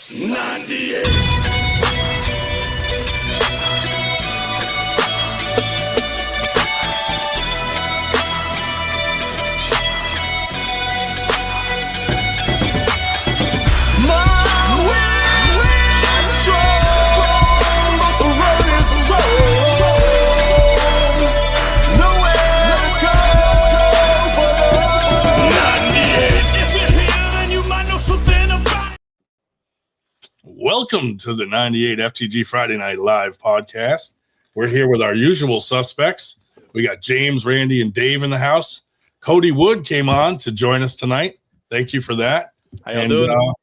98. Welcome to the 98 FTG Friday Night Live podcast. We're here with our usual suspects. We got James, Randy, and Dave in the house. Cody Wood came on to join us tonight. Thank you for that. How y'all doing?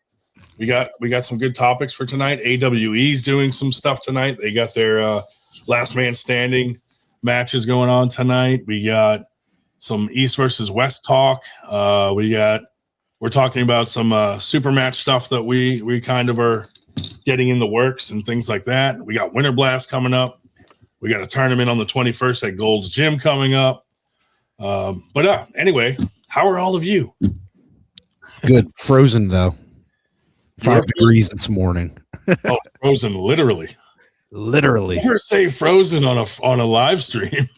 We got some good topics for tonight. AWE's doing some stuff tonight. They got their last man standing matches going on tonight. We got some East versus West talk. We're talking about some super match stuff that we kind of are getting in the works and things like that. We got Winter Blast coming up. We got a tournament on the 21st at Gold's Gym coming up. Anyway, how are all of you? Good. Frozen, though. 5 degrees this morning. Oh, frozen, literally. Literally. Never say frozen on a live stream.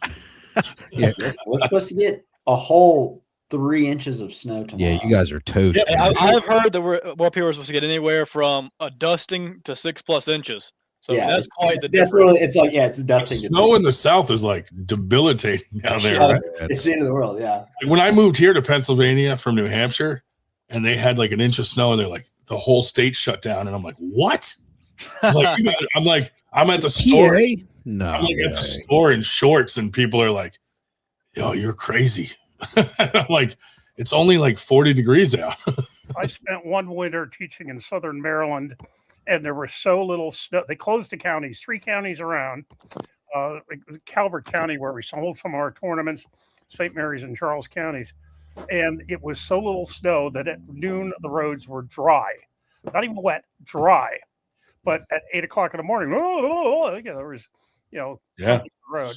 Yeah. We're supposed to get a whole 3 inches of snow tomorrow. Yeah, you guys are toast. Yeah, I've heard that we're people are supposed to get anywhere from a dusting to 6+ inches. So yeah, that's quite the difference. Really, it's like, yeah, it's dusting. Snow in the south is like debilitating down there. Yeah, right? it's the end of the world, yeah. When I moved here to Pennsylvania from New Hampshire, and they had like an inch of snow, and they're like, the whole state shut down, and I'm like, what? I'm at the store. No, I'm like at the store in shorts, and people are like, yo, you're crazy. I'm like, it's only like 40 degrees out. I spent one winter teaching in southern Maryland, and there was so little snow. They closed the counties, 3 counties around. Calvert County, where we hold some of our tournaments, St. Mary's and Charles counties. And it was so little snow that at noon, the roads were dry. Not even wet, dry. But at 8 o'clock in the morning, there was, the road.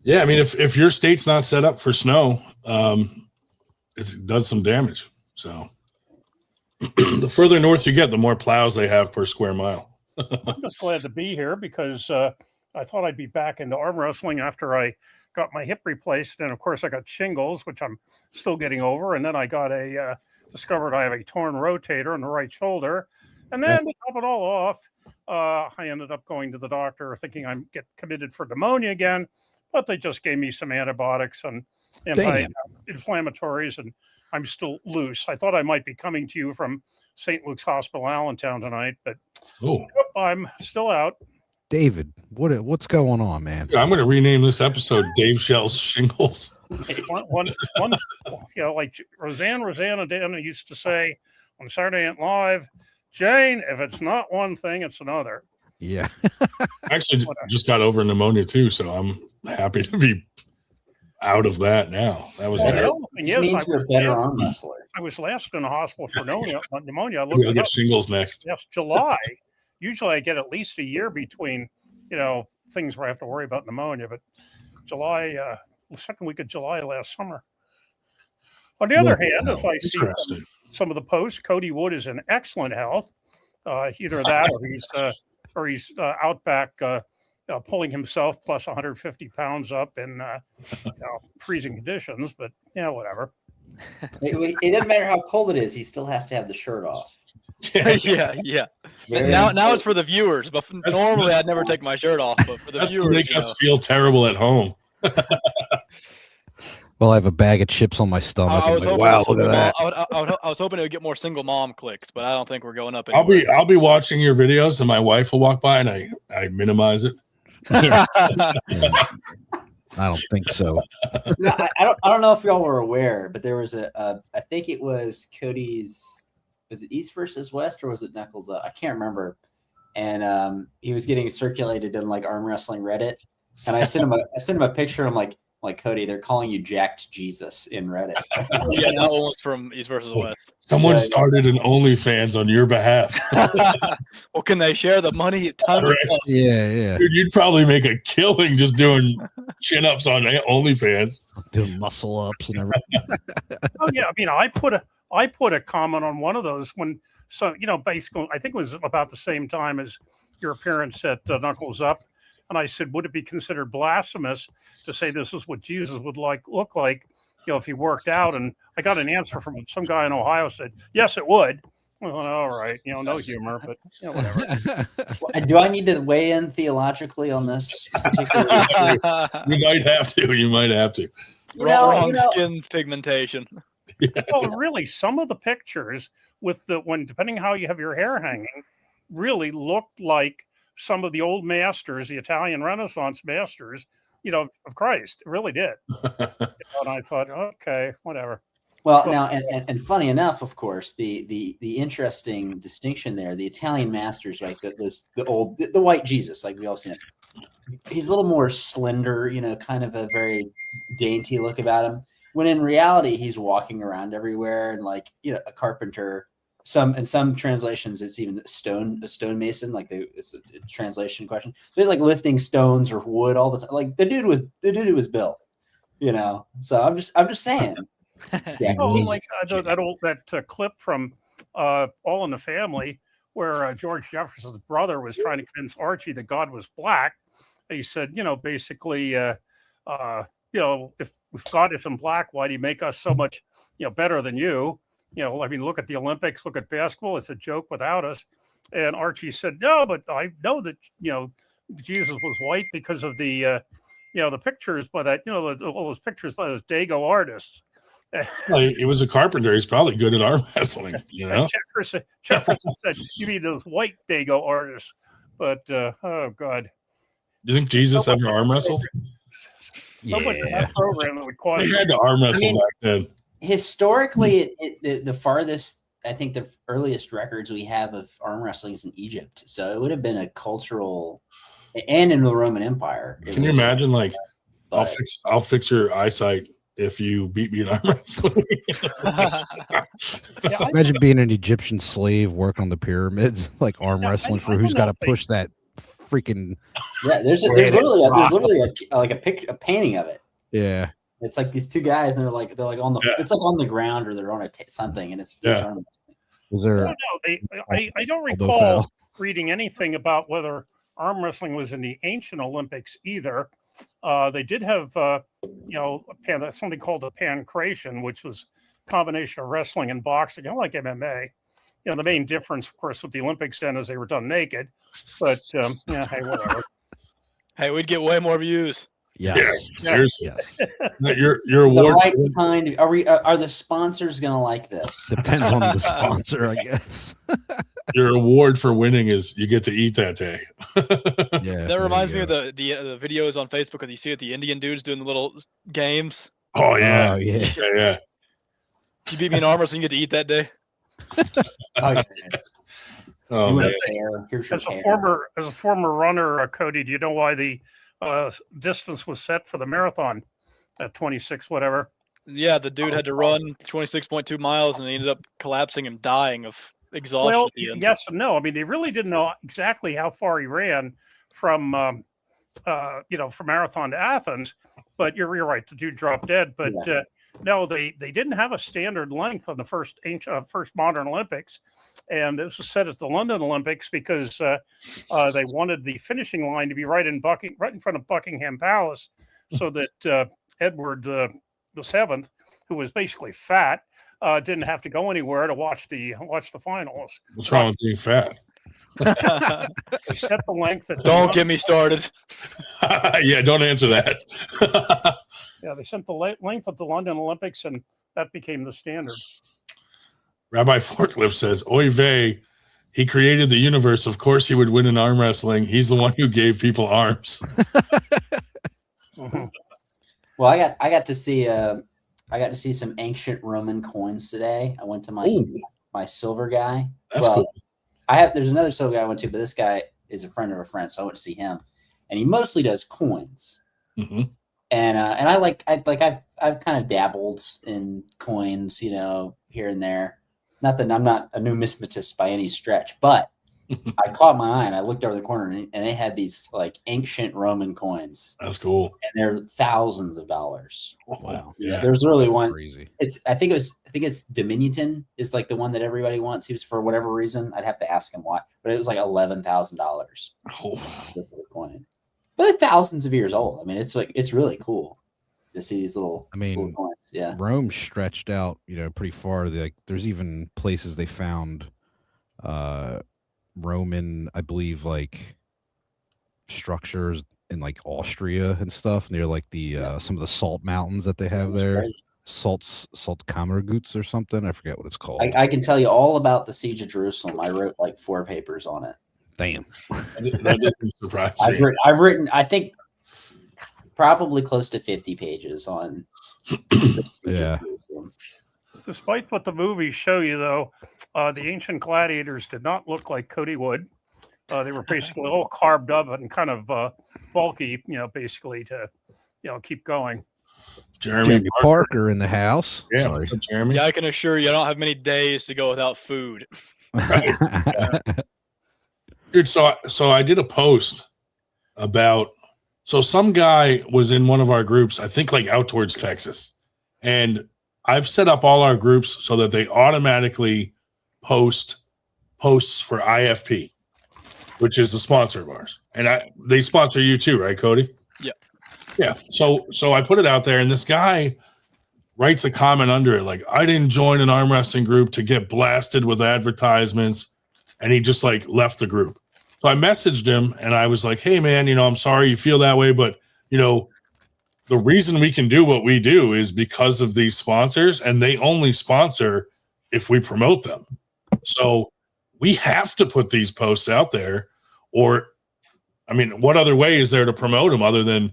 Yeah, I mean, if your state's not set up for snow, it does some damage. So the further north you get, the more plows they have per square mile. I'm just glad to be here because I thought I'd be back into arm wrestling after I got my hip replaced. And of course, I got shingles, which I'm still getting over. And then I got discovered I have a torn rotator on the right shoulder. And then to top it all off, I ended up going to the doctor thinking I'm get committed for pneumonia again. But they just gave me some antibiotics and anti-inflammatories, and I'm still loose. I thought I might be coming to you from St. Luke's Hospital, Allentown tonight, but I'm still out. David, what's going on, man? I'm going to rename this episode Dave Shell's Shingles. One, like Roseanne Dana used to say on Saturday Night Live, Jane, if it's not one thing, it's another. Yeah. I actually just got over pneumonia too, so I'm happy to be out of that now. That was terrible. Means you're a better arm wrestler. I was last in the hospital for pneumonia. We'll get shingles next. Yes, July. Usually I get at least a year between, things where I have to worry about pneumonia. But July, the second week of July last summer. On the other hand, if I see some of the posts, Cody Wood is in excellent health. Either that or he's out back pulling himself plus 150 pounds up in freezing conditions. But whatever. It doesn't matter how cold it is. He still has to have the shirt off. Yeah. Now it's for the viewers. But normally I'd never take my shirt off. But for the viewers, to make us feel terrible at home. Well, I have a bag of chips on my stomach. I was hoping wow, look at that. I was hoping it would get more single mom clicks, but I don't think we're going up anywhere. I'll be watching your videos, and my wife will walk by, and I minimize it. Yeah. I don't think so. No, I don't know if y'all were aware, but there was I think it was Cody's, was it East versus West or was it Knuckles Up? I can't remember. And he was getting circulated in like arm wrestling Reddit, and I sent him a picture. I'm like Cody, they're calling you Jacked Jesus in Reddit. Yeah, that one was from East versus West. Someone started an OnlyFans on your behalf. Well, can they share the money? Right. Yeah. Dude, you'd probably make a killing just doing chin-ups on OnlyFans. Doing muscle ups and everything. Oh yeah, I mean, I put I put a comment on one of those when, so basically, I think it was about the same time as your appearance at Knuckles Up, and I said, would it be considered blasphemous to say this is what Jesus would look like, if he worked out? And I got an answer from some guy in Ohio said, yes, it would. Well, all right, no humor, but whatever. Do I need to weigh in theologically on this particular issue? You might have to. You might have to. Wrong skin pigmentation. Well, really, some of the pictures depending how you have your hair hanging, really looked like some of the old masters, the Italian Renaissance masters, of Christ. It really did. And I thought, okay, whatever. Well, now, and funny enough, of course, the interesting distinction there, the Italian masters, right? The white Jesus, like we all seen it. He's a little more slender, kind of a very dainty look about him. When in reality, he's walking around everywhere and a carpenter. In some translations, it's even a stonemason. It's a translation question. So he's lifting stones or wood all the time. Like the dude was built, So I'm just saying. Yeah, that clip from All in the Family where George Jefferson's brother was trying to convince Archie that God was black. He said, basically, if God isn't black, why do you make us so much, better than you? Look at the Olympics, look at basketball. It's a joke without us. And Archie said, no, but I know that, Jesus was white because of the pictures by that, all those pictures by those Dago artists. Well, he was a carpenter. He's probably good at arm wrestling, Jefferson said, you mean those white Dago artists. But, oh, God. Do you think Jesus ever arm wrestled? Yeah. That program that would cause he had to arm wrestle back then. Historically, the farthest, I think the earliest records we have of arm wrestling is in Egypt. So it would have been a cultural, and in the Roman Empire. Can you imagine, I'll fix your eyesight if you beat me in arm wrestling? Imagine being an Egyptian slave, work on the pyramids, arm wrestling for who's got to push that freaking. Yeah, there's literally a painting of it. Yeah. It's these two guys, and they're on the it's on the ground or they're on something, and it's arm wrestling. Was there? I don't recall reading anything about whether arm wrestling was in the ancient Olympics either. They did have something called a pancration, which was a combination of wrestling and boxing, like MMA. The main difference, of course, with the Olympics then is they were done naked. But hey, whatever. Hey, we'd get way more views. Yes. Seriously. Yes. Your award. The right kind. Are the sponsors going to like this? Depends on the sponsor, I guess. Your award for winning is you get to eat that day. Yeah. That reminds me of the videos on Facebook because you see it, the Indian dudes doing the little games. Oh yeah. Oh, yeah. Yeah. If you beat me in arm wrestling, you get to eat that day. Man. As a former runner, Cody, do you know why the distance was set for the marathon at 26 whatever? Yeah, the dude had to run 26.2 miles and he ended up collapsing and dying of exhaustion. Well, at the end. yes and no. I mean, they really didn't know exactly how far he ran from from Marathon to Athens, but you're right. The dude dropped dead, but no, they didn't have a standard length on the first modern Olympics, and this was set at the London Olympics because they wanted the finishing line to be right in front of Buckingham Palace, so that Edward the Seventh, who was basically fat, didn't have to go anywhere to watch the finals. What's wrong with being fat? They set the length. Don't get me started. Yeah, don't answer that. Yeah, they sent the length of the London Olympics, and that became the standard. Rabbi Forklift says, "Oy vey, he created the universe. Of course, he would win in arm wrestling. He's the one who gave people arms." Mm-hmm. Well, I got to see some ancient Roman coins today. I went to my silver guy. That's cool. There's another silver guy I went to, but this guy is a friend of a friend, so I went to see him, and he mostly does coins. Mm-hmm. And I've kind of dabbled in coins, here and there. I'm not a numismatist by any stretch, but I caught my eye and I looked over the corner and they had these like ancient Roman coins. That's cool. And they're thousands of dollars. Wow. Yeah. There's really one. Crazy. I think it's Dominion is like the one that everybody wants. He was, for whatever reason, I'd have to ask him why, but it was like $11,000. This little coin, but it's thousands of years old. I mean, it's really cool to see these little. Little coins. Yeah. Rome stretched out, pretty far. Like, there's even places they found Roman, I believe, like structures in like Austria and stuff near like the some of the salt mountains that they have there. Salt Kammergutes or something. I forget what it's called. I can tell you all about the siege of Jerusalem. I wrote like 4 papers on it. Damn. That doesn't surprise me. I've written, I think, probably close to 50 pages on. Yeah. Despite what the movies show you, though, the ancient gladiators did not look like Cody Wood. They were basically all carved up and kind of bulky, basically to, keep going. Jeremy Parker in the house. Yeah, what's up, Jeremy? Yeah, I can assure you, I don't have many days to go without food. Dude, so I did a post about, so some guy was in one of our groups, I think like out towards Texas, and I've set up all our groups so that they automatically post posts for IFP, which is a sponsor of ours, and they sponsor you too, right, Cody? Yeah. So I put it out there, and this guy writes a comment under it like, I didn't join an arm wrestling group to get blasted with advertisements, and he just like left the group. So I messaged him and I was like, hey man, I'm sorry you feel that way, but the reason we can do what we do is because of these sponsors, and they only sponsor if we promote them. So we have to put these posts out there, or I mean, what other way is there to promote them other than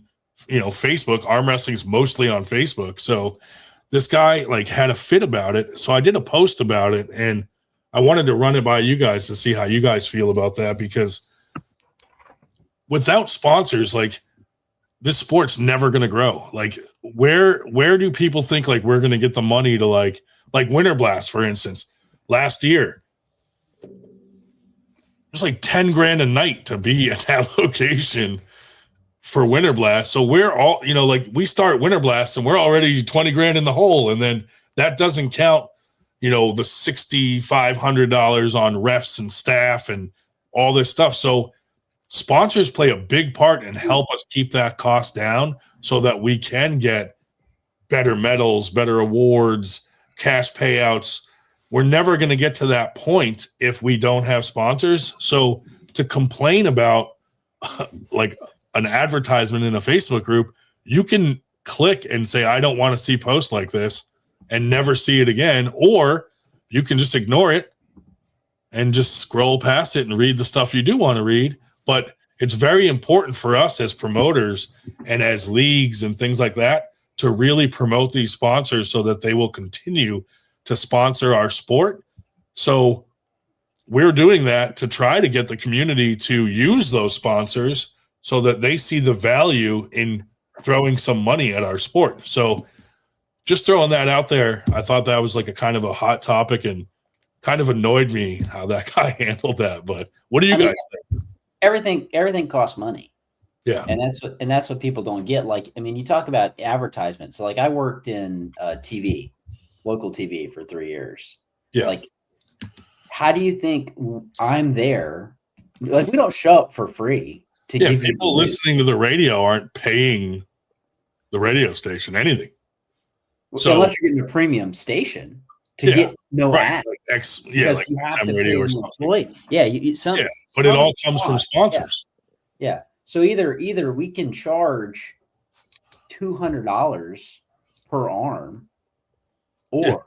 Facebook? Arm wrestling's mostly on Facebook. So this guy like had a fit about it. So I did a post about it, and I wanted to run it by you guys to see how you guys feel about that, because without sponsors, like, this sport's never going to grow. Like, where do people think like we're going to get the money to like Winter Blast, for instance? Last year, it was like $10,000 a night to be at that location for Winter Blast. So we're all, like, we start Winter Blast and we're already $20,000 in the hole. And then that doesn't count, the $6,500 on refs and staff and all this stuff. So sponsors play a big part and help us keep that cost down so that we can get better medals, better awards, cash payouts. We're never going to get to that point if we don't have sponsors. So to complain about like an advertisement in a Facebook group, you can click and say, I don't want to see posts like this, and never see it again. Or you can just ignore it and just scroll past it and read the stuff you do want to read. But it's very important for us as promoters and as leagues and things like that to really promote these sponsors so that they will continue to sponsor our sport. So we're doing that to try to get the community to use those sponsors so that they see the value in throwing some money at our sport. So just throwing that out there, I thought that was like a kind of a hot topic, and kind of annoyed me how that guy handled that. But what do you guys think? Everything costs money. Yeah. And that's what people don't get. Like, I mean, you talk about advertisements. So like, I worked in TV, local TV for 3 years. Yeah. Like, how do you think I'm there? Like, we don't show up for free to give people listening to the radio aren't paying the radio station anything. So unless you're getting a premium station to get no ads. Like you have to pay an employee. Yeah, but it all comes from sponsors. Yeah. So either we can charge $200 per arm, or or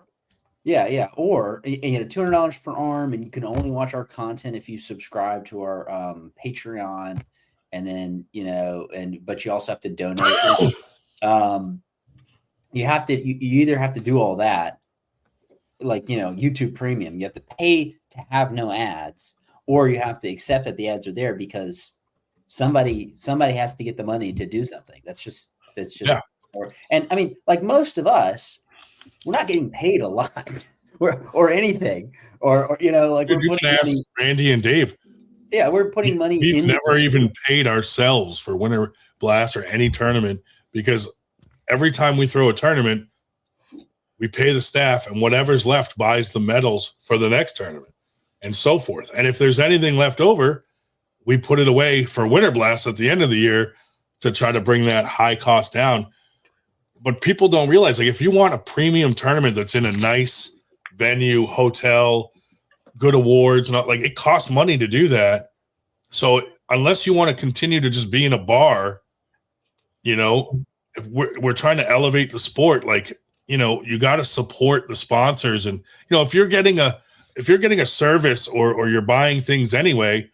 $200 per arm, and you can only watch our content if you subscribe to our Patreon, and then but you also have to donate. You either have to do all that, like YouTube Premium, you have to pay to have no ads, or you have to accept that the ads are there because somebody has to get the money to do something. That's just and I mean, like, most of us, we're not getting paid a lot or anything, or like, you can ask Randy and Dave. Yeah, we're putting money We've into never even paid ourselves for Winter Blast or any tournament, because every time we throw a tournament, we pay the staff, and whatever's left buys the medals for the next tournament and so forth. And if there's anything left over, we put it away for Winter Blast at the end of the year to try to bring that high cost down. But people don't realize, like, if you want a premium tournament that's in a nice venue, hotel, good awards, not like, it costs money to do that. So unless you want to continue to just be in a bar, you know, if we're trying to elevate the sport, like, you know, you got to support the sponsors. And, you know, if you're getting a service or you're buying things anyway,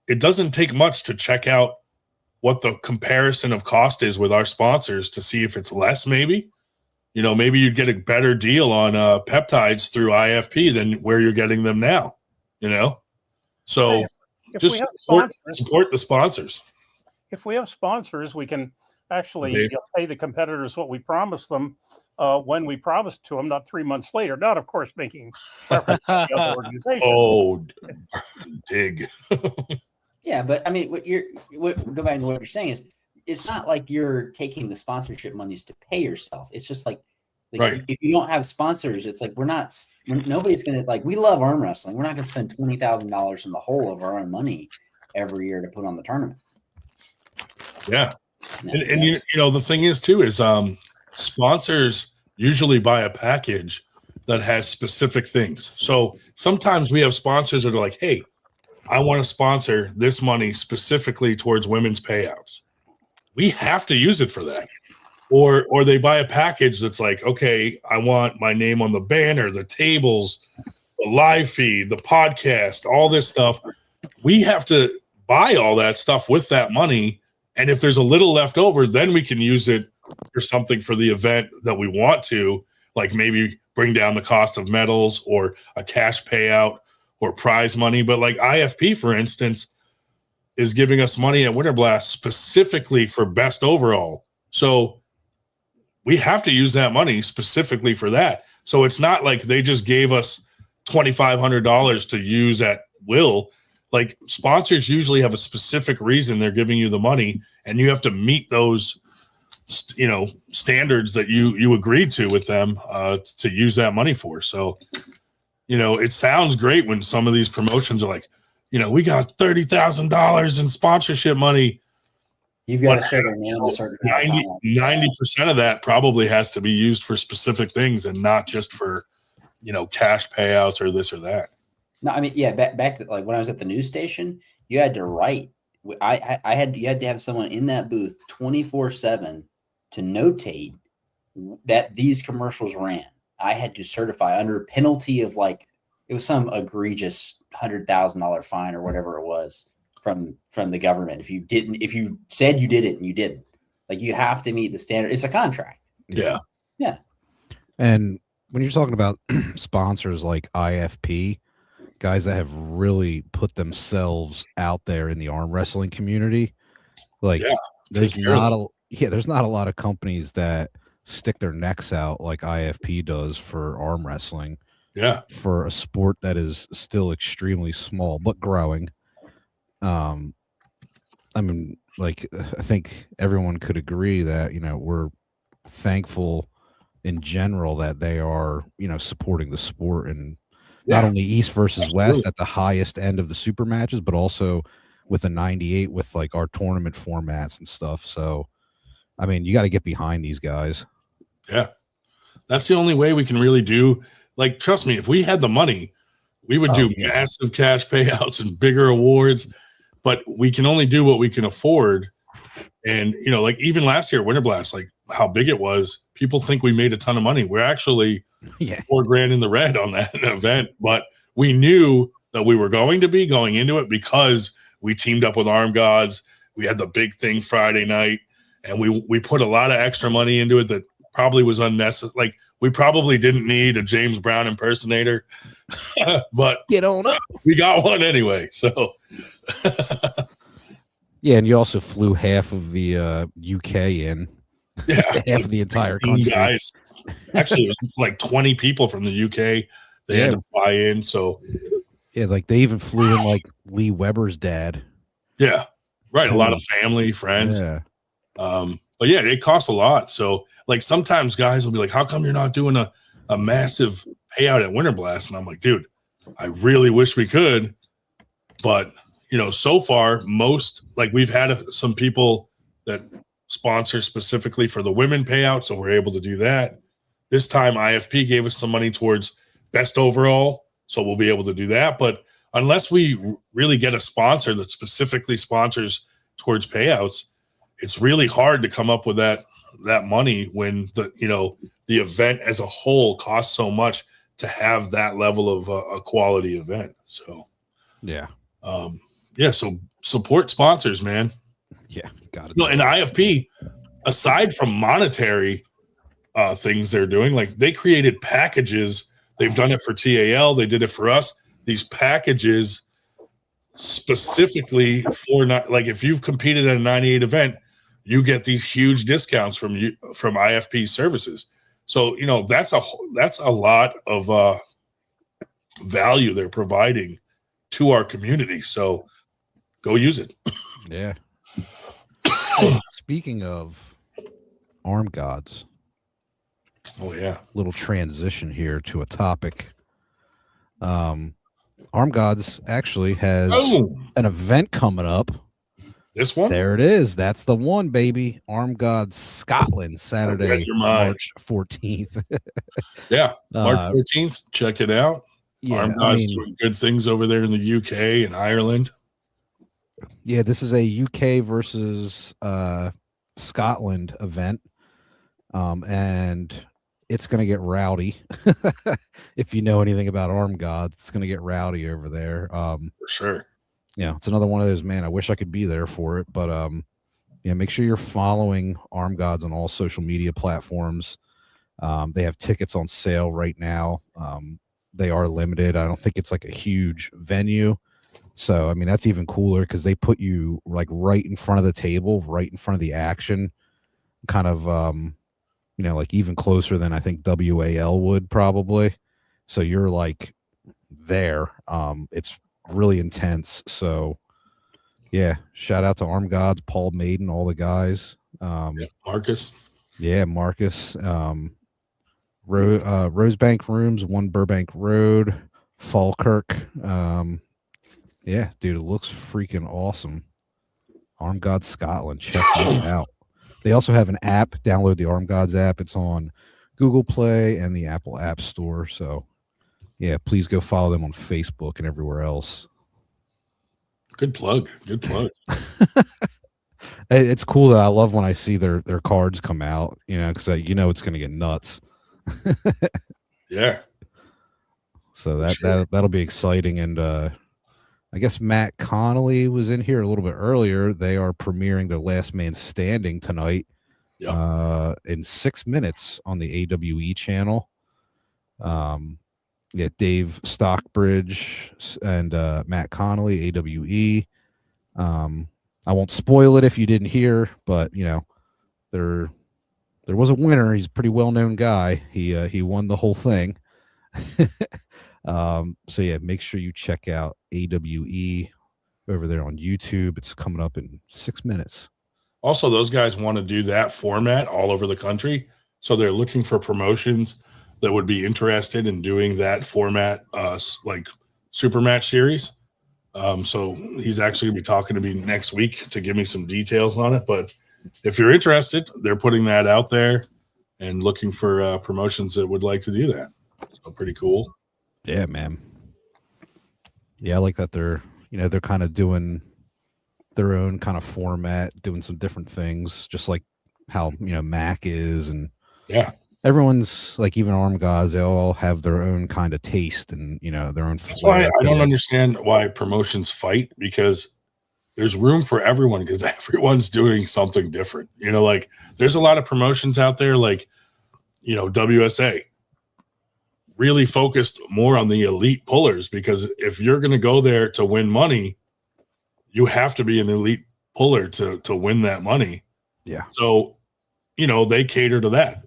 it doesn't take much to check out what the comparison of cost is with our sponsors to see if it's less. Maybe, you know, maybe you'd get a better deal on peptides through IFP than where you're getting them now, you know? So if just we have support the sponsors. If we have sponsors, we can actually Maybe. pay the competitors what we promised them when we promised to them, not 3 months later. Not, of course, making reference to the other organization. Oh, dig. Yeah, but I mean, go back to what you're saying is, it's not like you're taking the sponsorship monies to pay yourself. It's just like Right. if you don't have sponsors, it's like nobody's gonna, like, we love arm wrestling. We're not gonna spend $20,000 in the whole of our own money every year to put on the tournament. Yeah. No, And you know, the thing is too, is sponsors usually buy a package that has specific things. So sometimes we have sponsors that are like, hey, I want to sponsor this money specifically towards women's payouts. We have to use it for that. Or they buy a package that's like, okay, I want my name on the banner, the tables, the live feed, the podcast, all this stuff. We have to buy all that stuff with that money. And if there's a little left over, then we can use it for something for the event that we want to, like maybe bring down the cost of medals or a cash payout or prize money. But like IFP, for instance, is giving us money at Winter Blast specifically for best overall. So we have to use that money specifically for that. So it's not like they just gave us $2,500 to use at will. Like, sponsors usually have a specific reason they're giving you the money, and you have to meet those, you know, standards that you agreed to with them to use that money for. So, you know, it sounds great when some of these promotions are like, you know, we got $30,000 in sponsorship money. You've got to set a name a certain 90% of that probably has to be used for specific things and not just for, you know, cash payouts or this or that. No, I mean, yeah, back to, like, when I was at the news station, you had to write. You had to have someone in that booth 24/7 to notate that these commercials ran. I had to certify under penalty of, like, it was some egregious $100,000 fine or whatever it was from the government if you said you did it and you didn't. Like, you have to meet the standard. It's a contract. Yeah. Yeah. And when you're talking about sponsors like IFP, guys that have really put themselves out there in the arm wrestling community, like, there's not a lot of companies that stick their necks out like IFP does for arm wrestling. Yeah. For a sport that is still extremely small but growing. I mean, like, I think everyone could agree that, you know, we're thankful in general that they are, you know, supporting the sport, and not only East versus West at the highest end of the super matches, but also with the 98 with, like, our tournament formats and stuff. So, I mean, you got to get behind these guys. Yeah. That's the only way we can really do. Like, trust me, if we had the money, we would do massive cash payouts and bigger awards, but we can only do what we can afford. And, you know, like, even last year, Winter Blast, like, how big it was, people think we made a ton of money. We're actually $4,000 in the red on that event, but we knew that we were going to be going into it because we teamed up with Arm Gods. We had the big thing Friday night, and we put a lot of extra money into it that probably was unnecessary. Like, we probably didn't need a James Brown impersonator, but get on up. We got one anyway. So, yeah, and you also flew half of the UK in. Yeah, half of the entire country. Guys. Actually, it was like 20 people from the UK. They had to fly in. So, yeah, like, they even flew in, like, Lee Weber's dad. Yeah, right. A lot of family, friends. Yeah. But yeah, it costs a lot. So like sometimes guys will be like, how come you're not doing a massive payout at Winter Blast? And I'm like, dude, I really wish we could. But, you know, so far, we've had some people that sponsor specifically for the women payout. So we're able to do that. This time IFP gave us some money towards best overall. So we'll be able to do that. But unless we really get a sponsor that specifically sponsors towards payouts, it's really hard to come up with that money when the event as a whole costs so much to have that level of a quality event. So so support sponsors, man. Yeah, got it. No, and IFP, aside from monetary things they're doing, like they created packages. They've done it for TAL. They did it for us. These packages specifically for like if you've competed at a 98 event, you get these huge discounts from IFP services. So, you know, that's a lot of value they're providing to our community. So go use it. Yeah. Speaking of Arm Gods. Oh yeah. Little transition here to a topic. Arm Gods actually has an event coming up. This one? There it is. That's the one, baby. Arm Gods Scotland, Saturday, March 14th. Yeah, March 14th. Check it out. Yeah, Arm Gods doing good things over there in the UK and Ireland. Yeah, this is a UK versus Scotland event. And it's going to get rowdy. If you know anything about Arm Gods, it's going to get rowdy over there. For sure. Yeah, it's another one of those, man, I wish I could be there for it. But make sure you're following Arm Gods on all social media platforms. They have tickets on sale right now. They are limited. I don't think it's like a huge venue. So, I mean, that's even cooler because they put you like right in front of the table, right in front of the action, kind of, like even closer than I think WAL would probably. So you're like there. It's really intense. So yeah, shout out to Arm Gods, Paul Maiden, all the guys. Marcus. Yeah, Marcus. Rosebank Rooms, 1 Burbank Road, Falkirk. Yeah, dude, it looks freaking awesome. Arm Gods Scotland, check it out. They also have an app. Download the Arm Gods app. It's on Google Play and the Apple App Store. So yeah, please go follow them on Facebook and everywhere else. Good plug. Good plug. It's cool that I love when I see their cards come out, because it's going to get nuts. Yeah. So that'll be exciting. And I guess Matt Connolly was in here a little bit earlier. They are premiering their Last Man Standing tonight in 6 minutes on the AWE channel. Yeah, Dave Stockbridge and Matt Connolly, AWE. I won't spoil it if you didn't hear, but there was a winner. He's a pretty well-known guy. He won the whole thing. So yeah, make sure you check out AWE over there on YouTube. It's coming up in 6 minutes. Also, those guys want to do that format all over the country. So they're looking for promotions that would be interested in doing that format, like super match series. So he's actually going to be talking to me next week to give me some details on it. But if you're interested, they're putting that out there and looking for promotions that would like to do that. So pretty cool. Yeah, man. Yeah, I like that they're kind of doing their own kind of format, doing some different things, just like how, Mac is. And yeah, everyone's like, even Arm Gods, they all have their own kind of taste and, their own flair. That's why I don't understand why promotions fight, because there's room for everyone, because everyone's doing something different. Like there's a lot of promotions out there, like, WSA really focused more on the elite pullers, because if you're going to go there to win money, you have to be an elite puller to win that money. Yeah. So, they cater to that.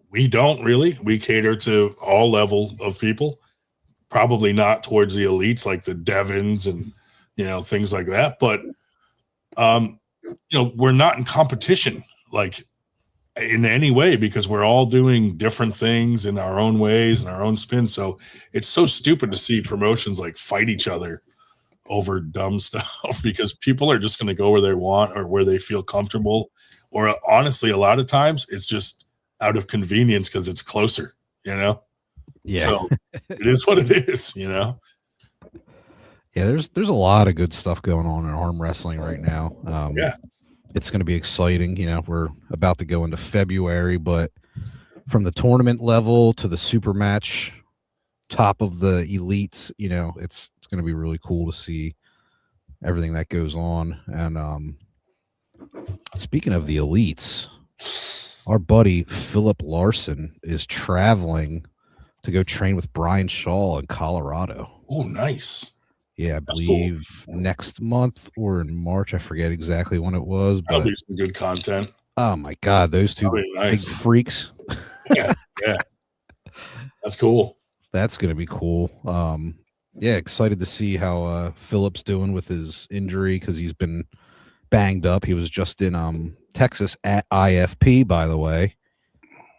We don't really. We cater to all level of people, probably not towards the elites like the Devons and, things like that. But, we're not in competition, like in any way, because we're all doing different things in our own ways and our own spin. So it's so stupid to see promotions like fight each other over dumb stuff because people are just going to go where they want or where they feel comfortable. Or honestly, a lot of times it's just out of convenience because it's closer, Yeah. So it is what it is, Yeah, there's a lot of good stuff going on in arm wrestling right now. Yeah. It's going to be exciting. We're about to go into February, but from the tournament level to the super match, top of the elites, it's going to be really cool to see everything that goes on. And speaking of the elites, our buddy Philip Larson is traveling to go train with Brian Shaw in Colorado. Oh, nice. Yeah, I That's believe next month or in March. I forget exactly when it was, That'll but be some good content. oh my God, those two That'll be nice. big freaks. Yeah. That's cool. That's going to be cool. Yeah, excited to see how Philip's doing with his injury because he's been banged up. He was just in Texas at IFP, by the way.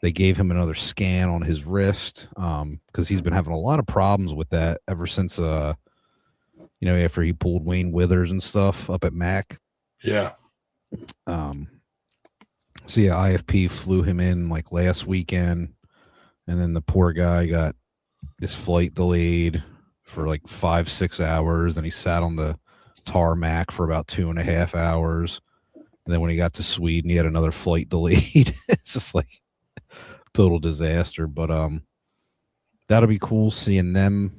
They gave him another scan on his wrist because he's been having a lot of problems with that ever since after he pulled Wayne Withers and stuff up at Mac. Yeah. So yeah, IFP flew him in like last weekend, and then the poor guy got his flight delayed for like 5-6 hours. Then he sat on the tarmac for about 2.5 hours. And then when he got to Sweden, he had another flight delayed. It's just like total disaster. But that'll be cool seeing them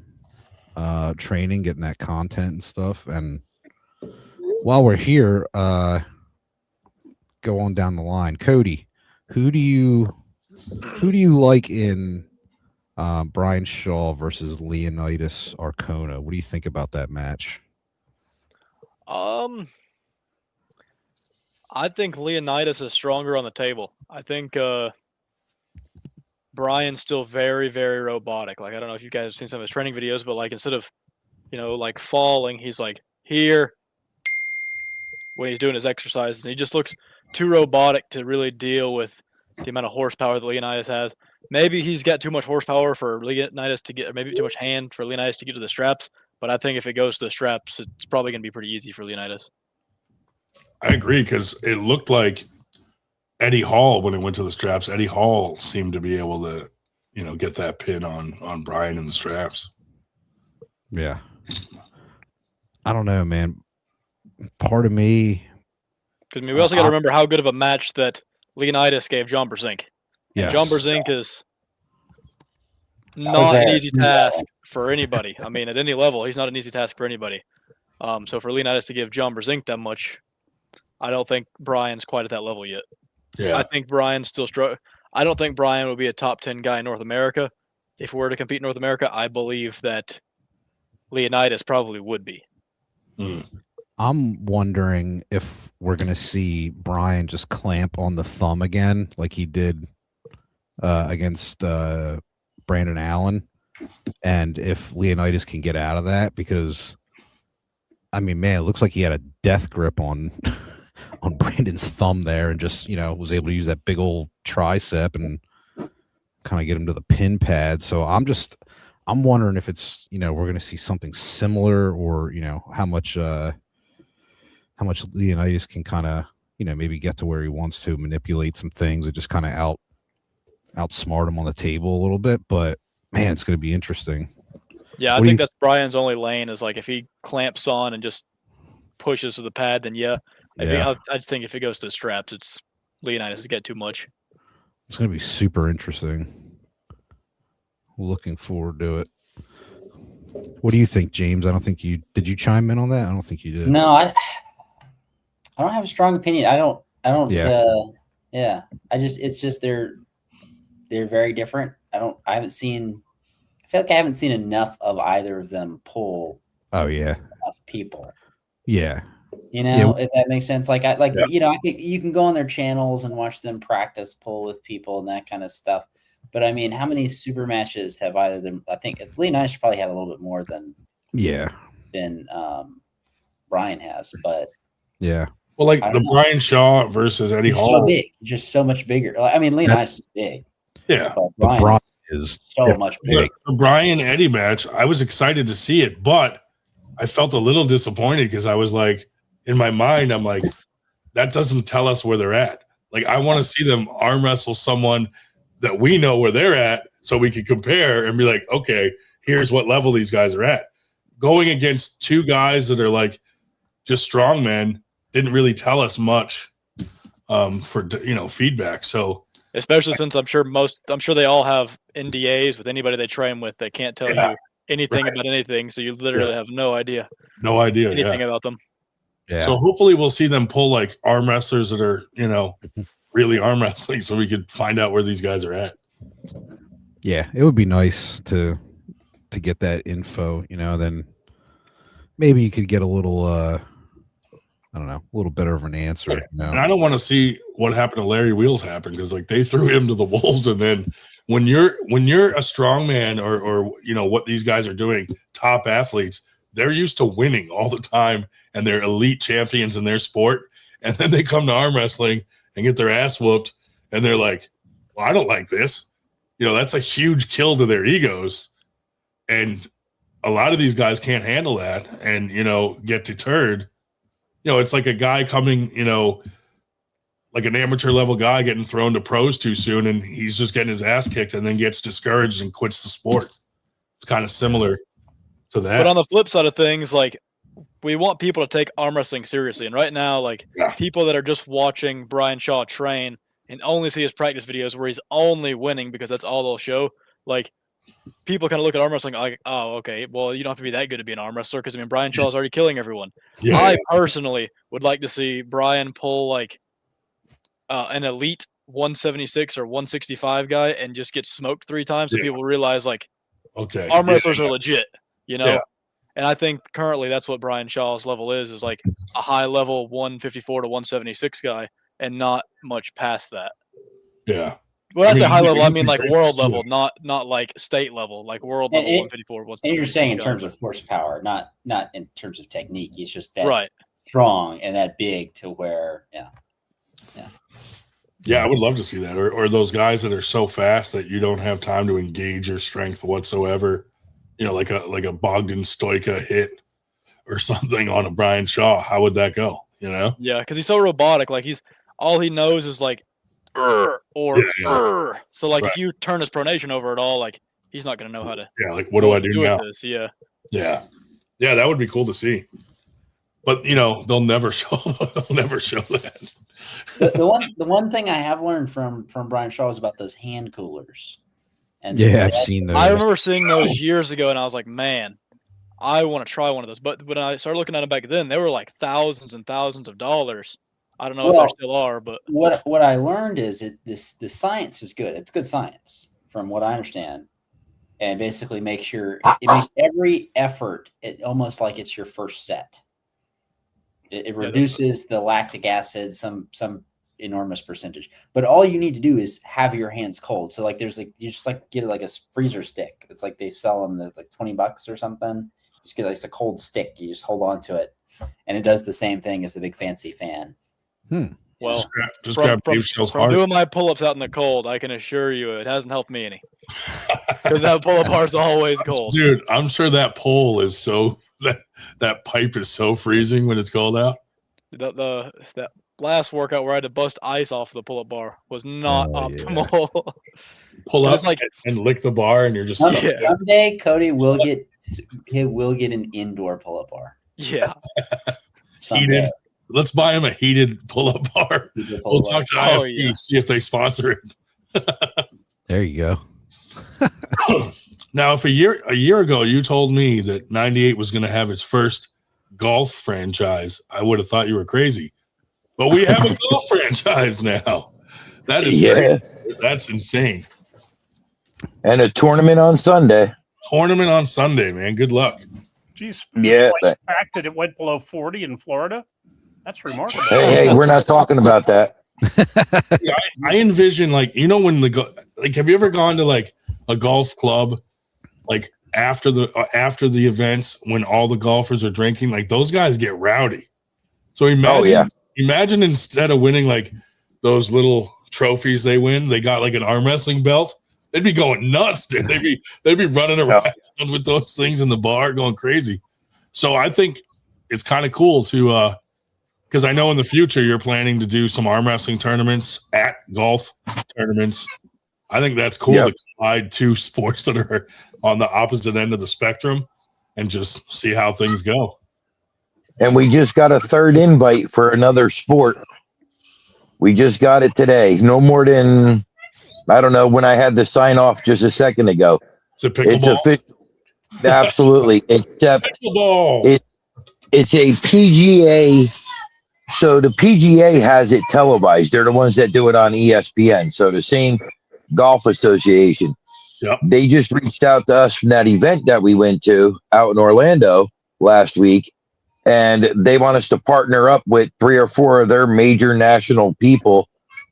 training, getting that content and stuff. And while we're here, go on down the line. Cody, who do you like in Brian Shaw versus Leonidas Arcona? What do you think about that match? I think Leonidas is stronger on the table. I think Brian's still very, very robotic. Like, I don't know if you guys have seen some of his training videos, but like instead of, like falling, he's like here when he's doing his exercises. And he just looks too robotic to really deal with the amount of horsepower that Leonidas has. Maybe he's got too much horsepower for Leonidas to get, or maybe too much hand for Leonidas to get to the straps. But I think if it goes to the straps, it's probably going to be pretty easy for Leonidas. I agree because it looked like Eddie Hall when it went to the straps. Eddie Hall seemed to be able to, get that pin on Brian in the straps. Yeah. I don't know, man. Part of me, because we also got to remember how good of a match that Leonidas gave John Brzenk. Yeah, John Brzenk is not an easy task for anybody. I mean, at any level, he's not an easy task for anybody. So for Leonidas to give John Brzenk that much, I don't think Brian's quite at that level yet. Yeah, I think Brian's still struggling. I don't think Brian would be a top 10 guy in North America. If we were to compete in North America, I believe that Leonidas probably would be. I'm wondering if we're going to see Brian just clamp on the thumb again like he did against Brandon Allen, and if Leonidas can get out of that, because, I mean, man, it looks like he had a death grip on Brandon's thumb there and just, was able to use that big old tricep and kind of get him to the pin pad. So I'm wondering if it's, we're going to see something similar, or, how much Leonidas can kind of, maybe get to where he wants to manipulate some things and just kind of outsmart him on the table a little bit. But man, it's going to be interesting. Yeah, I think that's Brian's only lane is like if he clamps on and just pushes to the pad, then yeah. I just think if it goes to the straps, it's Leonidas to get too much. It's going to be super interesting. Looking forward to it. What do you think, James? I don't think did you chime in on that? I don't think you did. No, I don't have a strong opinion. I don't. Yeah. It's just they're very different. I feel like I haven't seen enough of either of them pull. Oh yeah. Enough people. Yeah. If that makes sense. You can go on their channels and watch them practice pull with people and that kind of stuff. But I mean, how many super matches have either of them? I think Leonidas probably had a little bit more than Brian has, but Yeah. Well, like I the don't know. Brian Shaw versus Eddie he's Hall. so big. He's just so much bigger. I mean, Leonidas is big, Yeah. but But Brian Brian is is so much bigger. The Brian Eddie match, I was excited to see it, but I felt a little disappointed because I was like, in my mind, I'm like, that doesn't tell us where they're at. Like, I want to see them arm wrestle someone that we know where they're at so we can compare and be like, okay, here's what level these guys are at. Going against two guys that are like just strongmen didn't really tell us much for feedback. So Especially since I'm sure they all have NDAs with anybody they train with. They can't tell you anything about anything, so you literally have no idea anything about them. Yeah. So hopefully we'll see them pull like arm wrestlers that are, really arm wrestling so we could find out where these guys are at. Yeah, it would be nice to get that info, then maybe you could get a little I don't know, a little better of an answer. And I don't want to see what happened to Larry Wheels happen because like they threw him to the wolves, and then when you're a strongman or what these guys are doing, top athletes, they're used to winning all the time and they're elite champions in their sport, and then they come to arm wrestling and get their ass whooped and they're like, well, I don't like this. That's a huge kill to their egos, and a lot of these guys can't handle that and get deterred. It's like a guy coming, like an amateur level guy getting thrown to pros too soon, and he's just getting his ass kicked and then gets discouraged and quits the sport. It's kind of similar to that. But on the flip side of things, like, we want people to take arm wrestling seriously. And right now, like, people that are just watching Brian Shaw train and only see his practice videos where he's only winning because that's all they'll show, like, people kind of look at arm wrestling like, oh, okay, well, you don't have to be that good to be an arm wrestler because, Brian Shaw's already killing everyone. Yeah. I personally would like to see Brian pull, like, an elite 176 or 165 guy and just get smoked 3 times so people realize, like, okay, arm wrestlers are legit, Yeah. And I think currently that's what Brian Shaw's level is like a high level 154 to 176 guy and not much past that. Yeah. When I say high level, I mean like great world to see level, not like state level, like world level 154. And you're saying in terms of horsepower, not in terms of technique. He's just that right. strong and that big to where, Yeah, I would love to see that. Or those guys that are so fast that you don't have time to engage your strength whatsoever. Like a Bogdan Stoica hit or something on a Brian Shaw. How would that go? Yeah, because he's so robotic. Like all he knows is like or so like if you turn his pronation over at all, like he's not gonna know how to. Yeah, like what do I do now? This? Yeah. Yeah, that would be cool to see. But they'll never show that. The one thing I have learned from Brian Shaw is about those hand coolers. And I've seen those. I remember seeing those years ago, and I was like, man, I want to try one of those. But when I started looking at them back then, they were like thousands and thousands of dollars. I don't know if there still are, but what I learned is the science is good. It's good science from what I understand, and basically it makes every effort almost like it's your first set. It reduces the lactic acid some enormous percentage, but all you need to do is have your hands cold. So like you just like get like a freezer stick. It's like they sell them that's like $20 or something. Just get like a cold stick. You just hold on to it, and it does the same thing as the big fancy fan. Well, just grab Dave Shell's heart. Doing my pull-ups out in the cold, I can assure you it hasn't helped me any. Because that pull-up bar is always cold. Dude, I'm sure that pole is so that pipe is so freezing when it's cold out. That last workout where I had to bust ice off the pull-up bar was not optimal. Yeah. Pull up and lick the bar, and you're just someday Cody will get an indoor pull-up bar. Yeah, heated. Let's buy him a heated pull-up bar. We'll talk to IFP, see if they sponsor it. There you go. Now, if a year ago you told me that 98 was going to have its first golf franchise, I would have thought you were crazy. But we have a golf franchise now. That is crazy. That's insane. And a tournament on Sunday. Man. Good luck. Geez, the fact that it went below 40 in Florida, that's remarkable. Hey, we're not talking about that. I envision when have you ever gone to like a golf club, like after the events when all the golfers are drinking, like those guys get rowdy. So imagine instead of winning like those little trophies they win, they got like an arm wrestling belt. They'd be going nuts, dude. They'd be running around with those things in the bar, going crazy. So I think it's kind of cool to because I know in the future you're planning to do some arm wrestling tournaments at golf tournaments. I think that's cool to collide two sports that are on the opposite end of the spectrum and just see how things go. And we just got a third invite for another sport. We just got it today. No more than, I don't know, when I had the sign off just a second ago. Is it pickleball? It's official. Absolutely. Except it's a PGA. So the PGA has it televised. They're the ones that do it on ESPN. So the same golf association. Yep. They just reached out to us from that event that we went to out in Orlando last week. And they want us to partner up with 3 or 4 of their major national people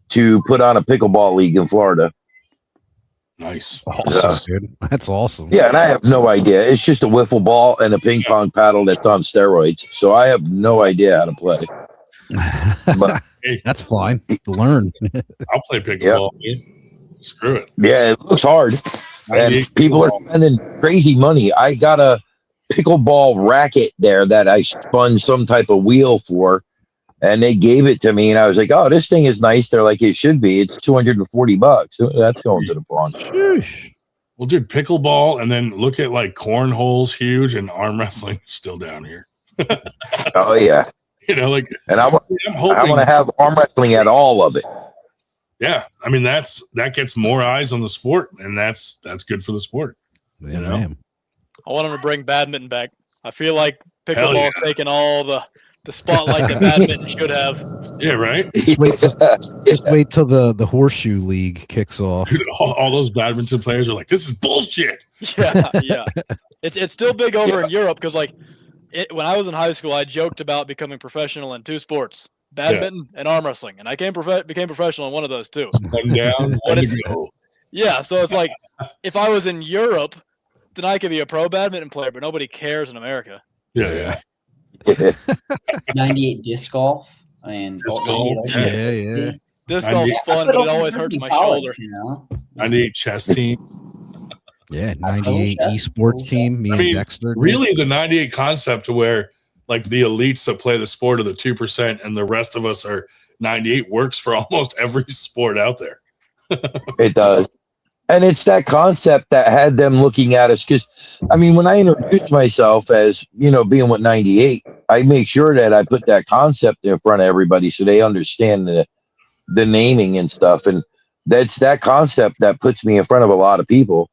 to put on a pickleball league in Florida. Nice. Awesome, dude. That's awesome. Yeah, and I have no idea. It's just a wiffle ball and a ping pong paddle that's on steroids. So I have no idea how to play. But that's fine. Learn. I'll play pickleball. Yep. Screw it. Yeah, it looks hard. And people are spending crazy money. I got a pickleball racket there that I spun some type of wheel for, and they gave it to me, and I was like, oh, this thing is nice. They're like, it should be. It's $240. That's going to the pawn. Well, dude, pickleball, and then look at like cornhole's huge, and arm wrestling still down here. Oh yeah. You know, like, and I want to have arm wrestling at all of it. Yeah, I mean that gets more eyes on the sport, and that's good for the sport. Yeah, you know, I want them to bring badminton back. I feel like pickleball's taking all the spotlight that badminton should have. Yeah, right. Just wait till the horseshoe league kicks off. Dude, all those badminton players are like, "This is bullshit." Yeah. It's still big over in Europe because like. When I was in high school, I joked about becoming professional in 2 sports, badminton and arm wrestling, and I became professional in one of those too. One down, one to go. Yeah, so it's like if I was in Europe, then I could be a pro badminton player, but nobody cares in America. Yeah. 98 disc golf. And disc golf. Yeah. Disc golf's fun, but it always hurts my shoulder. You know? 98 chess team. Yeah, 98 esports team. Me and Dexter. Really, the 98 concept to where like the elites that play the sport are the 2% and the rest of us are 98 works for almost every sport out there. It does. And it's that concept that had them looking at us. Because, I mean, when I introduced myself as, you know, being with 98, I make sure that I put that concept in front of everybody so they understand the naming and stuff. And that's that concept that puts me in front of a lot of people.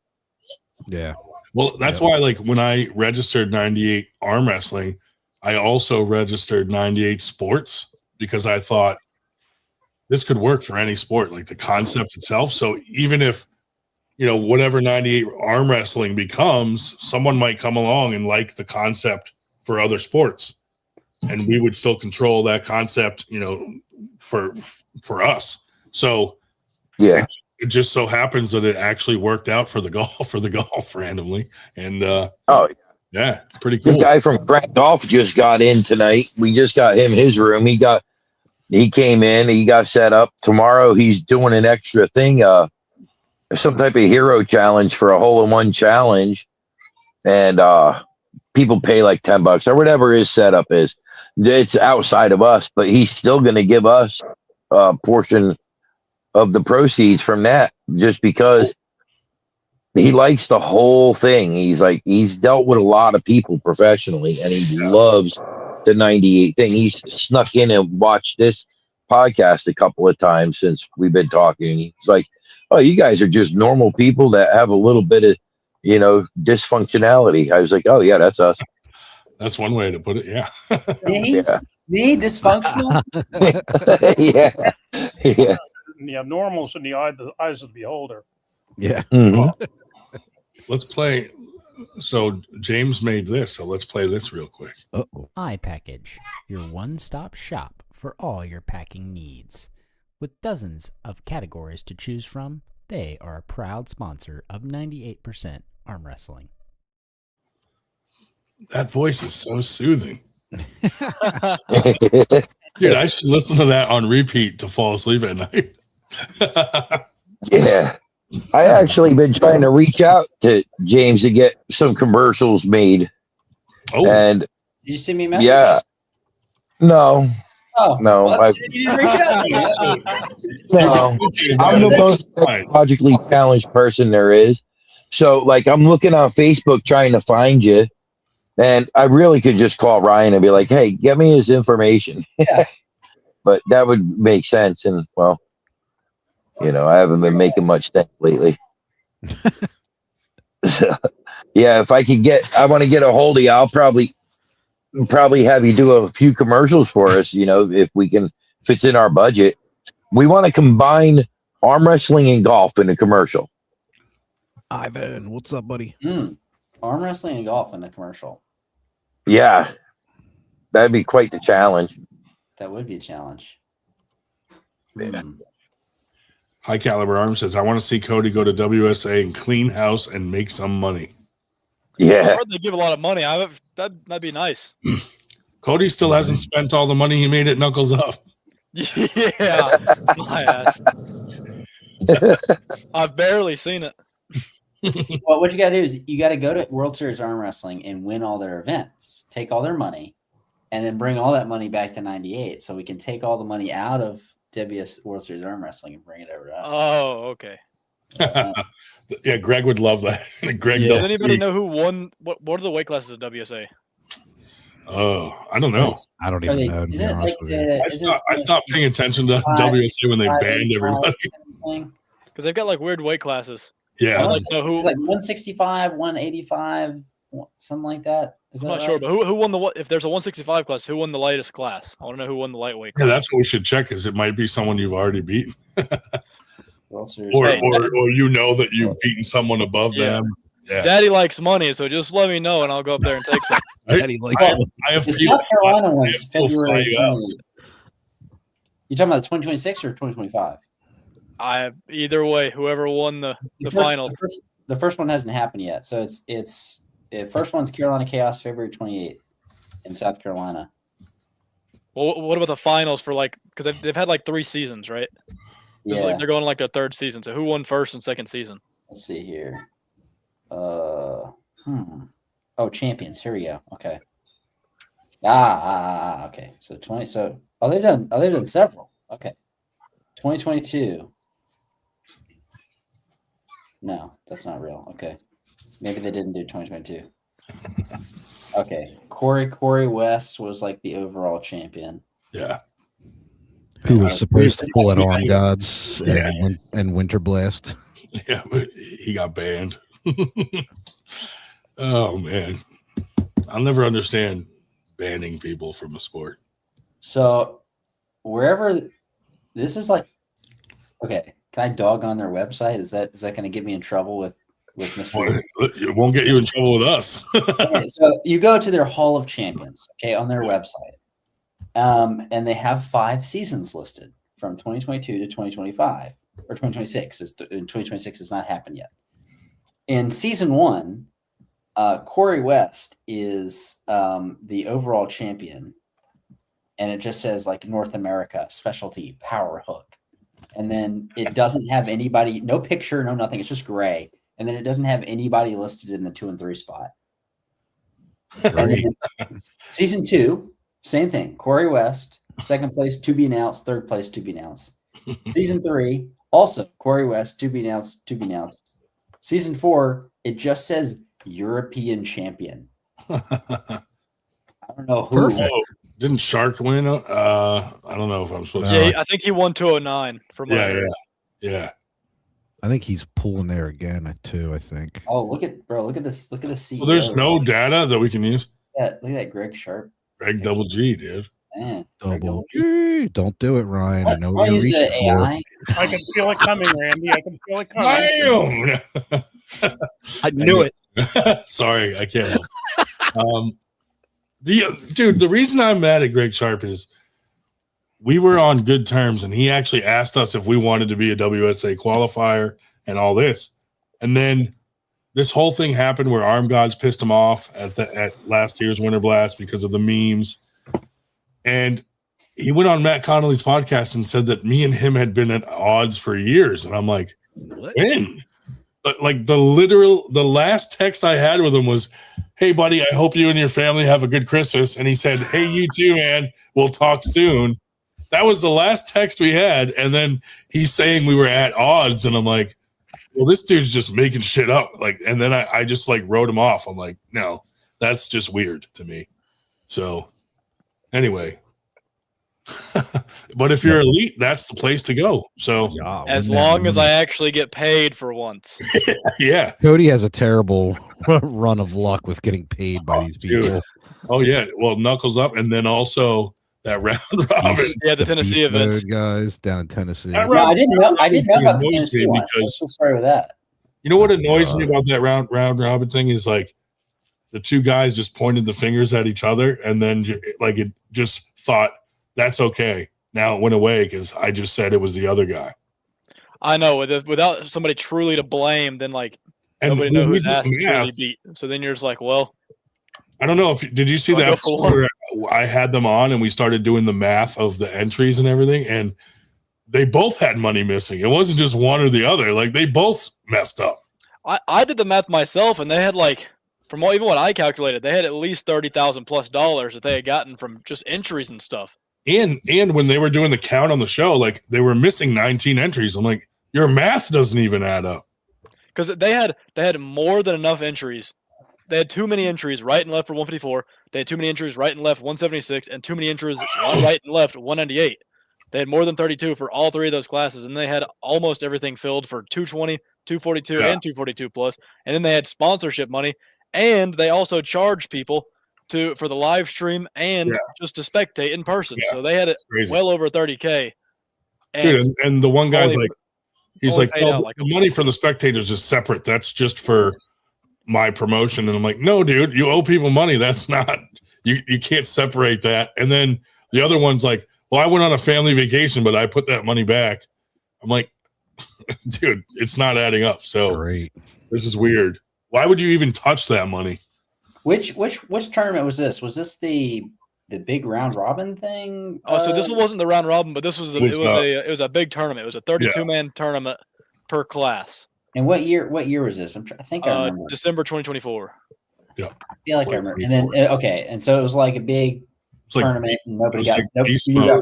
Yeah. Well, that's why, like, when I registered 98 arm wrestling, I also registered 98 sports because I thought this could work for any sport, like the concept itself. So even if, you know, whatever 98 arm wrestling becomes, someone might come along and like the concept for other sports, and we would still control that concept, you know, for us. So yeah. It just so happens that it actually worked out for the golf randomly. And yeah, pretty cool. The guy from Crank Golf just got in tonight. We just got him his room. He came in, he got set up. Tomorrow he's doing an extra thing, some type of hero challenge for a hole-in-one challenge. And people pay like $10 or whatever his setup is. It's outside of us, but he's still gonna give us a portion of the proceeds from that, just because he likes the whole thing. He's dealt with a lot of people professionally, and he loves the 98 thing. He's snuck in and watched this podcast a couple of times since we've been talking. He's like, oh, you guys are just normal people that have a little bit of, you know, dysfunctionality. I was like, oh yeah, that's us. That's one way to put it. Yeah. Me dysfunctional. Yeah. The abnormals in the eyes of the beholder. Yeah. Mm-hmm. Let's play. So James made this, so let's play this real quick. iPackage, your one-stop shop for all your packing needs. With dozens of categories to choose from, they are a proud sponsor of 98% Arm Wrestling. That voice is so soothing. Dude, I should listen to that on repeat to fall asleep at night. Yeah. I actually been trying to reach out to James to get some commercials made. Oh, And Did you send me a message? yeah. No. Oh, No, well, I- you didn't reach out to me. Sweet. No. I'm the most technologically challenged person there is. So like I'm looking on Facebook trying to find you. And I really could just call Ryan and be like, hey, get me his information. Yeah. But that would make sense. And well, you know, I haven't been making much sense lately. So, yeah, if I could I want to get a hold of you, I'll probably have you do a few commercials for us, you know, if it's in our budget. We want to combine arm wrestling and golf in a commercial. Ivan, what's up, buddy? Arm wrestling and golf in a commercial. Yeah. That'd be quite the challenge. That would be a challenge. Yeah. High Caliber Arms says, I want to see Cody go to WSA and clean house and make some money. I Yeah. heard they give a lot of money. That'd be nice. Cody still hasn't spent all the money he made at Knuckles Up. Yeah, my ass. I've barely seen it. Well, what you got to do is you got to go to World Series Arm Wrestling and win all their events, take all their money, and then bring all that money back to 98 so we can take all the money out of WS World Series Arm Wrestling and bring it over to us. Oh, okay. Yeah, Greg would love that. Greg Yeah. Does does. anybody know who won? What are the weight classes at WSA? Oh, I don't know. I don't Are even they- know. To be isn't it honest like with you. the- I stopped paying attention to WSA when they banned everybody. Because they've got like weird weight classes. Yeah, I'd like to know who. It's like 165, 185, something like that. Is I'm that not right? sure, but who won the if there's a 165 class, who won the lightest class? I want to know who won the lightweight yeah, class. that's what we should check. Because it might be someone you've already beaten, World Series. or Hey, or you know that you've beaten someone above Yeah. them. Yeah, Daddy likes money, so just let me know and I'll go up there and take some. Daddy likes I, it. I have The few- South Carolina I one's have full February fly out. 28th. You talking about the 2026 or 2025? Either way, whoever won the finals. The first one hasn't happened yet. So the first one's Carolina Chaos, February 28th in South Carolina. Well, what about the finals for like? Because they've had like 3 seasons, right? Just Yeah. like they're going like their 3rd season. So who won first and second season? Let's see here. Oh, champions. Here we go. Okay. Okay. So 20. So they've done several. Okay. 2022. No, that's not real. Okay. Maybe they didn't do 2022. Okay. Corey West was like the overall champion. Yeah, Who was supposed to pull at Arm Yeah. Gods Yeah. and Winter Blast? yeah, but he got banned. Oh man, I'll never understand banning people from a sport. So wherever this is like, okay, can I dog on their website? Is that going to get me in trouble with Mr. It won't get you in trouble with us. Okay, so you go to their Hall of Champions, okay, on their website, and they have 5 seasons listed from 2022 to 2025 or 2026. 2026 has not happened yet. In season 1, Corey West is the overall champion, and it just says like North America specialty power hook, and then it doesn't have anybody, no picture, no nothing. It's just gray, and then it doesn't have anybody listed in the 2 and 3 spot. Right. Season 2, same thing. Corey West, 2nd place to be announced, 3rd place to be announced. Season 3, also Corey West, to be announced, to be announced. Season 4, it just says European champion. I don't know who. Perfect. Oh, didn't Shark win? I don't know if I'm supposed to. Yeah, I think he won 209 from. Yeah. I think he's pulling there again too. I think. Oh, look at this. Look at the CEO. Well, there's no data that we can use. Yeah, look at that Greg Sharp. Greg Double G, dude. Man, Greg Double G. G. Don't do it, Ryan. I know Why what you're use the reaching for. AI? I can feel it coming, Randy. I can feel it coming. Damn. I knew it. Sorry, I can't help. Dude, the reason I'm mad at Greg Sharp is we were on good terms, and he actually asked us if we wanted to be a WSA qualifier and all this. And then this whole thing happened where Arm Gods pissed him off at last year's Winter Blast because of the memes. And he went on Matt Connolly's podcast and said that me and him had been at odds for years. And I'm like, when? But like the last text I had with him was, "Hey buddy, I hope you and your family have a good Christmas." And he said, "Hey, you too, man. We'll talk soon." That was the last text we had. And then he's saying we were at odds. And I'm like, well, this dude's just making shit up. Like, and then I just like wrote him off. I'm like, no, that's just weird to me. So anyway, but if you're elite, that's the place to go. So as long as I actually get paid for once. Yeah. Cody has a terrible run of luck with getting paid by these people. Dude. Oh yeah. Well, Knuckles Up, and then also that round robin. Yeah, the Tennessee event, guys down in Tennessee. I didn't know about the Tennessee one. What's the story with that? You know what annoys me about that round robin thing is like the two guys just pointed the fingers at each other, and then like it just thought that's okay. Now it went away because I just said it was the other guy. I know. Without somebody truly to blame, then like nobody knows whose ass to truly beat. So then you're just like, well, I don't know if did you see that episode where I had them on and we started doing the math of the entries and everything, and they both had money missing. It wasn't just one or the other. Like they both messed up. I did the math myself, and they had like, from even what I calculated, they had at least $30,000+ that they had gotten from just entries and stuff. And when they were doing the count on the show, like they were missing 19 entries. I'm like, your math doesn't even add up. Because they had more than enough entries. They had too many entries right and left for 154. They had too many entries right and left 176, and too many entries right and left 198. They had more than 32 for all three of those classes, and they had almost everything filled for 220, 242, and 242 plus. And then they had sponsorship money, and they also charged people for the live stream and just to spectate in person. So they had it well over 30K. Dude, and the one guy's like, he's like, oh, the money for the spectators is separate. That's just for my promotion. And I'm like, no, dude, you owe people money. That's not, you can't separate that. And then the other one's like, well, I went on a family vacation, but I put that money back. I'm like, dude, it's not adding up. So this is weird. Why would you even touch that money? Which tournament was this? Was this the big round robin thing? Oh, so this wasn't the round robin, but this was it was a big tournament. It was a 32-man tournament per class. And what year was this? I think I remember. December 2024. Yeah. I feel like I remember. And then and so it was like a big tournament, and nobody got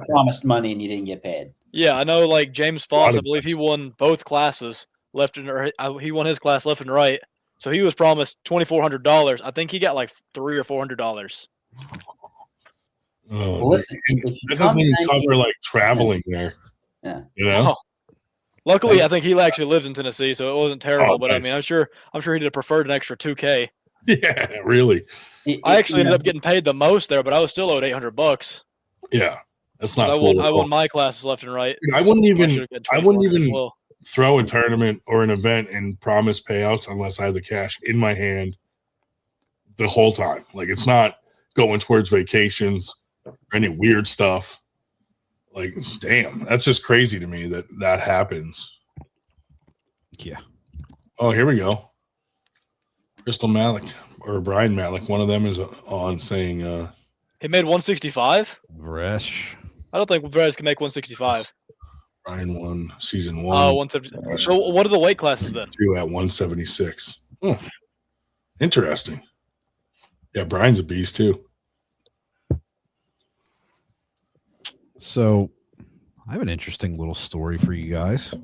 promised money, and you didn't get paid. Yeah, I know. Like James Foss, I believe he won both classes left and right. He won his class left and right. So he was promised $2,400. I think he got like $300 or $400. Well, listen, it doesn't even cover like traveling there. Yeah, you know. Oh. Luckily, I think he actually lives in Tennessee, so it wasn't terrible. But nice. I mean, I'm sure he'd have preferred an extra $2K. Yeah, really. I actually ended up getting paid the most there, but I was still owed $800. Yeah, that's not cool. I won my classes left and right. I wouldn't even throw a tournament or an event and promise payouts unless I have the cash in my hand the whole time. Like it's not going towards vacations or any weird stuff. Like, damn, that's just crazy to me that happens. Yeah. Oh, here we go. Crystal Malik or Brian Malik, one of them is on saying he made 165. Vresh. I don't think Vresh can make 165. Brian won season 1. Oh, 170. So what are the weight classes then? 2 at 176. Interesting. Yeah, Brian's a beast too. So I have an interesting little story for you guys.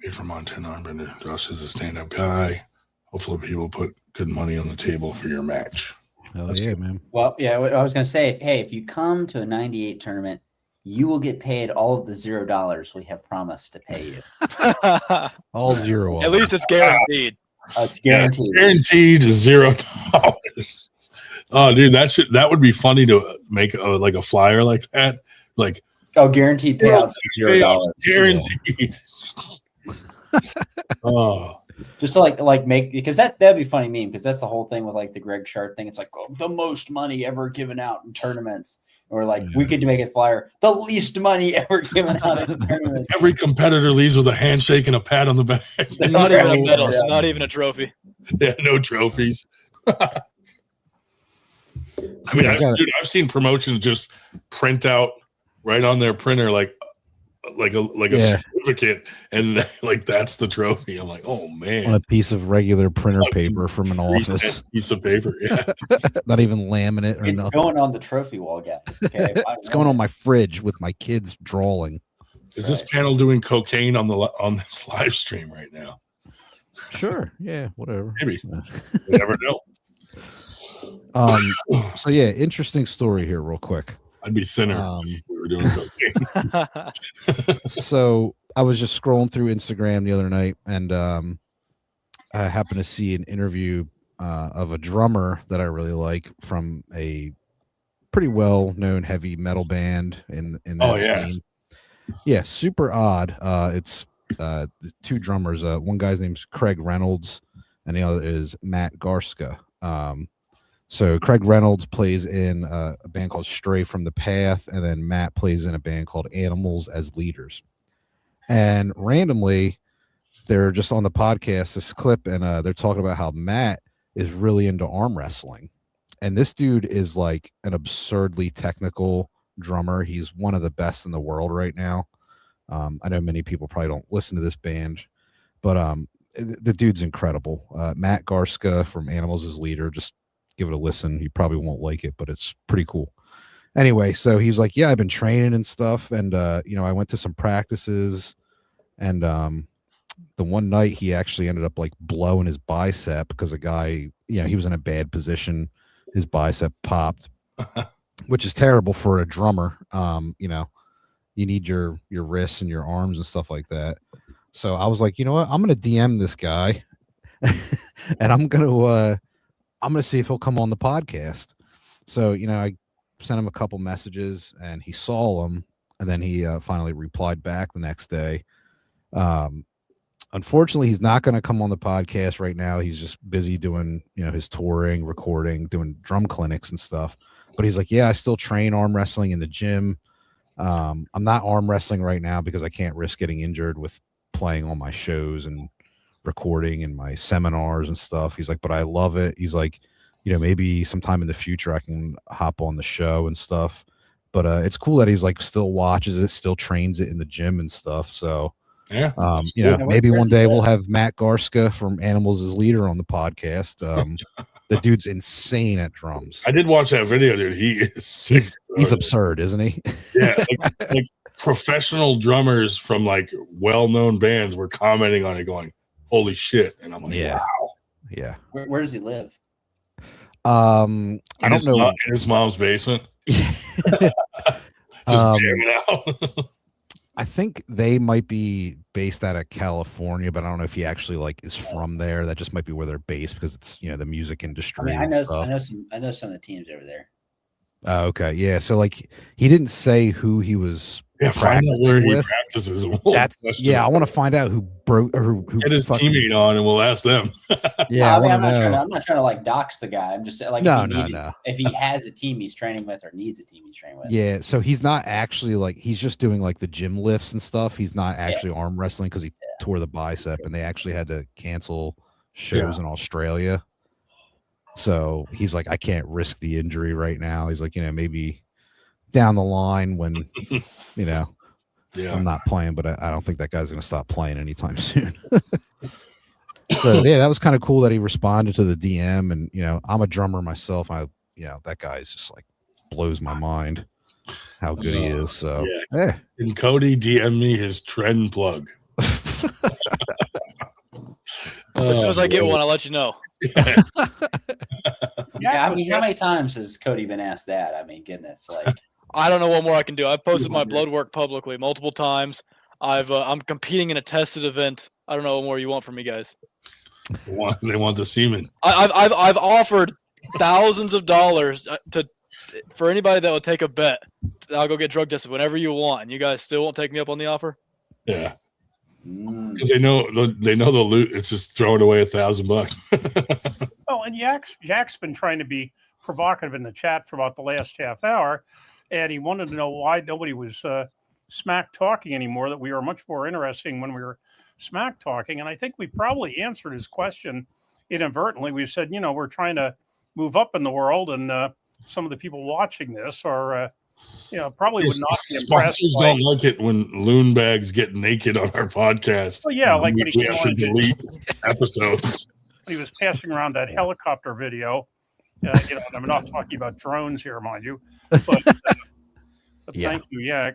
Hey, from Montana Armbender. Josh is a stand-up guy. Hopefully people put good money on the table for your match. That's good, man. Well, yeah, I was going to say, hey, if you come to a 98 tournament, you will get paid all of the $0 we have promised to pay you. All zero. At least it's guaranteed. It's guaranteed. Yeah, guaranteed $0. Oh, dude, that would be funny to make like a flyer like that. Like, guaranteed payouts $0. Guaranteed. Oh. Just to like make, because that'd be funny meme, because that's the whole thing with like the Greg Sharp thing. It's like the most money ever given out in tournaments, or like we could make a flyer, the least money ever given out in tournaments. Every competitor leaves with a handshake and a pat on the back. Not even a medal, not even a trophy. Yeah, no trophies. I mean, I've seen promotions just print out right on their printer like a certificate, and like that's the trophy. I'm like, oh man, on a piece of regular printer paper from an office, piece of paper. Yeah, not even laminate or It's nothing. going on the trophy wall, guys. Okay, It's going on my fridge with my kids drawing. Is this panel doing cocaine on this live stream right now? Sure. Yeah. Whatever. Maybe. You never know. So yeah, interesting story here, real quick. I'd be thinner if we were doing cocaine. So I was just scrolling through Instagram the other night, and I happened to see an interview of a drummer that I really like from a pretty well-known heavy metal band in that scene. Yeah, super odd. It's the two drummers. One guy's name's Craig Reynolds, and the other is Matt Garska. So Craig Reynolds plays in a band called Stray from the Path, and then Matt plays in a band called Animals as Leaders. And randomly, they're just on the podcast, this clip, and they're talking about how Matt is really into arm wrestling. And this dude is like an absurdly technical drummer. He's one of the best in the world right now. I know many people probably don't listen to this band, but the dude's incredible. Matt Garska from Animals as Leader, just give it a listen. You probably won't like it, but it's pretty cool. Anyway, so he's like, yeah, I've been training and stuff, and I went to some practices, and the one night he actually ended up like blowing his bicep because a guy, he was in a bad position. His bicep popped, which is terrible for a drummer. You need your wrists and your arms and stuff like that. So I was like, you know what? I'm going to DM this guy and I'm going to see if he'll come on the podcast. So, I sent him a couple messages and he saw them, and then he finally replied back the next day. Unfortunately, he's not going to come on the podcast right now. He's just busy doing, his touring, recording, doing drum clinics and stuff. But he's like, yeah, I still train arm wrestling in the gym. I'm not arm wrestling right now because I can't risk getting injured with playing on my shows and recording and my seminars and stuff. He's like, but I love it. He's like, maybe sometime in the future I can hop on the show and stuff. But it's cool that he's like still watches it, still trains it in the gym and stuff. So yeah, maybe one day we'll have Matt Garska from Animals as Leader on the podcast. The dude's insane at drums. I did watch that video, dude. He is sick. He's absurd, isn't he? Yeah, like professional drummers from like well-known bands were commenting on it, going, "Holy shit!" And I'm like, "Wow, yeah." Where does he live? I don't know. In his mom's basement. Just jamming out. I think they might be based out of California, but I don't know if he actually like is from there. That just might be where they're based because it's the music industry. I know some of the teams over there. Oh, okay, yeah. So like he didn't say who he was. Yeah, find out where he practices. I want to find out who broke or who get his teammate on, and we'll ask them. Yeah, I'm not trying to like dox the guy. I'm just like, no. If he has a team he's training with or needs a team he's training with. Yeah, so he's not actually like he's just doing like the gym lifts and stuff. He's not actually arm wrestling because he tore the bicep, and they actually had to cancel shows in Australia. So he's like, I can't risk the injury right now. He's like, maybe down the line when I'm not playing, but I don't think that guy's going to stop playing anytime soon. So yeah, that was kind of cool that he responded to the DM, and I'm a drummer myself. That guy's just like blows my mind how good he is. So yeah. And Cody DM me his trend plug. As soon as I get one, I'll let you know. Yeah, I mean, how many times has Cody been asked that? I mean, goodness, like I don't know what more I can do. I've posted my blood work publicly multiple times. I'm competing in a tested event. I don't know what more you want from me, guys. They want the semen. I've offered thousands of dollars for anybody that will take a bet. I'll go get drug tested whenever you want, and you guys still won't take me up on the offer. Yeah, because they know the loot. It's just throwing away $1,000. Oh, and Jack's been trying to be provocative in the chat for about the last half hour, and he wanted to know why nobody was smack talking anymore, that we were much more interesting when we were smack talking. And I think we probably answered his question inadvertently we said, we're trying to move up in the world, and some of the people watching this are, probably would not be impressed. Sponsors don't like it when loon bags get naked on our podcast. Oh yeah, like when we have to delete episodes. He was passing around that helicopter video. I'm not talking about drones here, mind you, but Yeah. thank you. Yeah.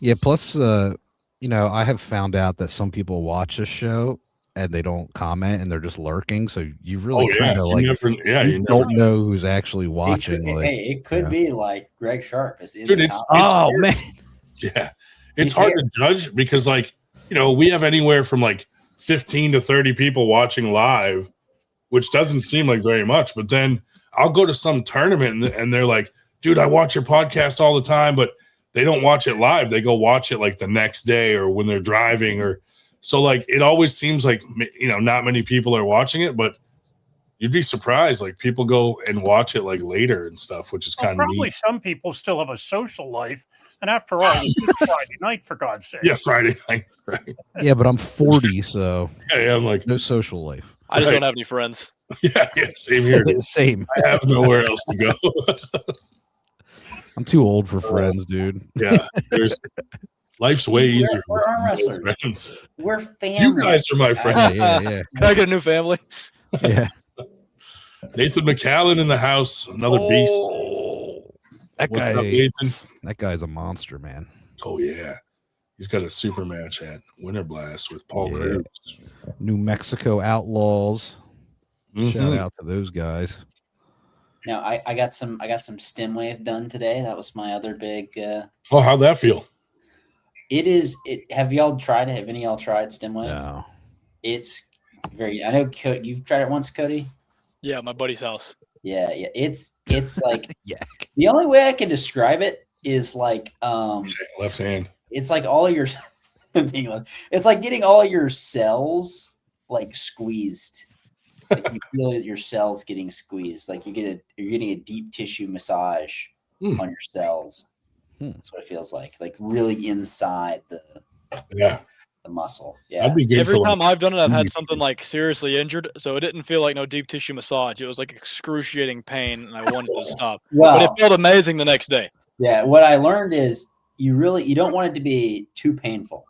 Yeah. Plus, I have found out that some people watch this show and they don't comment and they're just lurking. So you really kind of like, you don't know who's actually watching. It could be like Greg Sharp. Dude, it's hard. Man. Yeah. It's hard to judge because, we have anywhere from 15 to 30 people watching live, which doesn't seem like very much. But then I'll go to some tournament and they're like, dude, I watch your podcast all the time, but they don't watch it live. They go watch it the next day or when they're driving or so. It always seems like, not many people are watching it, but you'd be surprised. People go and watch it later and stuff, which is kind of probably neat. Some people still have a social life. And after all, it's Friday night, for God's sake. Yeah, Friday night. Right. Yeah, but I'm 40, so I'm no social life. I just don't have any friends. Yeah, same here. Same. I have nowhere else to go. I'm too old for friends, dude. Yeah, life's way easier. We're arm wrestlers. Friends. We're family. You guys are my friends. Yeah. Can I get a new family? Yeah. Nathan McAllen in the house, another beast. That What's guy, up, Nathan? that guy's a monster, man. Oh yeah, he's got a super match at Winter Blast with Paul Yeah. Cruz. New Mexico Outlaws. Mhm. Shout out to those guys. Now I got some stem wave done today. That was my other big. Oh, how'd that feel? Have y'all tried it? Have any of y'all tried stem wave? No. It's very. I know you've tried it once, Cody. Yeah, my buddy's house. Yeah. It's like Yeah. the only way I can describe it is Left hand. it's like all of your it's like getting all of your cells squeezed. You feel your cells getting squeezed. You're getting a deep tissue massage on your cells. That's what it feels like really inside the muscle. Yeah. That'd be good. Every time I've done it, I've had something seriously injured, so it didn't feel like no deep tissue massage. It was excruciating pain, and I wanted to stop. Wow. But it felt amazing the next day. Yeah, what I learned is you don't want it to be too painful.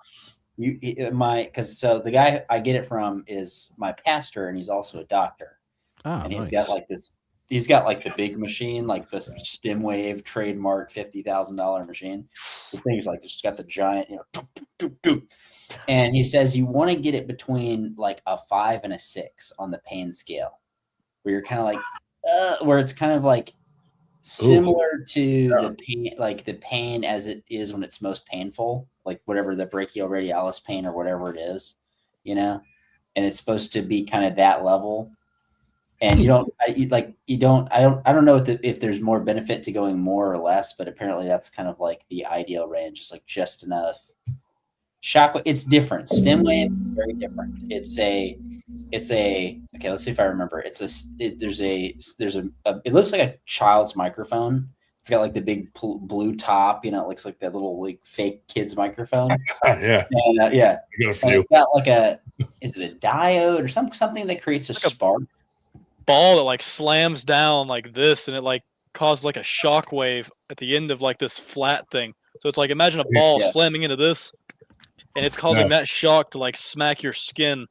Because the guy I get it from is my pastor, and he's also a doctor. Oh, and he's nice. got he's got the big machine, the stem wave trademark $50,000 machine. The thing's it's got the giant, and he says you want to get it between a 5 and a 6 on the pain scale, where you're kind of where it's kind of similar to the pain, the pain as it is when it's most painful, whatever the brachioradialis pain or whatever it is, and it's supposed to be kind of that level. And I don't know if there's more benefit to going more or less, but apparently that's kind of the ideal range is just enough. Shockwave, it's different. Stem wave is very different. It's a okay. Let's see if I remember. It looks like a child's microphone. It's got the big blue top. It looks like that little fake kid's microphone. Yeah. And, yeah. I got a few. And it's got is it a diode or something that creates a spark? Ball that slams down like this, and it causes a shock wave at the end of this flat thing. So it's imagine a ball slamming into this, and it's causing that shock to smack your skin,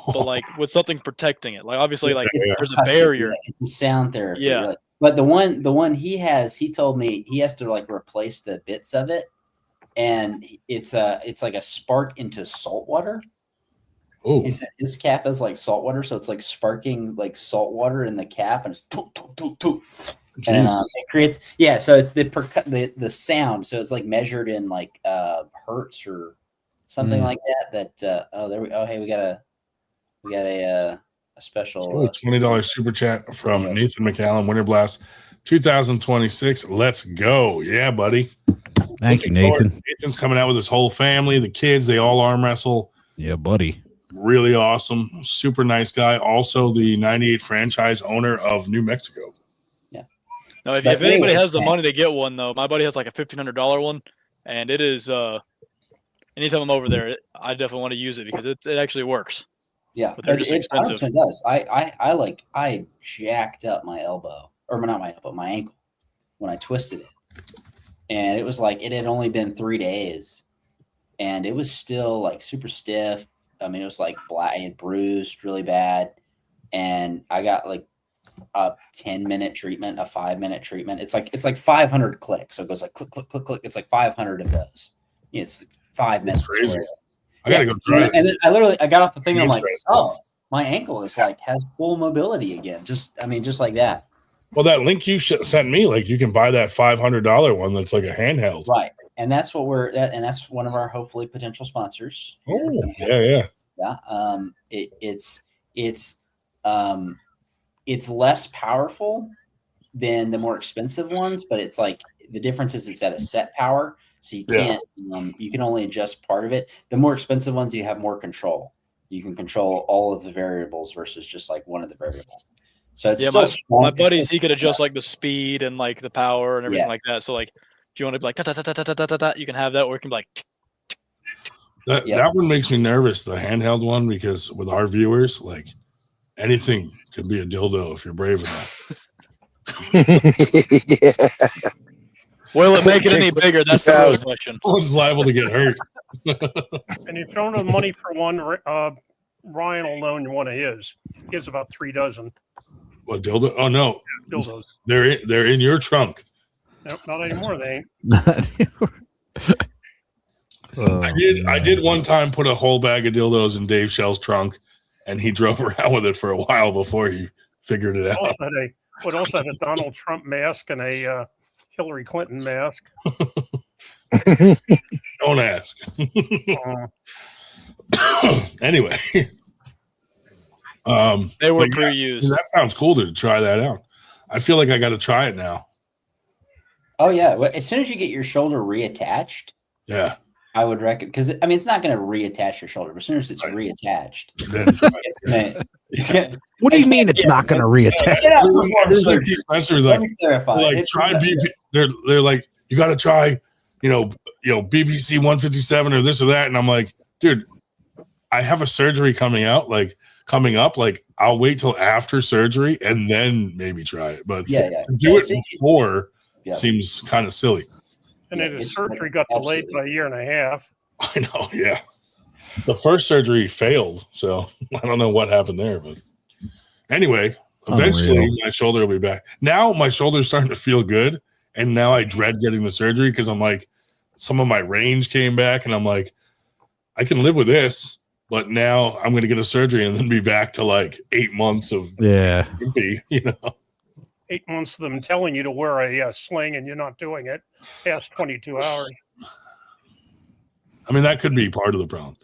but with something protecting it. Obviously there's a barrier. It's a sound therapy. Yeah. But the one he has, he told me he has to replace the bits of it, and it's like a spark into salt water. Oh, his cap is salt water, so it's sparking salt water in the cap, and it's and it creates so it's the sound, so it's measured in hertz or something like that. Hey, we got a special $20 super chat from Nathan McAllen, Winter Blast 2026. Let's go. Yeah, buddy. Thank you, Nathan. Nathan's coming out with his whole family, the kids, they all arm wrestle. Yeah, buddy. Really awesome. Super nice guy. Also the 98 franchise owner of New Mexico. Yeah. Now, if anybody has the money to get one, though, my buddy has a $1,500 one, and it is anytime I'm over there, I definitely want to use it because it actually works. Yeah, But they're but just it expensive. 100% does. I jacked up my elbow, or not my elbow, my ankle when I twisted it, and it was like it had only been 3 days, and it was still like super stiff. I mean, it was like black and bruised really bad, and I got like a 10-minute treatment, a 5-minute treatment. It's like 500 clicks, so it goes like click, click, click, click. It's like 500 of those. You know, it's 5 minutes. crazy. Where, I gotta go try and this. then I got off the thing. And I'm like, Interesting. oh, my ankle is like has full mobility again. Just like that. Well, that link you sent me, like you can buy that $500 one that's like a handheld. Right. And that's what and that's one of our hopefully potential sponsors. Oh, yeah. It's less powerful than the more expensive ones, but it's like the difference is it's at a set power, so you can't you can only adjust part of it. The more expensive ones, you have more control. You can control all of the variables versus just like one of the variables. So it's still strong. My buddies, he could adjust like the speed and like the power and everything like that. So like if you want to be like you can have that, or it can be like that one makes me nervous, the handheld one, because with our viewers, like anything could be a dildo if you're brave enough. Will it make it any bigger? That's the real question. One's liable to get hurt. And if you don't have money for one, Ryan will loan you one of his. He has about 3 dozen. What, dildo? Oh no, dildos. They're in your trunk. Nope, not anymore. They ain't. Not anymore. I did one time put a whole bag of dildos in Dave Shell's trunk, and he drove around with it for a while before he figured it out. Also had a Donald Trump mask and a Hillary Clinton mask. Don't ask. Anyway, they were pre-used. That sounds cool to try that out. I feel like I got to try it now. Oh yeah, well, as soon as you get your shoulder reattached, I would recommend, because I mean it's not going to reattach your shoulder, but as soon as it's reattached, it's gonna, what do you mean it's not going to reattach? Try BP. They're like, you got to try, BBC 157 or this or that, and I'm like, dude, I have a surgery coming up. Like I'll wait till after surgery and then maybe try it. But to do it before seems kind of silly. And then his surgery got delayed by a year and a half. I know, yeah. The first surgery failed, so I don't know what happened there. But anyway, eventually my shoulder will be back. Now my shoulder's starting to feel good, and now I dread getting the surgery because I'm like, some of my range came back, and I'm like, I can live with this, but now I'm going to get a surgery and then be back to like 8 months of gimpy, 8 months of them telling you to wear a sling and you're not doing it past 22 hours. I mean, that could be part of the problem.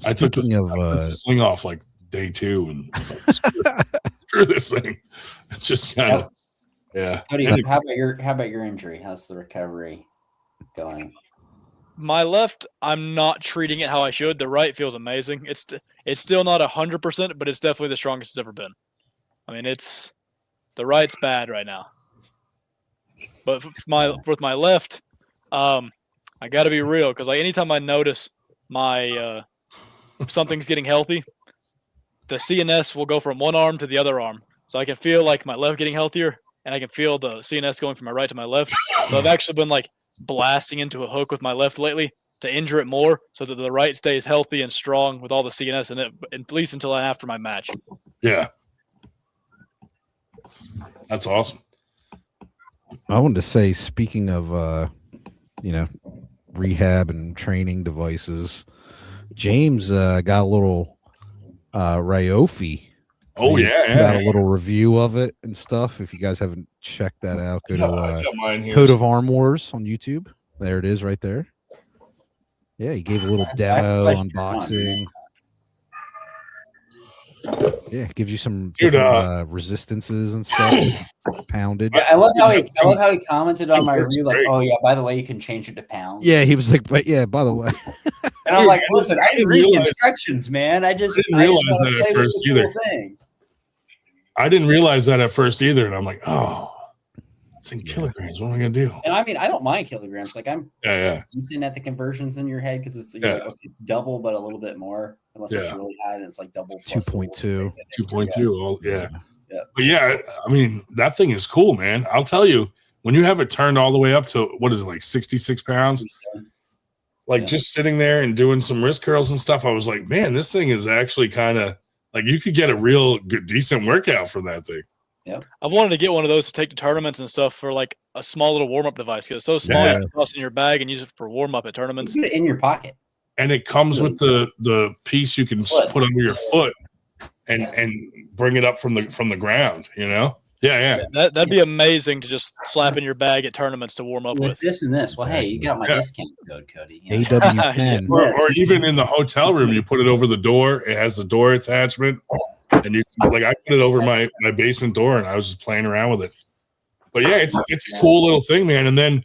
I took the sling off like day 2 and I was like, screw this thing. It's just kind of, Cody, how about your injury? How's the recovery going? My left, I'm not treating it how I should. The right feels amazing. It's still not 100%, but it's definitely the strongest it's ever been. I mean, the right's bad right now. But with my left, I got to be real, because like anytime I notice my something's getting healthy, the CNS will go from one arm to the other arm. So I can feel like my left getting healthier, and I can feel the CNS going from my right to my left. So I've actually been like blasting into a hook with my left lately to injure it more, so that the right stays healthy and strong with all the CNS in it, at least until after my match. Yeah. That's awesome. I wanted to say, speaking of, rehab and training devices, James got a little Ryofi. Oh, got a little review of it and stuff. If you guys haven't checked that out, go to Code of Arm Wars on YouTube. There it is right there. Yeah, he gave a little demo unboxing. Yeah, it gives you some resistances and stuff. Poundage. I love how he commented on my review, like, "Oh yeah, by the way, you can change it to pounds." Yeah, he was like, "But yeah, by the way." And I'm like, "Listen, I didn't read the instructions, man. I didn't realize that at first either. I didn't realize that at first either, and I'm like, "Oh, It's in kilograms. What am I gonna do? And I mean, I don't mind kilograms. Like I'm Yeah. decent at the conversions in your head because it's you're like, okay, it's double, but a little bit more. Unless it's really high, then it's like double plus 2.2. 2.2. Oh, yeah. Yeah. But yeah, I mean, that thing is cool, man. I'll tell you, when you have it turned all the way up to what is it, like 66 pounds? Like just sitting there and doing some wrist curls and stuff, I was like, man, this thing is actually kind of like you could get a real good, decent workout from that thing. Yep. I've wanted to get one of those to take to tournaments and stuff for like a small little warm up device because it's so small you can toss it in your bag and use it for warm up at tournaments. You put it in your pocket. And it comes with the piece you can put under your foot and bring it up from the ground, you know? Yeah. That'd be amazing to just slap in your bag at tournaments to warm up with. This and this. Well, hey, you got my discount code, Cody. AW10. Or even in the hotel room, you put it over the door. It has the door attachment. And you like I put it over my basement door and I was just playing around with it. But yeah, it's a cool little thing, man. And then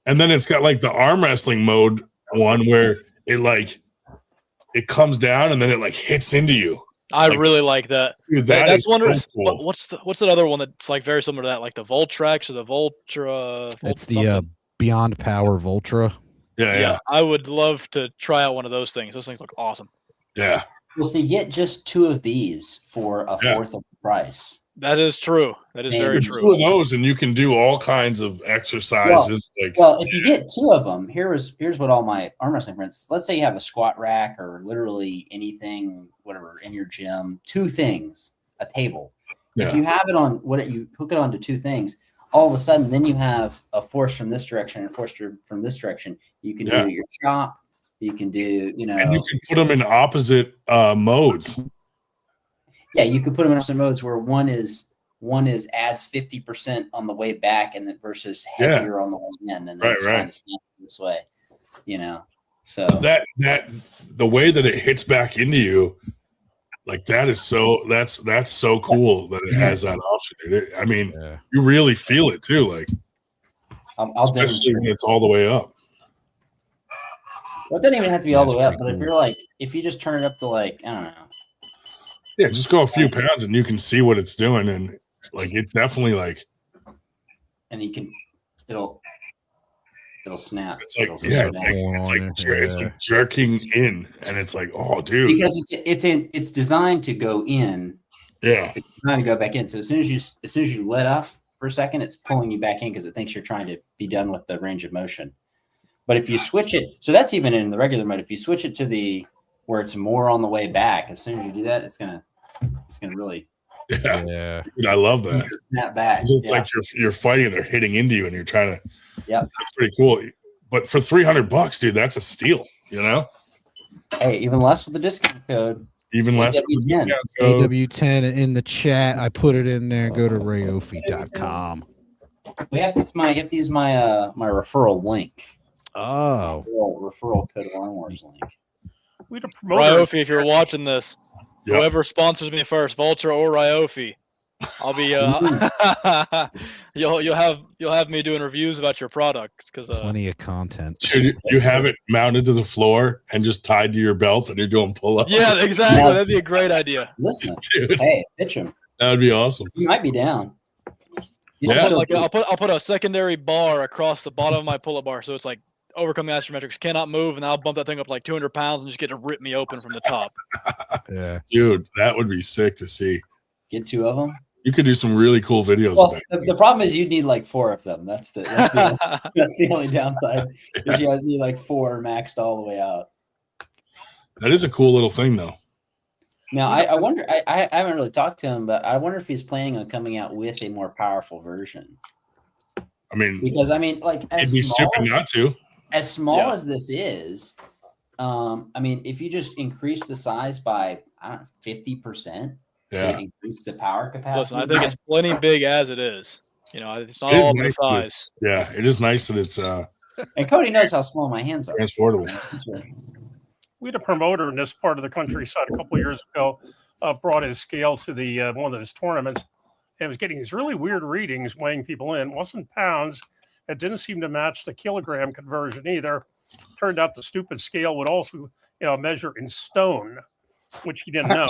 it's got like the arm wrestling mode one where it comes down and then it like hits into you. I really like that. Dude, that's wonderful. so cool. What's that other one that's like very similar to that, like the Voltrax or the Voltra? It's the Beyond Power Voltra. Yeah. I would love to try out one of those things. Those things look awesome. Yeah. Well, so you get just 2 of these for a fourth of the price. That is true. That is very true. 2 of those, and you can do all kinds of exercises. Well, if you get 2 of them, here's what all my arm wrestling friends. Let's say you have a squat rack or literally anything, whatever, in your gym. 2 things, a table. Yeah. If you have it on you hook it onto 2 things, all of a sudden, then you have a force from this direction and a force from this direction. You can do your chop. You can do, and you can put them in opposite modes. Yeah, you could put them in some modes where one is adds 50% on the way back and then versus heavier on the way in, and then trying to snap this way, So that the way that it hits back into you, like that's so cool that it has that option. You really feel it too, like especially when it's all the way up. Well, it doesn't even have to be all the way up, but if you just turn it up to I don't know. Yeah, just go a few pounds and you can see what it's doing, and it definitely and you can it'll snap. It's like it's like jerking in, and it's like, oh, dude, because it's designed to go in. Yeah, it's designed to go back in. So as soon as you let off for a second, it's pulling you back in because it thinks you're trying to be done with the range of motion. But if you switch it, so that's even in the regular mode. If you switch it to where it's more on the way back, as soon as you do that, it's gonna really. Yeah. Dude, I love that. Snap back. It's like you're fighting, they're hitting into you, and you're trying to. Yeah, that's pretty cool. But for $300, dude, that's a steal. Hey, even less with the discount code. Even less with the discount code. AW10 in the chat. I put it in there. Go to rayofi.com. You have to use my my referral link. Oh, referral code of Arm Wars link. Ryofi, if you're watching this, whoever sponsors me first, Vulture or Ryofi, I'll be you'll have me doing reviews about your product because plenty of content. Dude, you have it mounted to the floor and just tied to your belt, and you're doing pull-ups. Yeah, exactly. That'd be a great idea. Listen, hey, pitch him. That would be awesome. You might be down. I'll put a secondary bar across the bottom of my pull-up bar, so it's like overcoming astrometrics, cannot move, and I'll bump that thing up like 200 pounds and just get to rip me open from the top. Yeah, dude, that would be sick to see. Get 2 of them. You could do some really cool videos. Well, the problem is you'd need like 4 of them. That's the only downside. Is you need like 4 maxed all the way out. That is a cool little thing, though. Now, I wonder. I haven't really talked to him, but I wonder if he's planning on coming out with a more powerful version. Because it'd be stupid not to. As small as this is, if you just increase the size by 50%, to increase the power capacity. Listen, I think it's plenty big as it is. It's not all the size. Yeah, it is nice that it's. And Cody knows how small my hands are. Transportable. We had a promoter in this part of the countryside a couple of years ago, brought his scale to the one of those tournaments, and was getting these really weird readings, weighing people in. It wasn't pounds. It didn't seem to match the kilogram conversion either. Turned out the stupid scale would also measure in stone. which he didn't know.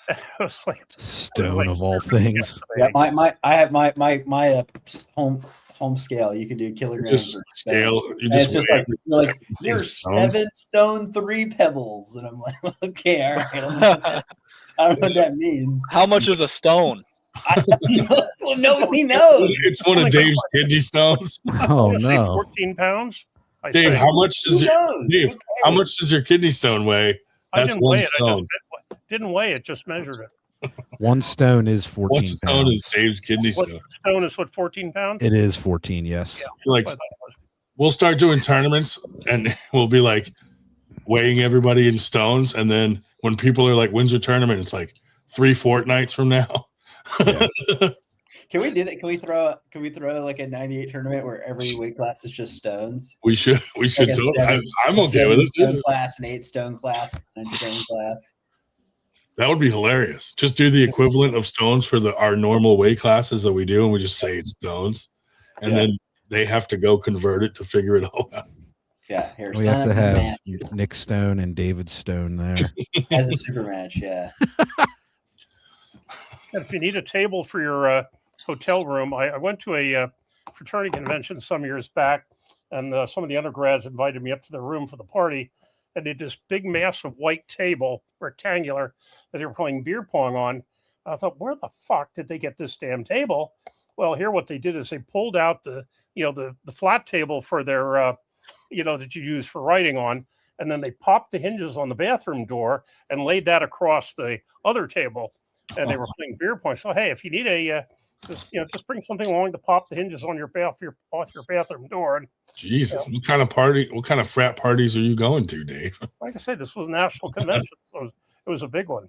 It was like Stone of all things. Yeah, I have my home scale. You can do kilograms. Just or scale. You and it's just just like weigh you're stones. 7 stone 3 pebbles, and I'm like, okay, all right. I don't know what that means. How much is a stone? Nobody knows. It's one of Dave's kidney stones. I Oh want to say no. 14 pounds. I Dave, think. how much does Who it? knows? Dave, Who how cares? much does your kidney stone weigh? I That's didn't one weigh it. stone. I just didn't weigh it. Just measured it. 1 stone is 14 One pounds. stone is Dave's kidney What stone. stone is what? 14 pounds. It is 14, yes. Yeah. Like, I thought it was. we'll start doing tournaments, and we'll be like weighing everybody in stones, and then when people are like, "When's your tournament?" It's like 3 fortnights from now. Yeah. Can we do that? Can we throw like a 98 tournament where every weight class is just stones? We should Like a totally. seven- I'm a okay with 7 it. stone class, an 8 stone class, 9 stone class. That would be hilarious. Just do the equivalent of stones for our normal weight classes that we do, and we just say it's stones, and Yeah. then they have to go convert it to figure it all out. Yeah, here. We sign have up to for the have match Nick Stone and David Stone there. as a super match. Yeah. If you need a table for your hotel room, I went to a fraternity convention some years back, and some of the undergrads invited me up to their room for the party, and they had this big, massive white table, rectangular, that they were playing beer pong on. I thought, where the fuck did they get this damn table? Well, here what they did is they pulled out the flat table for their that you use for writing on, and then they popped the hinges on the bathroom door and laid that across the other table, and they were playing beer pong. So hey, if you need just bring something along to pop the hinges on your bathroom door. And Jesus, what kind of frat parties are you going to, Dave? like I said, this was a national convention, so it was a big one.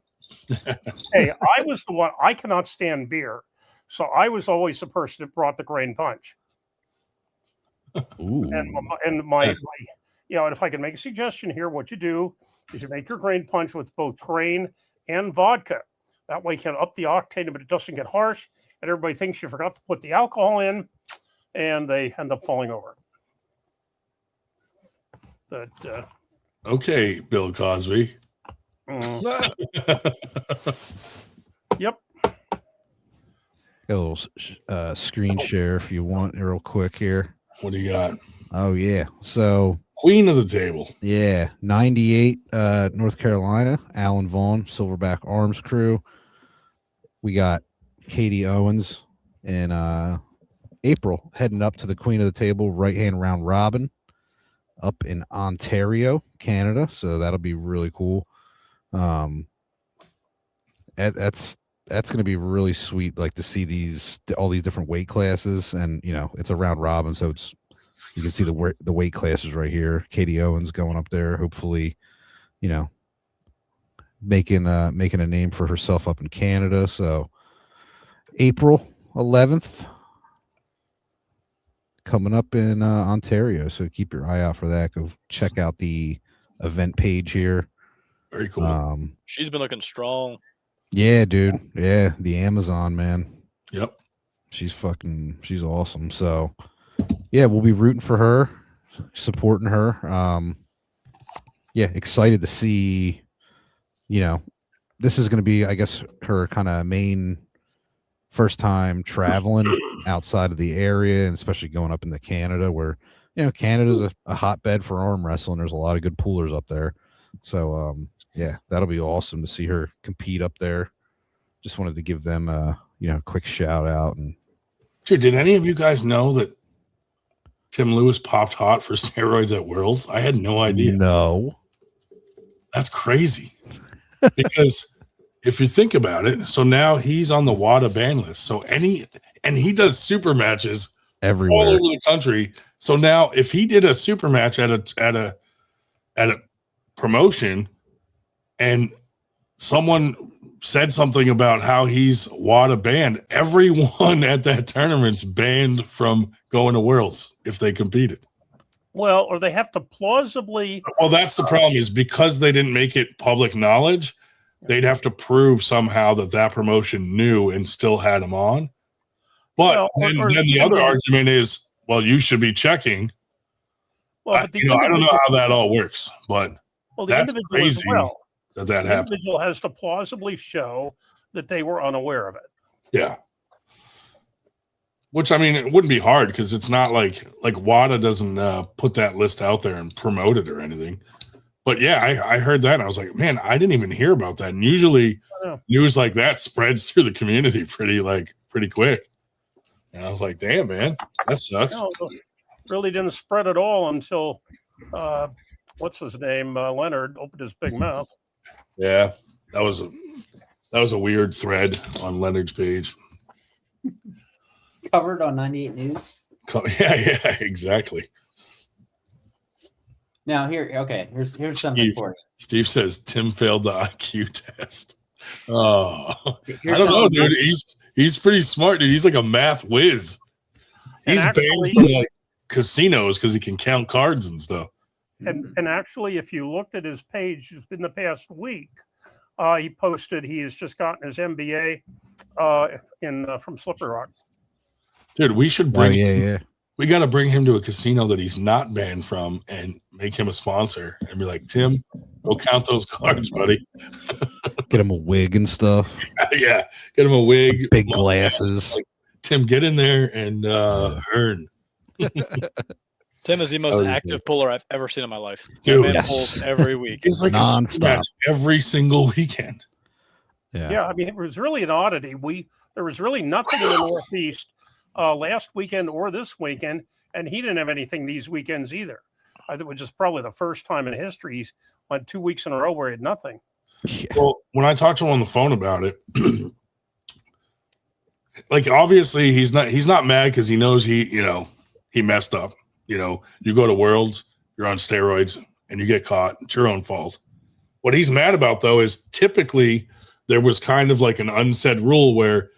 Hey, I was the one. I cannot stand beer, so I was always the person that brought the grain punch. Ooh. And my and if I can make a suggestion here, what you do is you make your grain punch with both grain and vodka. That way you can up the octane, but it doesn't get harsh. And everybody thinks you forgot to put the alcohol in, and they end up falling over. But Okay, Bill Cosby. Yep. Got a little screen share if you want real quick here. What do you got? Oh, yeah. So, Queen of the table. yeah, 98 North Carolina, Alan Vaughn, Silverback Arms Crew. We got Katie Owens in April heading up to the Queen of the Table right-hand round robin up in Ontario, Canada. So that'll be really cool. That's going to be really sweet, like to see all these different weight classes, and it's a round robin, so you can see the weight classes right here. Katie Owens going up there, hopefully, making a name for herself up in Canada. So April 11th coming up in Ontario, so keep your eye out for that. Go check out the event page here. Very cool. She's been looking strong. Yeah, dude. Yeah, the Amazon, man. Yep. She's awesome. So, yeah, we'll be rooting for her, supporting her. Yeah, excited to see, this is going to be, I guess, her kind of main first time traveling outside of the area, and especially going up into Canada, where, Canada's a hotbed for arm wrestling. There's a lot of good poolers up there. So, yeah, that'll be awesome to see her compete up there. Just wanted to give them a quick shout out. And Dude, did any of you guys know that Tim Lewis popped hot for steroids at Worlds? I had no idea. No, That's crazy. Because if you think about it, so now he's on the WADA ban list. So he does super matches everywhere. all over the country. So now if he did a super match at a promotion and someone said something about how he's WADA banned, everyone at that tournament's banned from going to Worlds if they competed. Well, or they have to plausibly. Well, that's the problem, is because they didn't make it public knowledge, they'd have to prove somehow that promotion knew and still had him on. But then the other argument is, well, you should be checking. Well, I don't know how that all works, but the that's individual crazy. as well. that The happened. individual has to plausibly show that they were unaware of it. Yeah. Which, I mean, it wouldn't be hard because it's not like WADA doesn't put that list out there and promote it or anything. But yeah, I heard that and I was like, man, I didn't even hear about that. And usually news like that spreads through the community pretty quick. And I was like, damn, man, that sucks. No, really didn't spread at all until what's his name? Leonard opened his big mouth. Yeah, that was a weird thread on Leonard's page. Covered on 98 News. Yeah, exactly. Now here's something for you. Steve says Tim failed the IQ test. Oh, Here's I don't know, something- dude. He's pretty smart, dude. He's like a math whiz. And He's actually- banned from like casinos because he can count cards and stuff. And actually, if you looked at his page in the past week, he posted he has just gotten his MBA from Slippery Rock. Dude, we should bring. yeah. We got to bring him to a casino that he's not banned from and make him a sponsor and be like, Tim, go count those cards, buddy. Get him a wig and stuff. Yeah, get him a wig, Big glasses. Like, Tim, get in there and earn. Tim is the most was active puller I've ever seen in my life. Dude, That man yes. pulls every week. It's like Non-stop. a match every single weekend. Yeah, I mean, it was really an oddity. There was really nothing in the Northeast last weekend or this weekend, and he didn't have anything these weekends either. I think, which is probably the first time in history he's went 2 weeks in a row where he had nothing. Well, when I talked to him on the phone about it, like obviously he's not mad because he knows he messed up. You go to Worlds, you're on steroids, and you get caught. It's your own fault. What he's mad about though is typically there was kind of like an unsaid rule where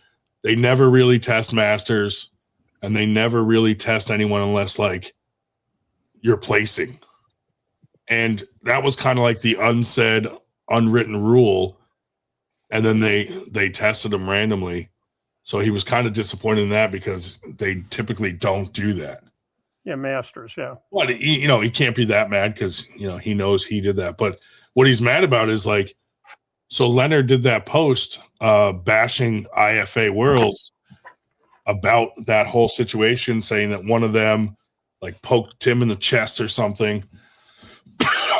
they never really test masters and they never really test anyone unless like you're placing. And that was kind of like the unsaid, unwritten rule. And then they tested him randomly. So he was kind of disappointed in that because they typically don't do that. Yeah, Masters, yeah. But he can't be that mad because he knows he did that. But what he's mad about is like, so Leonard did that post bashing IFA Worlds about that whole situation, saying that one of them like poked Tim in the chest or something.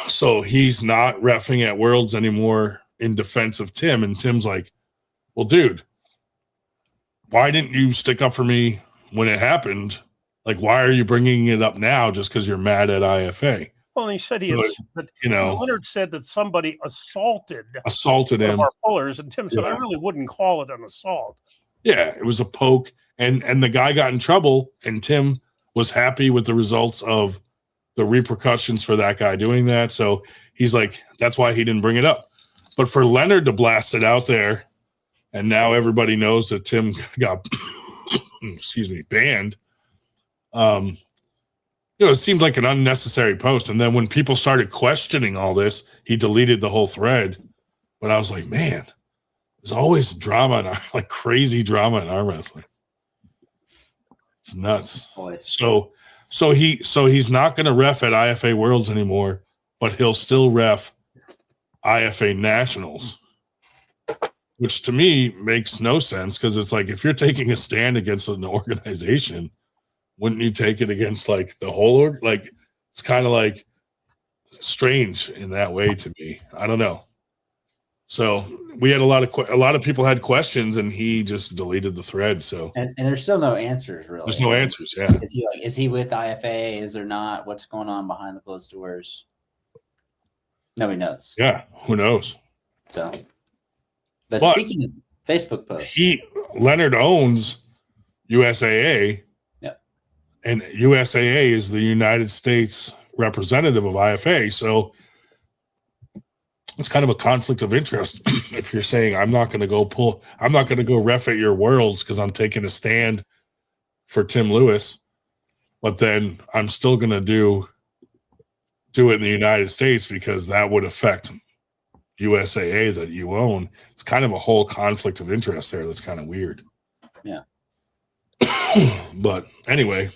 So he's not reffing at Worlds anymore in defense of Tim. And Tim's like, well, dude, why didn't you stick up for me when it happened? Like, why are you bringing it up now just because you're mad at IFA? Well, and he said Leonard said that somebody assaulted one him. of our pullers, and Tim said, Yeah. I really wouldn't call it an assault. Yeah, it was a poke, and the guy got in trouble, and Tim was happy with the results of the repercussions for that guy doing that. So he's like, that's why he didn't bring it up. But for Leonard to blast it out there, and now everybody knows that Tim got banned. It seemed like an unnecessary post. And then when people started questioning all this, he deleted the whole thread. But I was like, man, there's always drama like crazy drama in arm wrestling. It's nuts. So he's not going to ref at IFA Worlds anymore, but he'll still ref IFA Nationals, which to me makes no sense because it's like if you're taking a stand against an organization, wouldn't you take it against like the whole like it's kind of like strange in that way to me. I don't know. So we had a lot of people had questions and he just deleted the thread. So and there's still no answers really. There's no answers. Yeah. Is he with IFA? Is there not? What's going on behind the closed doors? Nobody knows. Yeah. Who knows? So, but speaking of Facebook posts, Leonard owns USAA. And USAA is the United States representative of IFA. So it's kind of a conflict of interest if you're saying, I'm not going to go ref at your Worlds because I'm taking a stand for Tim Lewis, but then I'm still going to do it in the United States because that would affect USAA that you own. It's kind of a whole conflict of interest there. That's kind of weird. Yeah. But anyway.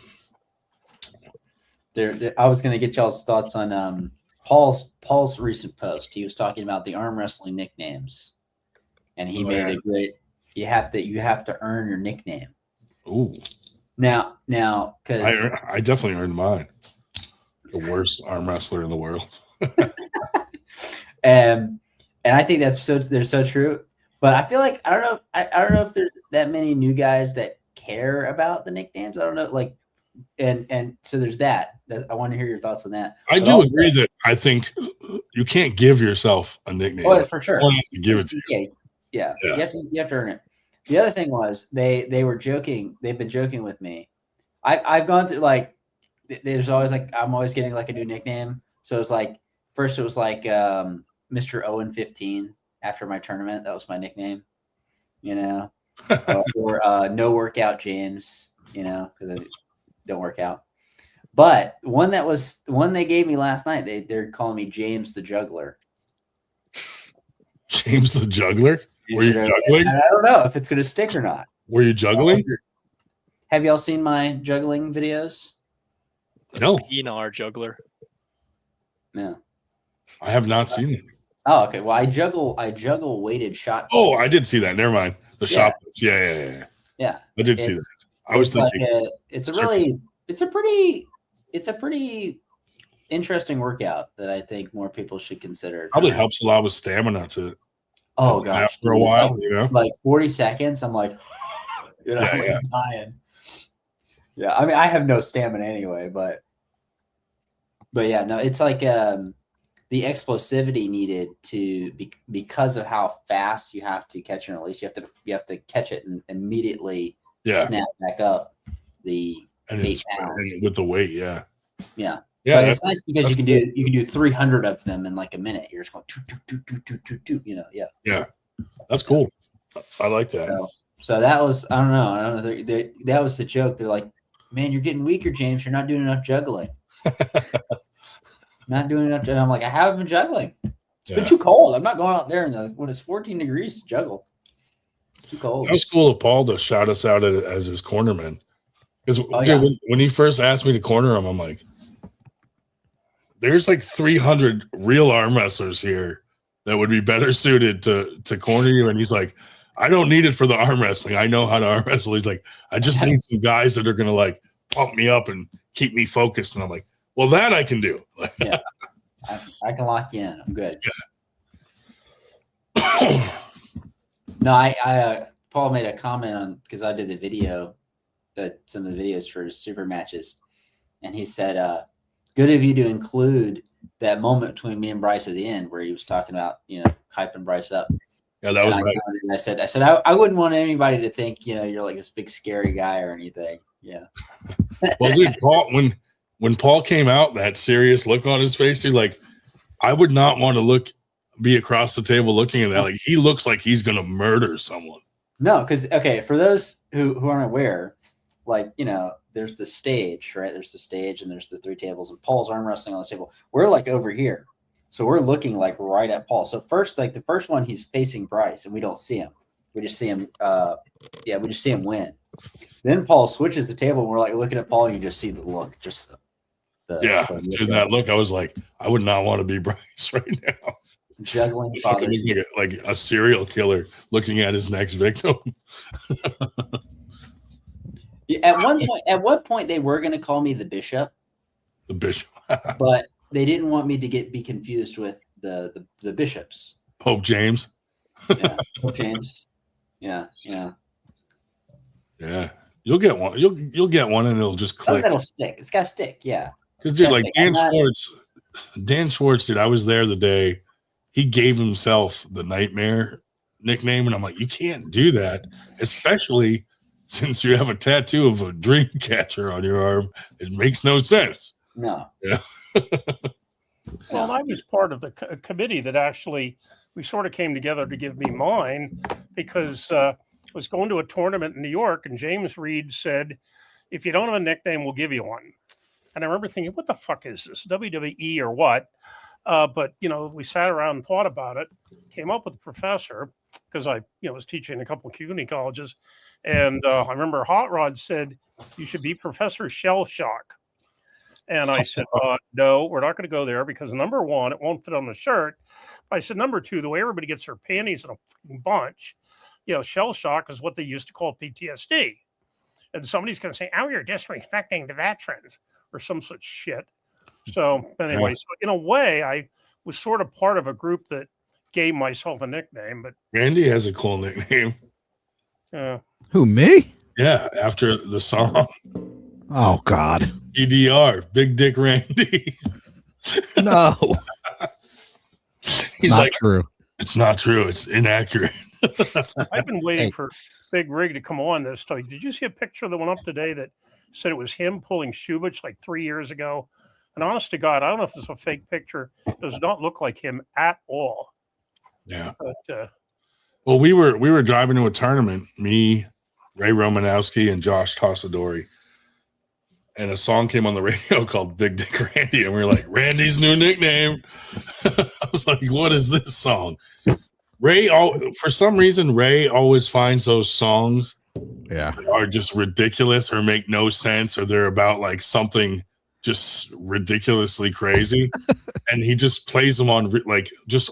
I was going to get y'all's thoughts on Paul's recent post. He was talking about the arm wrestling nicknames, and he made a great. You have to earn your nickname. Ooh. Now, because I definitely earned mine. The worst arm wrestler in the world. and I think they're so true. But I feel like I don't know if there's that many new guys that care about the nicknames. I don't know, like, and so there's that. I want to hear your thoughts on that. I do agree that I think you can't give yourself a nickname. Oh, for sure. Someone has to give it to you. Yeah. You have to earn it. The other thing was they were joking. They've been joking with me. I've gone through, like, there's always, like, I'm always getting like a new nickname. So it's like, first it was like Mr. Owen 15 after my tournament. That was my nickname, you know, or no workout James, you know, because I don't work out. But one they gave me last night, they're calling me James the Juggler. James the Juggler? Were you juggling? I don't know if it's going to stick or not. Were you juggling? Have y'all seen my juggling videos? No. Enar Juggler. No. I have not seen it. Oh, okay. Well, I juggle weighted shot. Oh, I did see that. Never mind. The shot puts. Yeah. Yeah. I did see that. I was thinking. Like it's a pretty interesting workout that I think more people should consider. Probably helps a lot with stamina to. Oh gosh, after a while, you know, like 40 seconds, I'm like, you know, I'm dying. Yeah, I mean, I have no stamina anyway, but yeah, no, it's like the explosivity needed because of how fast you have to catch and release. You have to catch it and immediately snap back up the 8 pounds with the weight. Yeah. But it's nice because you can do 300 of them in like a minute. You're just going do, you know. Yeah. That's cool. I like that. So that was, I don't know. That was the joke. They're like, man, you're getting weaker, James. You're not doing enough juggling. Not doing enough. And I'm like, I haven't been juggling. It's been too cold. I'm not going out there when it's 14 degrees to juggle. It's too cold. That was cool of Paul to shout us out as his cornerman. Because when he first asked me to corner him, I'm like, there's like 300 real arm wrestlers here that would be better suited to corner you. And he's like, I don't need it for the arm wrestling. I know how to arm wrestle. He's like, I just need some guys that are going to like pump me up and keep me focused. And I'm like, well, that I can do. Yeah. I can lock you in. I'm good. Yeah. No, Paul made a comment on, because I did the video, some of the videos for his super matches. And he said, good of you to include that moment between me and Bryce at the end where he was talking about, you know, hyping Bryce up. Yeah, that was right. I said I wouldn't want anybody to think, you know, you're like this big scary guy or anything. Yeah. Well, dude, Paul, when Paul came out, that serious look on his face, dude, like, I would not want to be across the table looking at that. Like, he looks like he's gonna murder someone. No, because for those who aren't aware, like, you know, there's the stage, right? There's the stage and there's the 3 tables, and Paul's arm wrestling on the table. We're like over here. So we're looking like right at Paul. So first, like the first one, he's facing Bryce and we don't see him. We just see him. We just see him win. Then Paul switches the table and we're like looking at Paul and you just see the look. Just that look. I was like, I would not want to be Bryce right now. Juggling like a serial killer looking at his next victim. At one point, they were going to call me the Bishop. The Bishop. But they didn't want me to be confused with the bishops. Pope James. Yeah, Pope James. Yeah. You'll get one. You'll get one, and it'll just click. That'll stick. It's got to stick. Yeah. Because dude, like Dan Schwartz, dude, I was there the day he gave himself the Nightmare nickname, and I'm like, you can't do that, especially since you have a tattoo of a dream catcher on your arm. It makes no sense. No. Yeah. Well, I was part of the committee that actually we sort of came together to give me mine because I was going to a tournament in New York, and James Reed said, if you don't have a nickname, we'll give you one. And I remember thinking, what the fuck is this, WWE or what? But, you know, we sat around and thought about it, came up with a professor, because I was teaching a couple of community colleges. And I remember Hot Rod said, you should be Professor Shell Shock. And I said, no, we're not going to go there because number one, it won't fit on the shirt. I said, number two, the way everybody gets their panties in a fucking bunch, shell shock is what they used to call PTSD. And somebody's going to say, oh, you're disrespecting the veterans or some such shit. So anyway, so in a way, I was sort of part of a group that gave myself a nickname. But Randy has a cool nickname. Who, me? Yeah, after the song. Oh, God. EDR, Big Dick Randy. No. He's not like, true. It's not true. It's inaccurate. I've been waiting for Big Rig to come on this time. Did you see a picture that went up today that said it was him pulling Shubich like 3 years ago? And honest to God, I don't know if it's a fake picture. It does not look like him at all. Yeah. But, well, we were driving to a tournament, me, Ray Romanowski, and Josh Tossadori. And a song came on the radio called Big Dick Randy. And we were like, Randy's new nickname. I was like, what is this song? For some reason, Ray always finds those songs that are just ridiculous or make no sense, or they're about like something just ridiculously crazy. And he just plays them on like just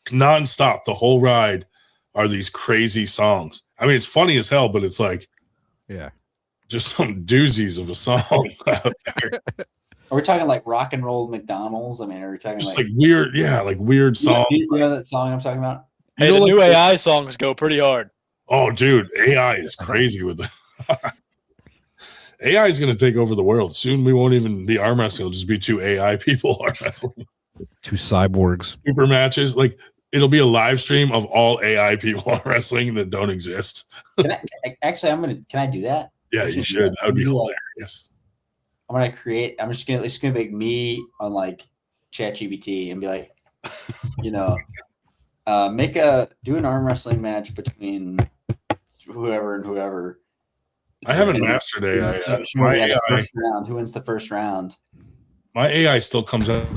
nonstop. The whole ride are these crazy songs. I mean, it's funny as hell, but it's like, just some doozies of a song out there. Are we talking like rock and roll McDonald's? I mean, are we talking just like weird, like weird songs? You know that song I'm talking about? Hey, the new AI songs go pretty hard. Oh, dude, AI is crazy with the AI is going to take over the world. Soon we won't even be arm wrestling. It'll just be two AI people arm wrestling. Two cyborgs. Super matches. Like, it'll be a live stream of all AI people arm wrestling that don't exist. Can I do that? Yeah, you should. That would be hilarious. I'm going to create, it's going to make me on like ChatGPT and be like, do an arm wrestling match between whoever and whoever. I haven't mastered AI. The first round. Who wins the first round? My AI still comes out.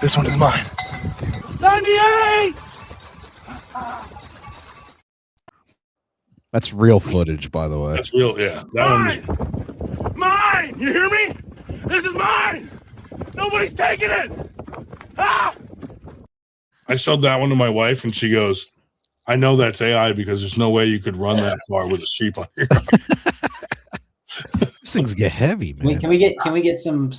This one is mine. 98! That's real footage, by the way. That's real, yeah. That Mine! You hear me? This is mine! Nobody's taking it! Ah! I showed that one to my wife, and she goes, I know that's AI because there's no way you could run that far with a sheep on your arm. These things get heavy, man. Can we get some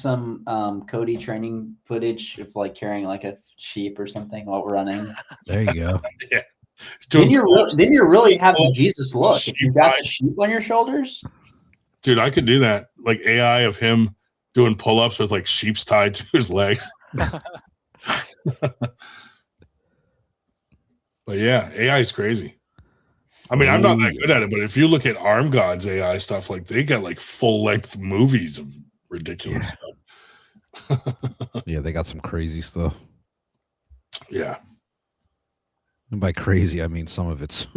Cody training footage of like carrying like a sheep or something while we're running? There you go. Yeah. Then you really have the Jesus look. If you got the sheep on your shoulders. Dude, I could do that. Like AI of him doing pull-ups with like sheep's tied to his legs. But yeah, AI is crazy. I mean, I'm not that good at it, but if you look at Arm God's AI stuff, like they got like full-length movies of ridiculous stuff. Yeah, they got some crazy stuff. Yeah. And by crazy, I mean some of it's.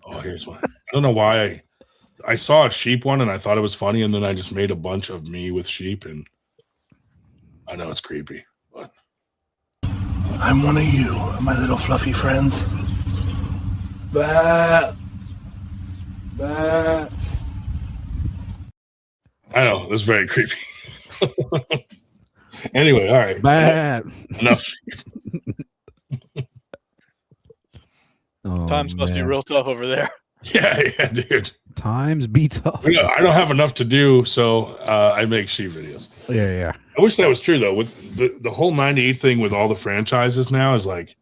Oh, here's one. I don't know why I saw a sheep one and I thought it was funny, and then I just made a bunch of me with sheep, and I know it's creepy, but I'm one of you, my little fluffy friends. Bah. Bah. I know it was very creepy. Anyway, all right. Bad. Enough. Times must be real tough over there. Yeah, dude. Times be tough. Yeah, I don't have enough to do, so I make sheep videos. Yeah. I wish that was true though. With the whole 98 thing with all the franchises now is like,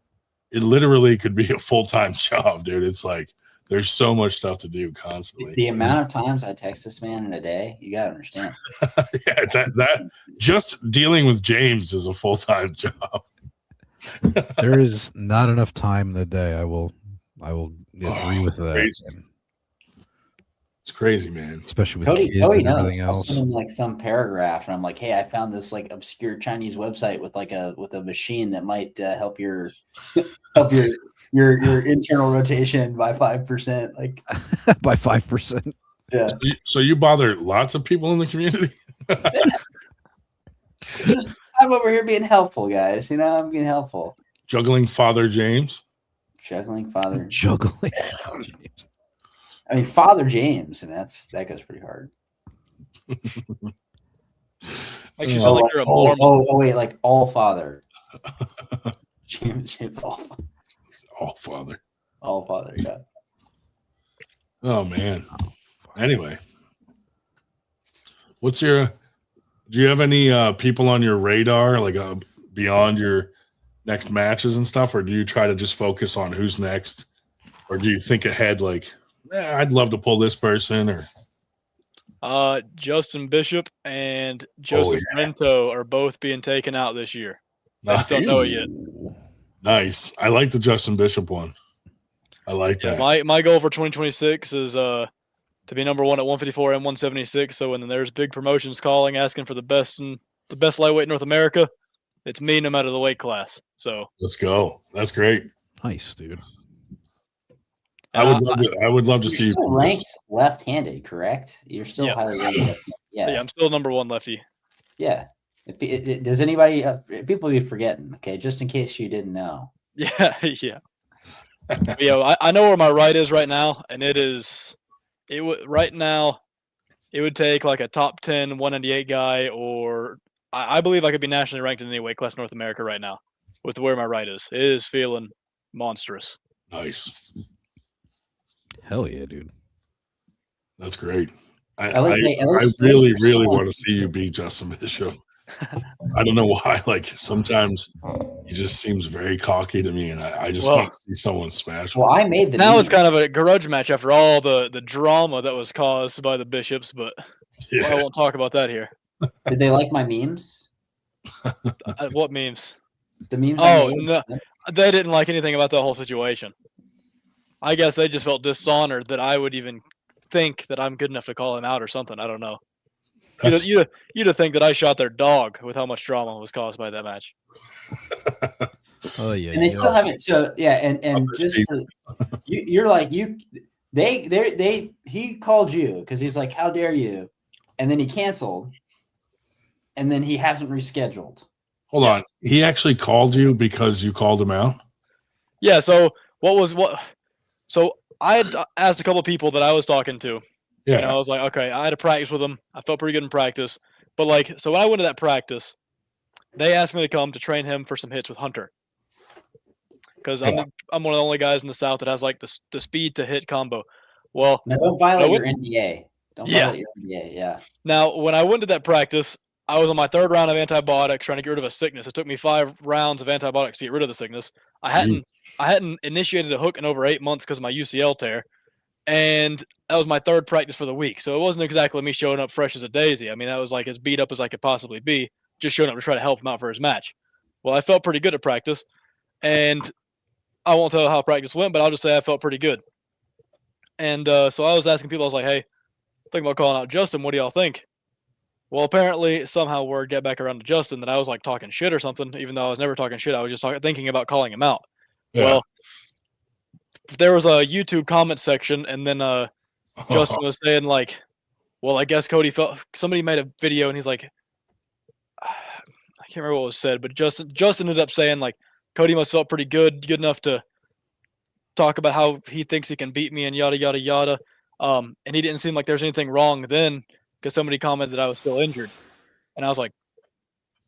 it literally could be a full-time job, dude. It's like there's so much stuff to do constantly. The amount of times I text this man in a day, you gotta understand. Yeah, that just dealing with James is a full-time job. There is not enough time in the day. I will agree with that. Crazy. It's crazy, man. Especially with Cody kids and knows. everything I'll else. send him like some paragraph, and I'm like, "Hey, I found this like obscure Chinese website with a machine that might help your internal rotation by 5%." Like by 5%. Yeah. So you bother lots of people in the community? I'm over here being helpful, guys. I'm being helpful. Juggling Father James. Juggling Father. Juggling. I mean, Father James, and that goes pretty hard. Makes you sound like you're a Mormon. Wait, like All Father. James All Father. All Father, yeah. Oh man. Anyway, do you have any people on your radar, like beyond your next matches and stuff, or do you try to just focus on who's next, or do you think ahead, like, I'd love to pull this person, or? Justin Bishop and Joseph Rento are both being taken out this year. I just don't know it yet. Nice. I like the Justin Bishop one. I like that. My goal for 2026 is to be number one at 154 and 176. So when there's big promotions calling, asking for the best lightweight in North America, it's me no matter the weight class. So let's go. That's great. Nice, dude. I would love to see you still ranked left-handed, correct? You're still highly ranked. Yeah, I'm still number one lefty. Yeah. Does anybody? People be forgetting. Okay, just in case you didn't know. Yeah. I know where my right is right now, and right now it would take like a top 10 198 guy, or I believe I could be nationally ranked in any weight class in North America right now with where my right is. It is feeling monstrous. Nice. Hell yeah, dude. That's great. I really want to see you beat Justin Bishop. I don't know why. Like, sometimes he just seems very cocky to me, and I just want to see someone smash him. Well, I made the now it's kind of a grudge match after all the drama that was caused by the Bishops, but I won't talk about that here. Did they like my memes? What memes? The memes. Oh no, they didn't like anything about the whole situation. I guess they just felt dishonored that I would even think that I'm good enough to call him out or something. I don't know. You'd think that I shot their dog with how much drama was caused by that match. Oh yeah, and they still haven't. So yeah, and just for, you're like he called you because he's like, how dare you, and then he canceled, and then he hasn't rescheduled. Hold on, he actually called you because you called him out? Yeah. So So I had asked a couple of people that I was talking to. Yeah. And I was like, okay, I had a practice with them. I felt pretty good in practice. But so when I went to that practice, they asked me to come to train him for some hits with Hunter. Because I'm one of the only guys in the South that has like the speed to hit combo. Well, now don't violate your NDA. Don't violate your NDA. Yeah. Now, when I went to that practice, I was on my third round of antibiotics trying to get rid of a sickness. It took me 5 rounds of antibiotics to get rid of the sickness. I hadn't initiated a hook in over 8 months because of my UCL tear, and that was my third practice for the week. So it wasn't exactly me showing up fresh as a daisy. I mean, that was like as beat up as I could possibly be, just showing up to try to help him out for his match. Well, I felt pretty good at practice, and I won't tell how practice went, but I'll just say I felt pretty good. And so I was asking people, I was like, hey, thinking about calling out Justin. What do y'all think? Well, apparently somehow word got back around to Justin that I was like talking shit or something, even though I was never talking shit. I was just thinking about calling him out. Yeah. Well, there was a YouTube comment section, and then Justin was saying like, well, I guess Cody felt somebody made a video, and he's like, I can't remember what was said, but Justin ended up saying like, Cody must have felt pretty good enough to talk about how he thinks he can beat me and yada yada yada. And he didn't seem like there's anything wrong then, because somebody commented I was still injured, and I was like,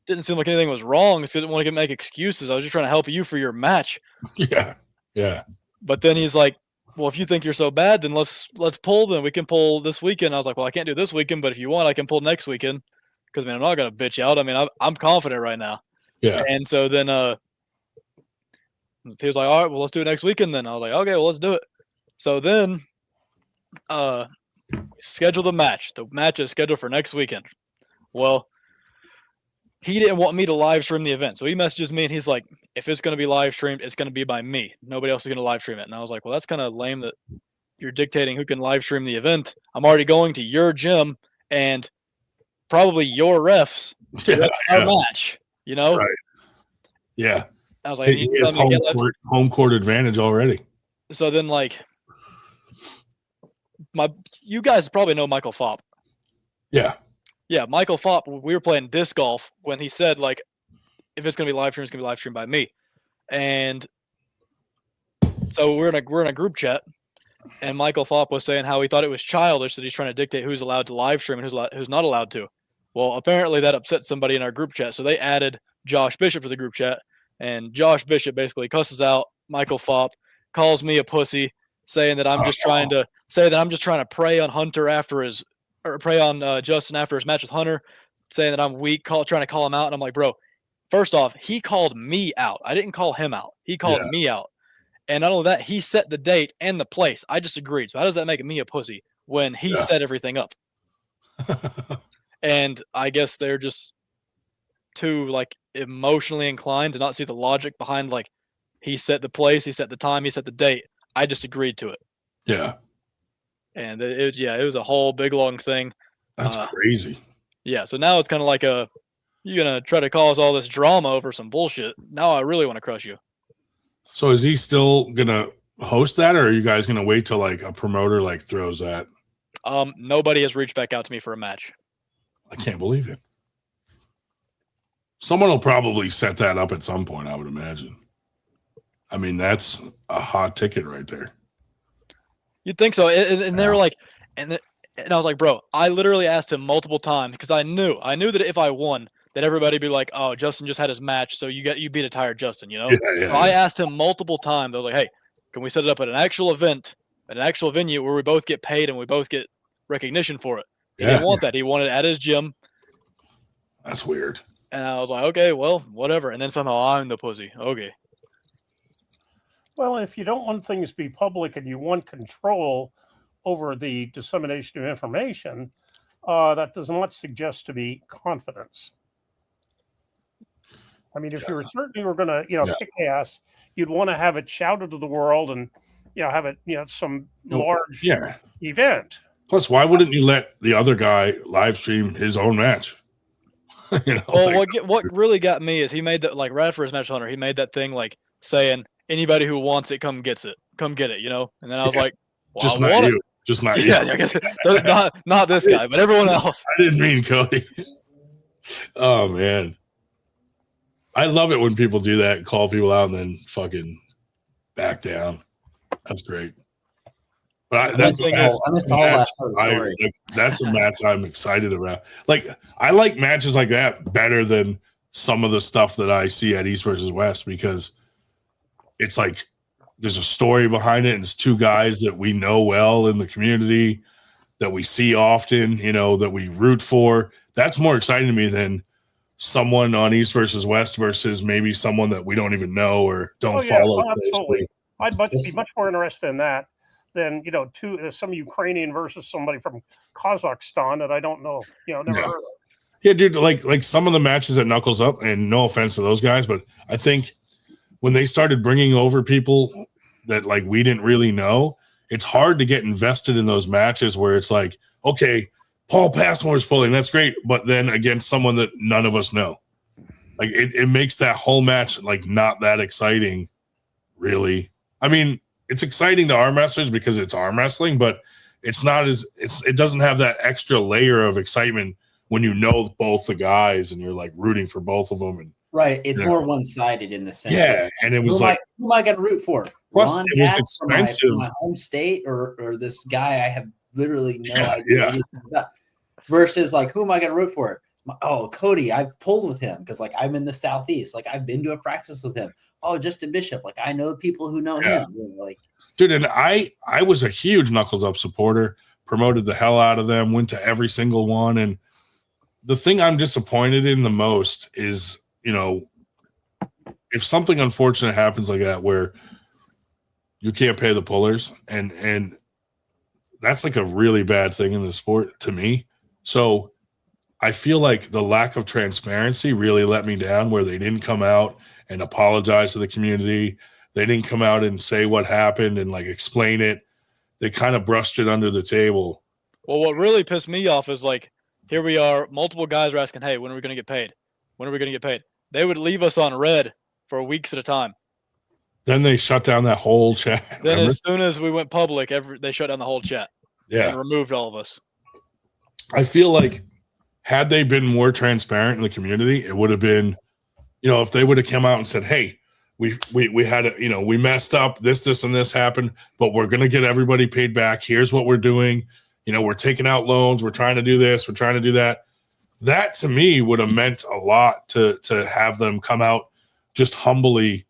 didn't seem like anything was wrong. Because I didn't want to make excuses. I was just trying to help you for your match. Yeah. But then he's like, well, if you think you're so bad, then let's pull. Then we can pull this weekend. I was like, well, I can't do this weekend, but if you want, I can pull next weekend. Because I'm not gonna bitch out. I mean, I'm confident right now. Yeah. And so then he was like, all right, well, let's do it next weekend. Then I was like, okay, well, let's do it. So then schedule the match. The match is scheduled for next weekend. Well, he didn't want me to live stream the event. So he messages me and he's like, if it's going to be live streamed, it's going to be by me. Nobody else is going to live stream it. And I was like, well, that's kind of lame that you're dictating who can live stream the event. I'm already going to your gym and probably your refs our match, you know? Right. Yeah. I was like, he has home court advantage already. So then you guys probably know Michael Fopp. Yeah. Yeah, Michael Fopp, we were playing disc golf when he said, like, if it's going to be live streamed, it's going to be live streamed by me. And so we're in a group chat, and Michael Fopp was saying how he thought it was childish that he's trying to dictate who's allowed to live stream and who's not allowed to. Well, apparently that upset somebody in our group chat, so they added Josh Bishop to the group chat, and Josh Bishop basically cusses out Michael Fopp, calls me a pussy, saying that I'm just trying to prey on Hunter prey on Justin after his match with Hunter, saying that I'm weak, trying to call him out, and I'm like, bro, first off, he called me out. I didn't call him out. He called me out. And not only that, he set the date and the place. I just agreed. So how does that make me a pussy when he set everything up? And I guess they're just too like emotionally inclined to not see the logic behind like he set the place, he set the time, he set the date. I just agreed to it. Yeah. And it was a whole big long thing. That's crazy. Yeah. So now it's kind of like you're gonna try to cause all this drama over some bullshit. Now I really want to crush you. So is he still gonna host that, or are you guys gonna wait till like a promoter like throws that? Nobody has reached back out to me for a match. I can't believe it. Someone will probably set that up at some point, I would imagine. I mean, that's a hot ticket right there. You'd think so. And they were like, and I was like, bro, I literally asked him multiple times because I knew that if I won, that everybody'd be like, oh, Justin just had his match, so you beat a tired Justin, you know? So I asked him multiple times. I was like, hey, can we set it up at an actual event, at an actual venue where we both get paid and we both get recognition for it? He didn't want that. He wanted it at his gym. That's weird. And I was like, okay, well, whatever. And then somehow I'm the pussy. Okay. Well, if you don't want things to be public and you want control over the dissemination of information, that does not suggest to be confidence. I mean, if you were certain you were going to, kick ass, you'd want to have it shouted to the world and, have it, some large event. Plus, why wouldn't you let the other guy live stream his own match? Well, what really got me is he made that, like, right after his match with Hunter, he made that thing, like, saying, anybody who wants it, come get it. Come get it, And then I was like, well, just not you. Just not you. Yeah, I guess not this guy, but everyone else. I didn't mean Cody. Oh, man. I love it when people do that, call people out, and then fucking back down. That's great. But that's a match I'm excited about. Like, I like matches like that better than some of the stuff that I see at East versus West because it's like there's a story behind it, and it's two guys that we know well in the community that we see often, that we root for. That's more exciting to me than someone on East versus West versus maybe someone that we don't even know or don't follow. Absolutely. I'd be much more interested in that than some Ukrainian versus somebody from Kazakhstan that I don't know, never heard of. Yeah, dude, like some of the matches at Knuckles Up, and no offense to those guys, but I think when they started bringing over people that like we didn't really know, it's hard to get invested in those matches where it's like, okay, Paul Passmore's pulling, that's great, but then against someone that none of us know. Like it makes that whole match like not that exciting, really. I mean, it's exciting to arm wrestlers because it's arm wrestling, but it's not it doesn't have that extra layer of excitement when you know both the guys and you're like rooting for both of them. And right, it's more one-sided in the sense. And it was who am I going to root for? Plus, Ron it was expensive. From my home state, or this guy I have literally no idea anything about. Versus like, who am I going to root for? Oh, Cody, I've pulled with him because like I'm in the Southeast. Like I've been to a practice with him. Oh, Justin Bishop. Like I know people who know him. Like, dude, and I was a huge Knuckles Up supporter. Promoted the hell out of them. Went to every single one. And the thing I'm disappointed in the most is, if something unfortunate happens like that where you can't pay the pullers, and that's like a really bad thing in the sport to me. So I feel like the lack of transparency really let me down, where they didn't come out and apologize to the community. They didn't come out and say what happened and like explain it. They kind of brushed it under the table. Well, what really pissed me off is like, here we are, multiple guys are asking, hey, when are we going to get paid? When are we going to get paid? They would leave us on red for weeks at a time. Then they shut down that whole chat. Then as soon as we went public, they shut down the whole chat. Yeah. And removed all of us. I feel like had they been more transparent in the community, it would have been, if they would have come out and said, hey, we had a, we messed up, this and this happened, but we're going to get everybody paid back. Here's what we're doing. We're taking out loans. We're trying to do this. We're trying to do that. That to me would have meant a lot to have them come out, just humbly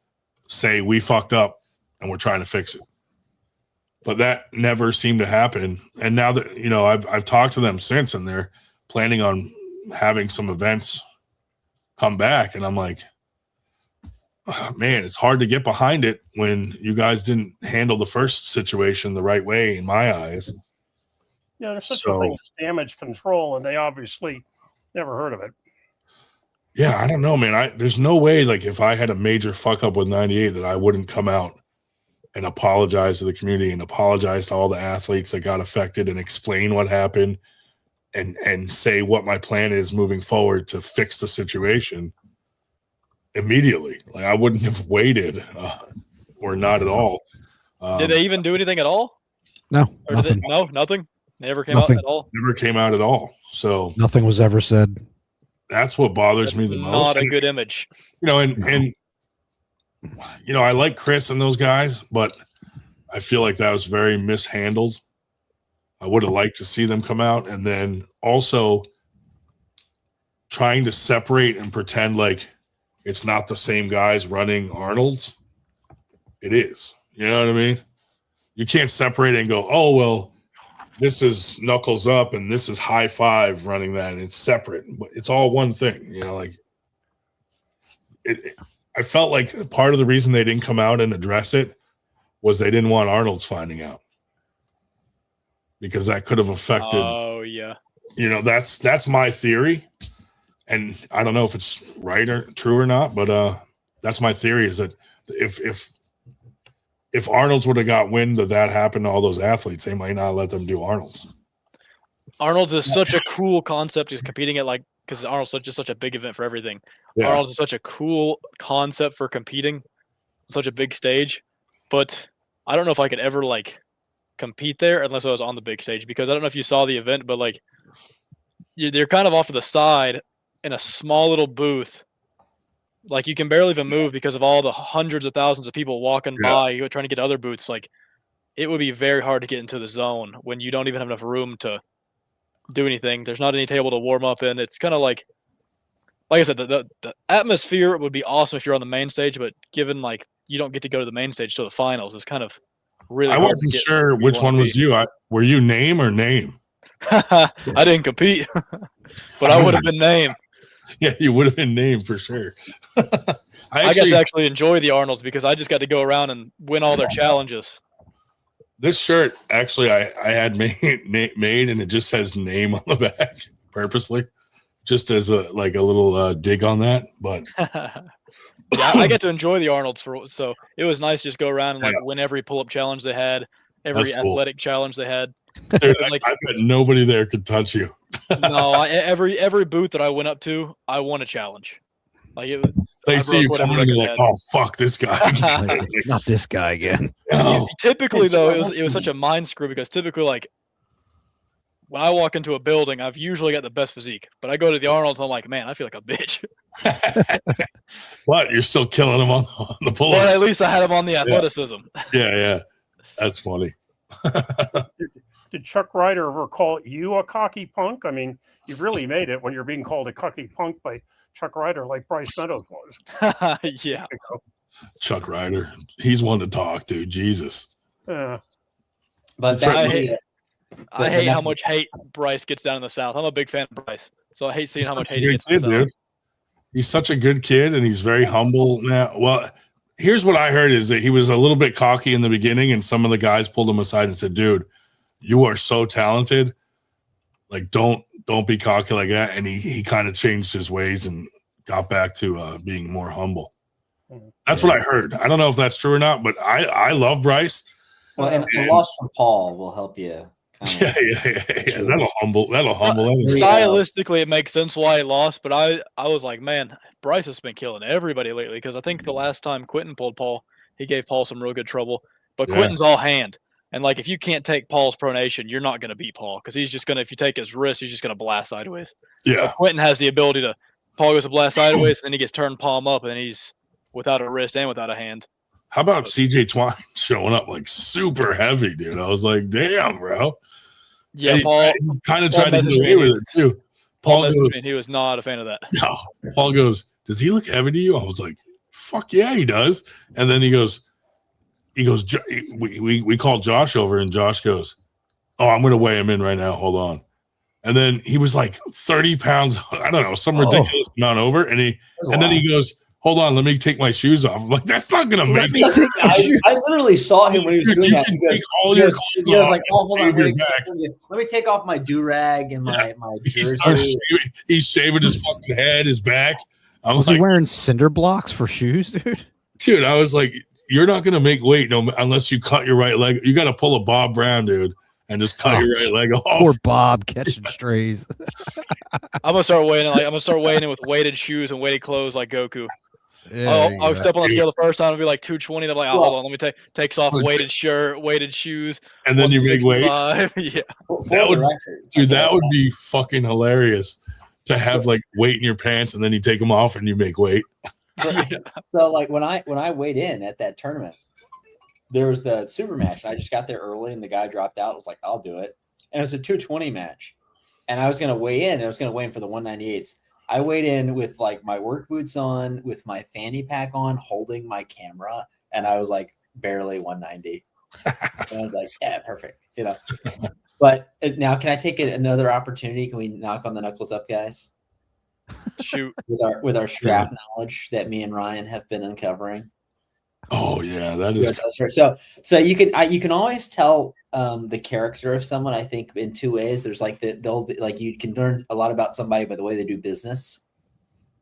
say, we fucked up and we're trying to fix it. But that never seemed to happen. And now that, I've talked to them since, and they're planning on having some events come back. And I'm like, oh, man, it's hard to get behind it when you guys didn't handle the first situation the right way, in my eyes. Yeah, there's such a thing as damage control, and they obviously never heard of it. Yeah, I don't know, man. There's no way, like, if I had a major fuck up with 98, that I wouldn't come out and apologize to the community and apologize to all the athletes that got affected and explain what happened and say what my plan is moving forward to fix the situation immediately. Like, I wouldn't have waited or not at all. Did they even do anything at all? No, Or nothing. Nothing. Never came Nothing. out at all. Never came out at all. So Nothing was ever said. that's what bothers That's me the most. not a good image. And I like Chris and those guys, but I feel like that was very mishandled. I would have liked to see them come out, and then also trying to separate and pretend like it's not the same guys running Arnold's. It is. You know what I mean? You can't separate it and go, oh, well, this is Knuckles Up and this is High Five running that, and it's separate. It's all one thing. I felt like part of the reason they didn't come out and address it was they didn't want Arnold's finding out, because that could have affected. Oh yeah. That's my theory, and I don't know if it's right or true or not, but that's my theory, is that if Arnold's would have got wind that happened to all those athletes, they might not let them do Arnold's. Arnold's is such a cool concept. He's competing at because Arnold's just such a big event for everything. Yeah. Arnold's is such a cool concept for competing on such a big stage, but I don't know if I could ever compete there unless I was on the big stage, because I don't know if you saw the event, but they're kind of off to the side in a small little booth. Like, you can barely even move because of all the hundreds of thousands of people walking by trying to get to other booths. It would be very hard to get into the zone when you don't even have enough room to do anything. There's not any table to warm up in. It's kind of like I said, the atmosphere would be awesome if you're on the main stage, but given you don't get to go to the main stage till the finals, it's kind of really. I wasn't sure which one was you. Were you name or name? I didn't compete, but I would have been name. Yeah, you would have been named for sure. I got to actually enjoy the Arnolds because I just got to go around and win all their challenges. This shirt, actually, I had made, and it just says name on the back purposely, just as a little dig on that. But yeah, I get to enjoy the Arnolds so it was nice to just go around and win every pull-up challenge they had, every athletic challenge they had. Dude, I bet nobody there could touch you. No, every booth that I went up to, I won a challenge. They see you coming and they're like, "Oh fuck, this guy! Not this guy again." No. Typically, though, it was such a mind screw because typically, when I walk into a building, I've usually got the best physique, but I go to the Arnold's and I'm like, man, I feel like a bitch. What? You're still killing them on the pull-ups? Well, at least I had him on the athleticism. Yeah, that's funny. Did Chuck Ryder ever call you a cocky punk? I mean, you've really made it when you're being called a cocky punk by Chuck Ryder, like Bryce Meadows was. Yeah. Chuck Ryder, he's one to talk, dude. Jesus. But I hate how much hate Bryce gets down in the South. I'm a big fan of Bryce, so I hate seeing how much hate he gets in the South. Dude. He's such a good kid, and he's very humble now. Well, here's what I heard is that he was a little bit cocky in the beginning, and some of the guys pulled him aside and said, dude, you are so talented. Don't be cocky like that. And he kind of changed his ways and got back to being more humble. That's what I heard. I don't know if that's true or not, but I love Bryce. Well, and a loss from Paul will help you. Yeah. That'll humble. Stylistically, it makes sense why he lost, but I was like, man, Bryce has been killing everybody lately, because I think the last time Quentin pulled Paul, he gave Paul some real good trouble. But Quentin's all hand. And if you can't take Paul's pronation, you're not going to beat Paul, because he's just going to, if you take his wrist, he's just going to blast sideways. Yeah. But Quentin has the ability Paul goes to blast sideways, and then he gets turned palm up, and he's without a wrist and without a hand. How about CJ Twine showing up like super heavy, dude? I was like, damn, bro. Yeah, And Paul he kind of Paul tried to get messaged me away and with it too. Paul messaged goes, me and he was not a fan of that. no. Paul goes, does he look heavy to you? I was like, fuck yeah, he does. And then he goes, we called Josh over, and Josh goes, oh, I'm going to weigh him in right now. Hold on. And then he was like 30 pounds, I don't know, some ridiculous amount over. And then he goes, hold on, let me take my shoes off. I'm like, that's not going to make it. I literally saw him when he was doing that. He goes like, oh, hold on, wait, let me take off my do-rag and my jersey. He's shaving his fucking head, his back. I Was he wearing cinder blocks for shoes, dude? Dude, I was like, you're not going to make weight unless you cut your right leg. You got to pull a Bob Brown, dude, and just cut your right leg off. Poor Bob catching strays. I'm gonna start weighing in. I'm gonna start weighing in with weighted shoes and weighted clothes like Goku. I'll step on the scale the first time and be like 220. I'm like, oh, hold on, let me takes off weighted shirt, weighted shoes, and then you make weight. Yeah, that would be fucking hilarious to have like weight in your pants and then you take them off and you make weight. So like when I weighed in at that tournament, there was the super match. And I just got there early and the guy dropped out. I was like, I'll do it. And it was a 220 match. And I was going to weigh in. I was going to weigh in for the 198s. I weighed in with like my work boots on, with my fanny pack on, holding my camera. And I was like barely 190. And I was like, yeah, perfect. You know, but now can I take another opportunity? Can we knock on the knuckles up, guys? Shoot. With our strap knowledge that me and Ryan have been uncovering. Oh yeah, that is so you can always tell the character of someone, I think, in two ways. There's like you can learn a lot about somebody by the way they do business,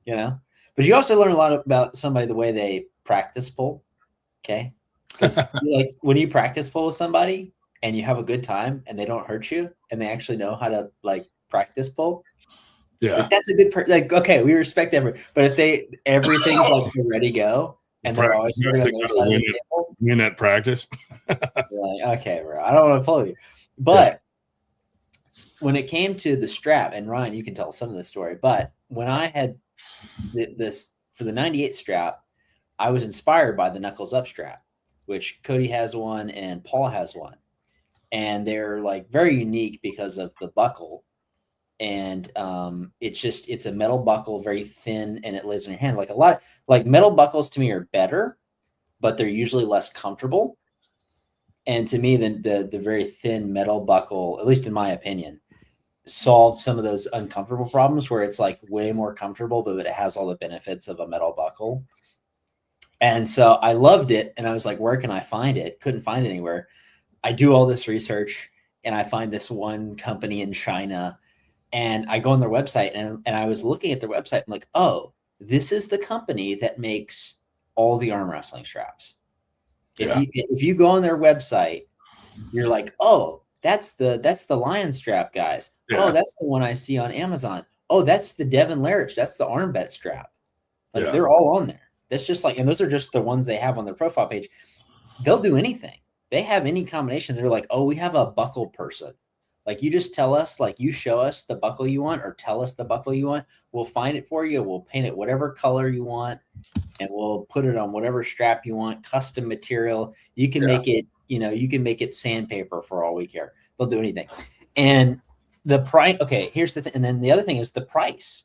you know, but you also learn a lot about somebody the way they practice pull. Okay, because like when you practice pull with somebody and you have a good time and they don't hurt you and they actually know how to like practice pull. Yeah, like, that's a good like okay, we respect everyone, but if everything's like ready to go. And they're always sitting on their side of the table. Win at practice. Like, okay, bro, I don't want to follow you. But when it came to the strap, and Ryan, you can tell some of the story, but when I had this for the 98 strap, I was inspired by the Knuckles Up strap, which Cody has one and Paul has one. And they're like very unique because of the buckle. And it's a metal buckle, very thin, and it lays in your hand. Like a lot of like metal buckles to me are better, but they're usually less comfortable. And to me, the very thin metal buckle, at least in my opinion, solves some of those uncomfortable problems where it's like way more comfortable, but it has all the benefits of a metal buckle. And so I loved it, and I was like, where can I find it? Couldn't find it anywhere. I do all this research, and I find this one company in China. And I go on their website and I was looking at their website. I'm like, oh, this is the company that makes all the arm wrestling straps. If you go on their website, you're like, oh, that's the lion strap, guys. Yeah. Oh, that's the one I see on Amazon. Oh, that's the Devin Larich. That's the arm bet strap. Like they're all on there. That's just like, and those are just the ones they have on their profile page. They'll do anything. They have any combination. They're like, oh, we have a buckle person. Like you just tell us, like you show us the buckle you want or tell us the buckle you want. We'll find it for you. We'll paint it whatever color you want and we'll put it on whatever strap you want, custom material. You can make it, you can make it sandpaper for all we care. They'll do anything. And the price, okay, here's the thing. And then the other thing is the price.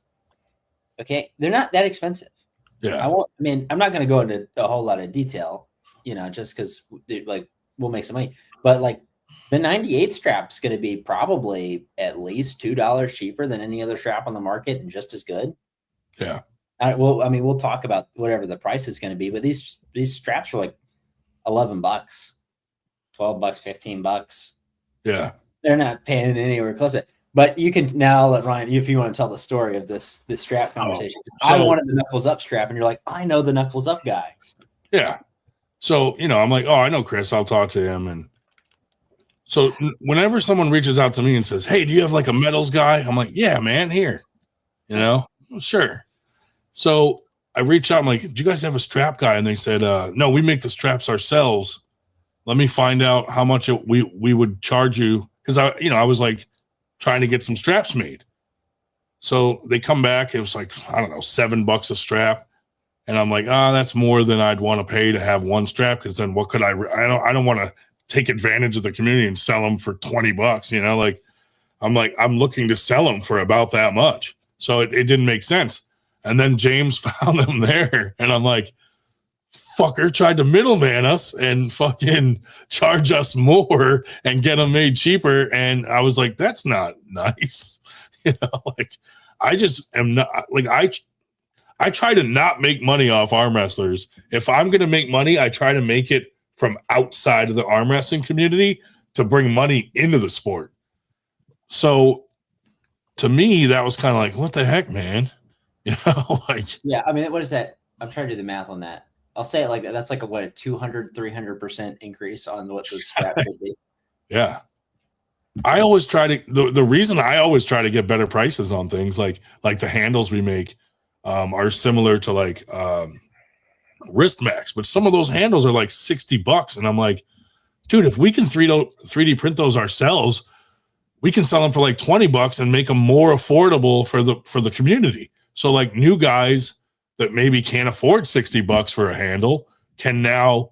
Okay. They're not that expensive. Yeah. I'm not going to go into a whole lot of detail, just because like we'll make some money, but like, the 98 strap is going to be probably at least $2 cheaper than any other strap on the market and just as good. Yeah. We'll talk about whatever the price is going to be, but these straps are like $11, $12, $15. Yeah. They're not paying anywhere close to it. But you can now let Ryan, if you want to tell the story of this strap conversation. I wanted the Knuckles Up strap, and you're like, I know the Knuckles Up guys. Yeah. So, I'm like, oh, I know Chris. I'll talk to him. And so whenever someone reaches out to me and says, hey, do you have like a metals guy? I'm like, yeah, man, here, sure. So I reached out. I'm like, do you guys have a strap guy? And they said, no, we make the straps ourselves. Let me find out how much we would charge you. Cause I was like trying to get some straps made. So they come back. It was like, I don't know, $7 a strap. And I'm like, that's more than I'd want to pay to have one strap. Cause then what could I don't want to take advantage of the community and sell them for $20, you know, like I'm looking to sell them for about that much. So it didn't make sense. And then James found them there. And I'm like, fucker tried to middleman us and fucking charge us more and get them made cheaper. And I was like, that's not nice. You know, like I just am not like, I try to not make money off arm wrestlers. If I'm going to make money, I try to make it from outside of the arm wrestling community to bring money into the sport. So to me, that was kind of like, what the heck, man? You know, like, yeah. I mean, what is that? I'm trying to do the math on that. I'll say it like that. That's like a 200-300% increase on what the strap should be. Yeah. I always try to, the reason I always try to get better prices on things like the handles we make are similar to like wrist max, but some of those handles are like $60. And I'm like, dude, if we can 3D print those ourselves, we can sell them for like $20 and make them more affordable for the community. So like new guys that maybe can't afford $60 for a handle can now,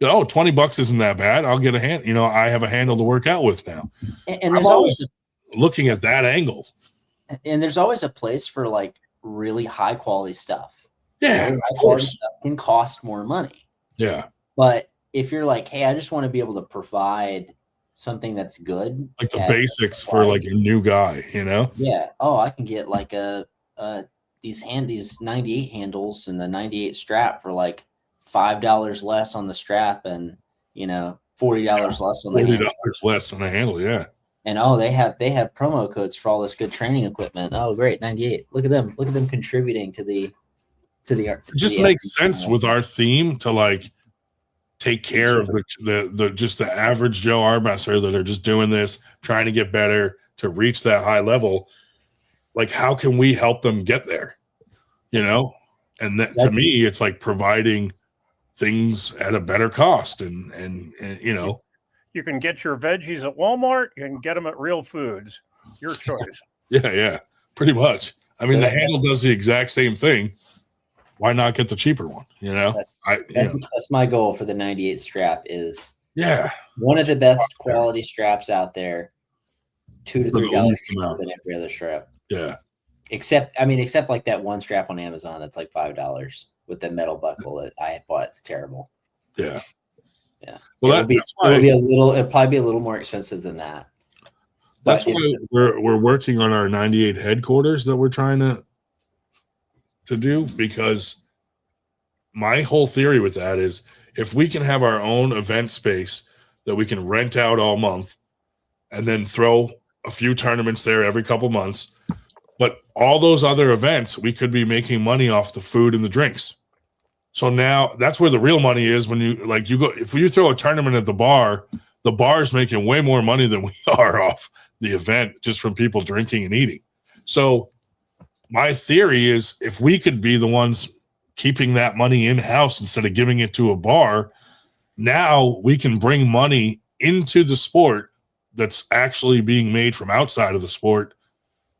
$20 isn't that bad. I'll get a hand. You know, I have a handle to work out with now. And there's always looking at that angle. And there's always a place for like really high quality stuff. Yeah, really high quality stuff can cost more money. Yeah. But if you're like, hey, I just want to be able to provide something that's good, like the basics for like a new guy, you know? Yeah. Oh, I can get like these 98 handles and the 98 strap for like $5 less on the strap and $40 less on the handle. $40 less on the handle, yeah. And they have promo codes for all this good training equipment. Oh, great, 98. Look at them contributing to the It just makes sense with our theme to like take care of the just the average Joe arm wrestler that are just doing this, trying to get better to reach that high level. Like, how can we help them get there? You know, and that, to me, it's like providing things at a better cost, and you can get your veggies at Walmart. You can get them at Real Foods. Your choice. Yeah, pretty much. I mean, the handle does the exact same thing. Why not get the cheaper one? You know, that's my goal for the 98 strap. Is one of the best quality straps out there. $2 to $3 cheaper than every other strap. Yeah. Except like that one strap on Amazon that's like $5 with the metal buckle that I bought. It's terrible. Yeah. Yeah. Well, it'll probably be a little more expensive than that. That's why we're working on our 98 headquarters that we're trying to do, because my whole theory with that is if we can have our own event space that we can rent out all month and then throw a few tournaments there every couple months, but all those other events, we could be making money off the food and the drinks. So now that's where the real money is. When you go, if you throw a tournament at the bar is making way more money than we are off the event just from people drinking and eating. So my theory is if we could be the ones keeping that money in-house instead of giving it to a bar, now we can bring money into the sport that's actually being made from outside of the sport,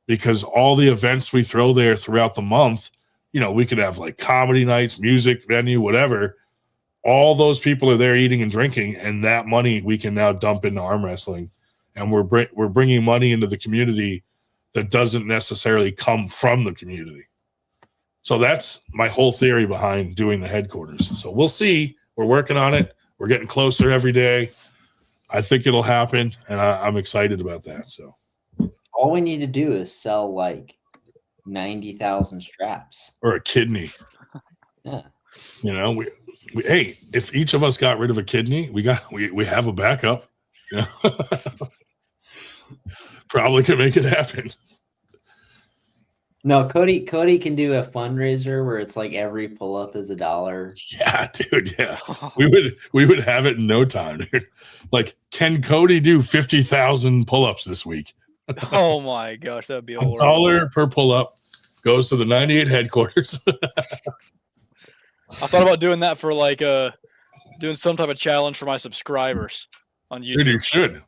because all the events we throw there throughout the month, we could have like comedy nights, music venue, whatever. All those people are there eating and drinking, and that money we can now dump into arm wrestling, and we're bringing money into the community that doesn't necessarily come from the community. So that's my whole theory behind doing the headquarters. So we'll see. We're working on it. We're getting closer every day. I think it'll happen, and I'm excited about that. So all we need to do is sell like 90,000 straps or a kidney. Yeah. We hey, if each of us got rid of a kidney, we have a backup. Yeah. Probably could make it happen. No, Cody can do a fundraiser where it's like every pull-up is $1. Yeah, dude. Yeah, we would have it in no time, dude. like, can Cody do 50,000 pull-ups this week? Oh my gosh, that would be $1 per pull-up goes to the 98 headquarters. I thought about doing that for like doing some type of challenge for my subscribers on YouTube. Dude, you should.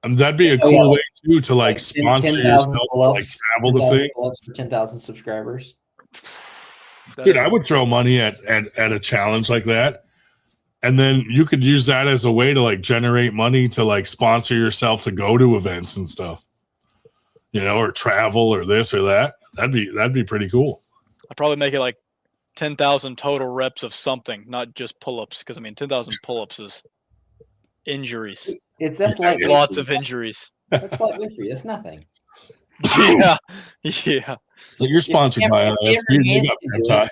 That'd be a cool way too to like sponsor 10, yourself, like travel to things. For 10,000 subscribers. Dude, I would throw money at a challenge like that. And then you could use that as a way to like generate money to like sponsor yourself to go to events and stuff, you know, or travel or this or that. That'd be pretty cool. I'd probably make it like 10,000 total reps of something, not just pull-ups. Because I mean, 10,000 pull-ups is injuries. That's like Lots of injuries. That's like Winfrey. That's nothing. Yeah. So you're sponsored by FTG. Yeah.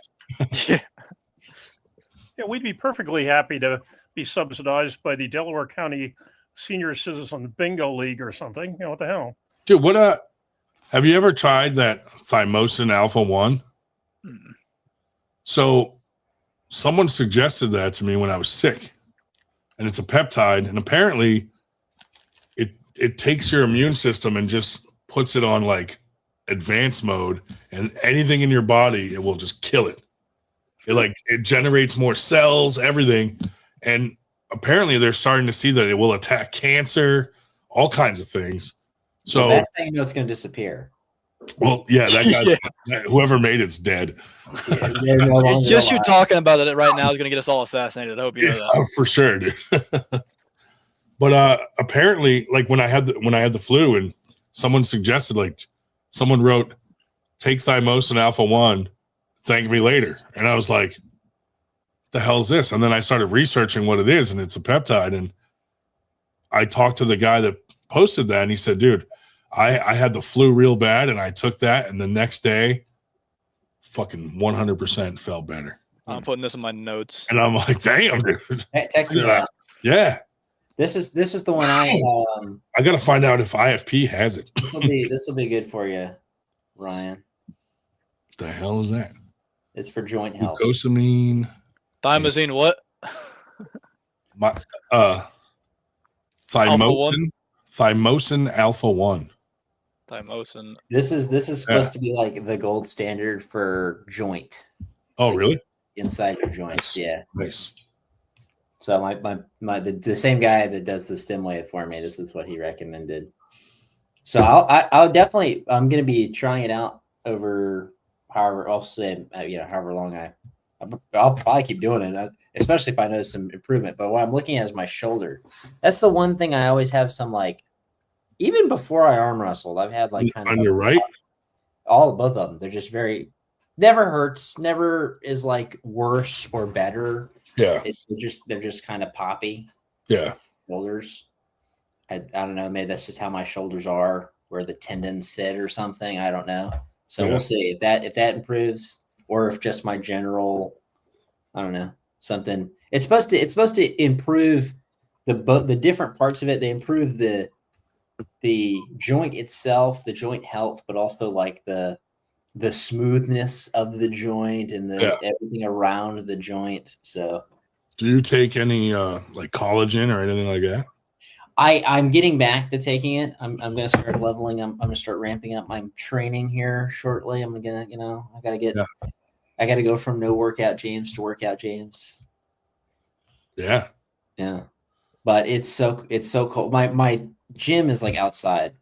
Yeah, we'd be perfectly happy to be subsidized by the Delaware County Senior Citizen Bingo League or something. You know, what the hell? Dude, have you ever tried that Thymosin Alpha 1? So someone suggested that to me when I was sick. And it's a peptide, and apparently it takes your immune system and just puts it on like advanced mode, and anything in your body, it will just kill it. It generates more cells, everything. And apparently they're starting to see that it will attack cancer, all kinds of things. So that's how you know it's going to disappear. Well, yeah, that guy, whoever made it's dead. Just you talking about it right now is going to get us all assassinated. I hope you know that. For sure, dude. But apparently, like when I had the flu, and someone suggested, like someone wrote, "Take Thymosin Alpha 1, thank me later," and I was like, "The hell is this?" And then I started researching what it is, and it's a peptide. And I talked to the guy that posted that, and he said, "Dude, I had the flu real bad, and I took that, and the next day, fucking 100% felt better." I'm putting this in my notes, and I'm like, "Damn, dude." Text me that. Yeah. This is the one I gotta find out if IFP has it. This will be good for you, Ryan. What the hell is that? It's for joint health. Glucosamine. Thymosin what? Thymosin Alpha 1. Thymosin. This is supposed to be like the gold standard for joint. Oh, really? Inside your joints, yeah. Nice. So the same guy that does the stim wave for me, this is what he recommended. So I'll definitely, I'm going to be trying it out over however long I'll probably keep doing it, especially if I notice some improvement. But what I'm looking at is my shoulder. That's the one thing I always have some like, even before I arm wrestled, I've had like kind on your right, both of them. They're just never hurts, never is like worse or better. Yeah, they're just kind of poppy. Yeah, shoulders. I don't know. Maybe that's just how my shoulders are, where the tendons sit or something. I don't know. So we'll see if that improves, or if just my general, I don't know, something. It's supposed to improve the different parts of it. They improve the joint itself, the joint health, but also like the smoothness of the joint and everything around the joint. So do you take any like collagen or anything like that? I'm getting back to taking it. I'm going to start leveling. I'm going to start ramping up my training here shortly. I'm going to, I got to go from no workout James to workout James. Yeah. Yeah. But it's so cold. My gym is like outside.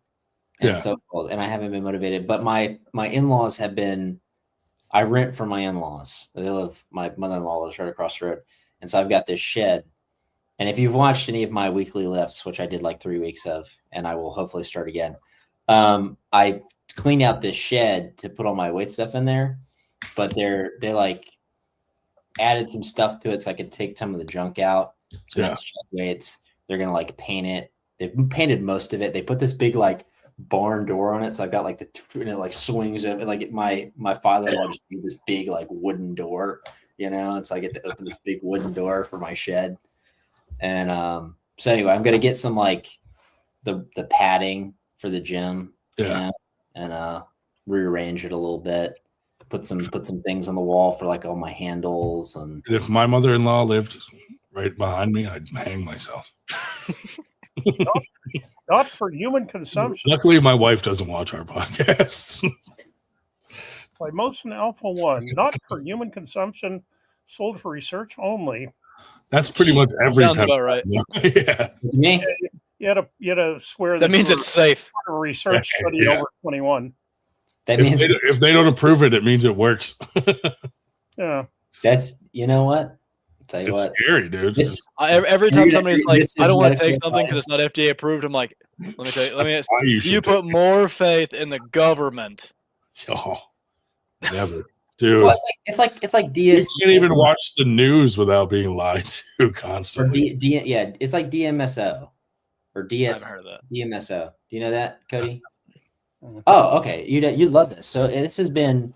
And it's so cold, and I haven't been motivated. But my in-laws have been. I rent from my in-laws. My mother-in-law lives right across the road, and so I've got this shed. And if you've watched any of my weekly lifts, which I did like 3 weeks of, and I will hopefully start again, I cleaned out this shed to put all my weight stuff in there. But they like added some stuff to it so I could take some of the junk out. So now it's just weights. They're gonna like paint it. They've painted most of it. They put this big like barn door on it, so I've got like and it like swings up, and like my father-in-law just made this big like wooden door, and so I get to open this big wooden door for my shed. And so anyway, I'm gonna get some like the padding for the gym, and rearrange it a little bit, put some things on the wall for like all my handles. And if my mother-in-law lived right behind me, I'd hang myself. Not for human consumption. Luckily, my wife doesn't watch our podcasts. Thymosin Alpha 1, not for human consumption, sold for research only. That's pretty much every sounds about right. Yeah. Me? You had to swear that means it's safe. A research study over 21. That means if they don't approve it, it means it works. Yeah. That's, you know what? I'll tell you It's what. scary, dude. This, Every time You're gonna- somebody's you're- like, this I is don't want to medical take something because advice. it's not FDA approved, I'm like, let me tell you, That's why you should you put more faith in the government. Oh, never, dude. Well, it's like You DS. can't even watch the news without being lied to Or constantly. yeah, it's like DMSO or I DS. haven't heard of that. DMSO. Do you know that, Cody? Mhm. Oh, okay. You love this. So this has been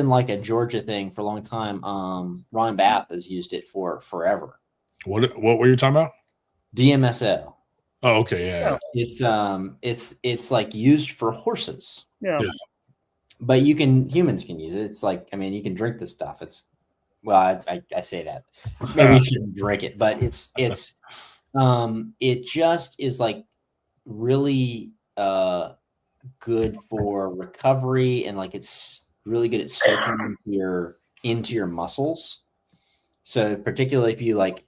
like a Georgia thing for a long time. Ron Bath has used it for forever. What were you talking about? DMSO. Oh, okay, yeah. It's like used for horses, Yeah. Yeah. but humans can use it. It's like, I mean, you can drink this stuff. It's, well, I say that maybe you shouldn't drink it, but it just is like really good for recovery, and like it's really good at soaking into your muscles. So particularly if you like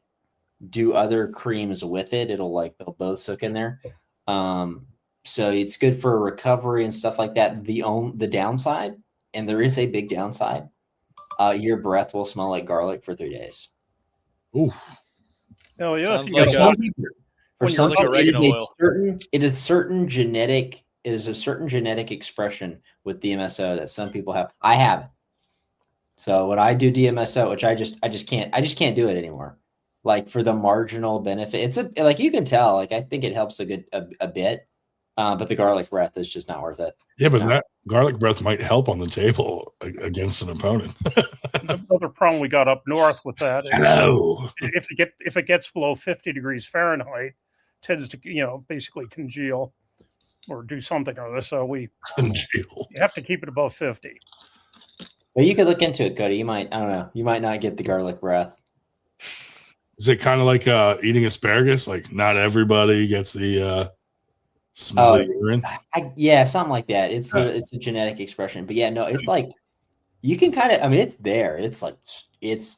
do other creams with it, they'll both soak in there. So it's good for recovery and stuff like that. The downside, and there is a big downside, your breath will smell like garlic for 3 days. Ooh, Oh, yeah. Sounds If you like got some a- people, for when you're some like people, it is oregano a certain genetic expression with DMSO that some people have. I have it. So when I do DMSO, which I just can't do it anymore. Like for the marginal benefit, it's like you can tell. Like I think it helps a bit, but the garlic breath is just not worth it. yeah, It's but not. that garlic breath might help on the table against an opponent. the other problem we got up north with that is Hello. if it gets below 50 degrees Fahrenheit, tends to basically congeal or do something or this. So you have to keep it above 50. But you could look into it, Cody. I don't know. You might not get the garlic breath. Is it kind of like eating asparagus? Like not everybody gets the smelly urine. Yeah, something like that. It's a genetic expression, but yeah, no, it's like you can kind of. I mean, it's there. It's like it's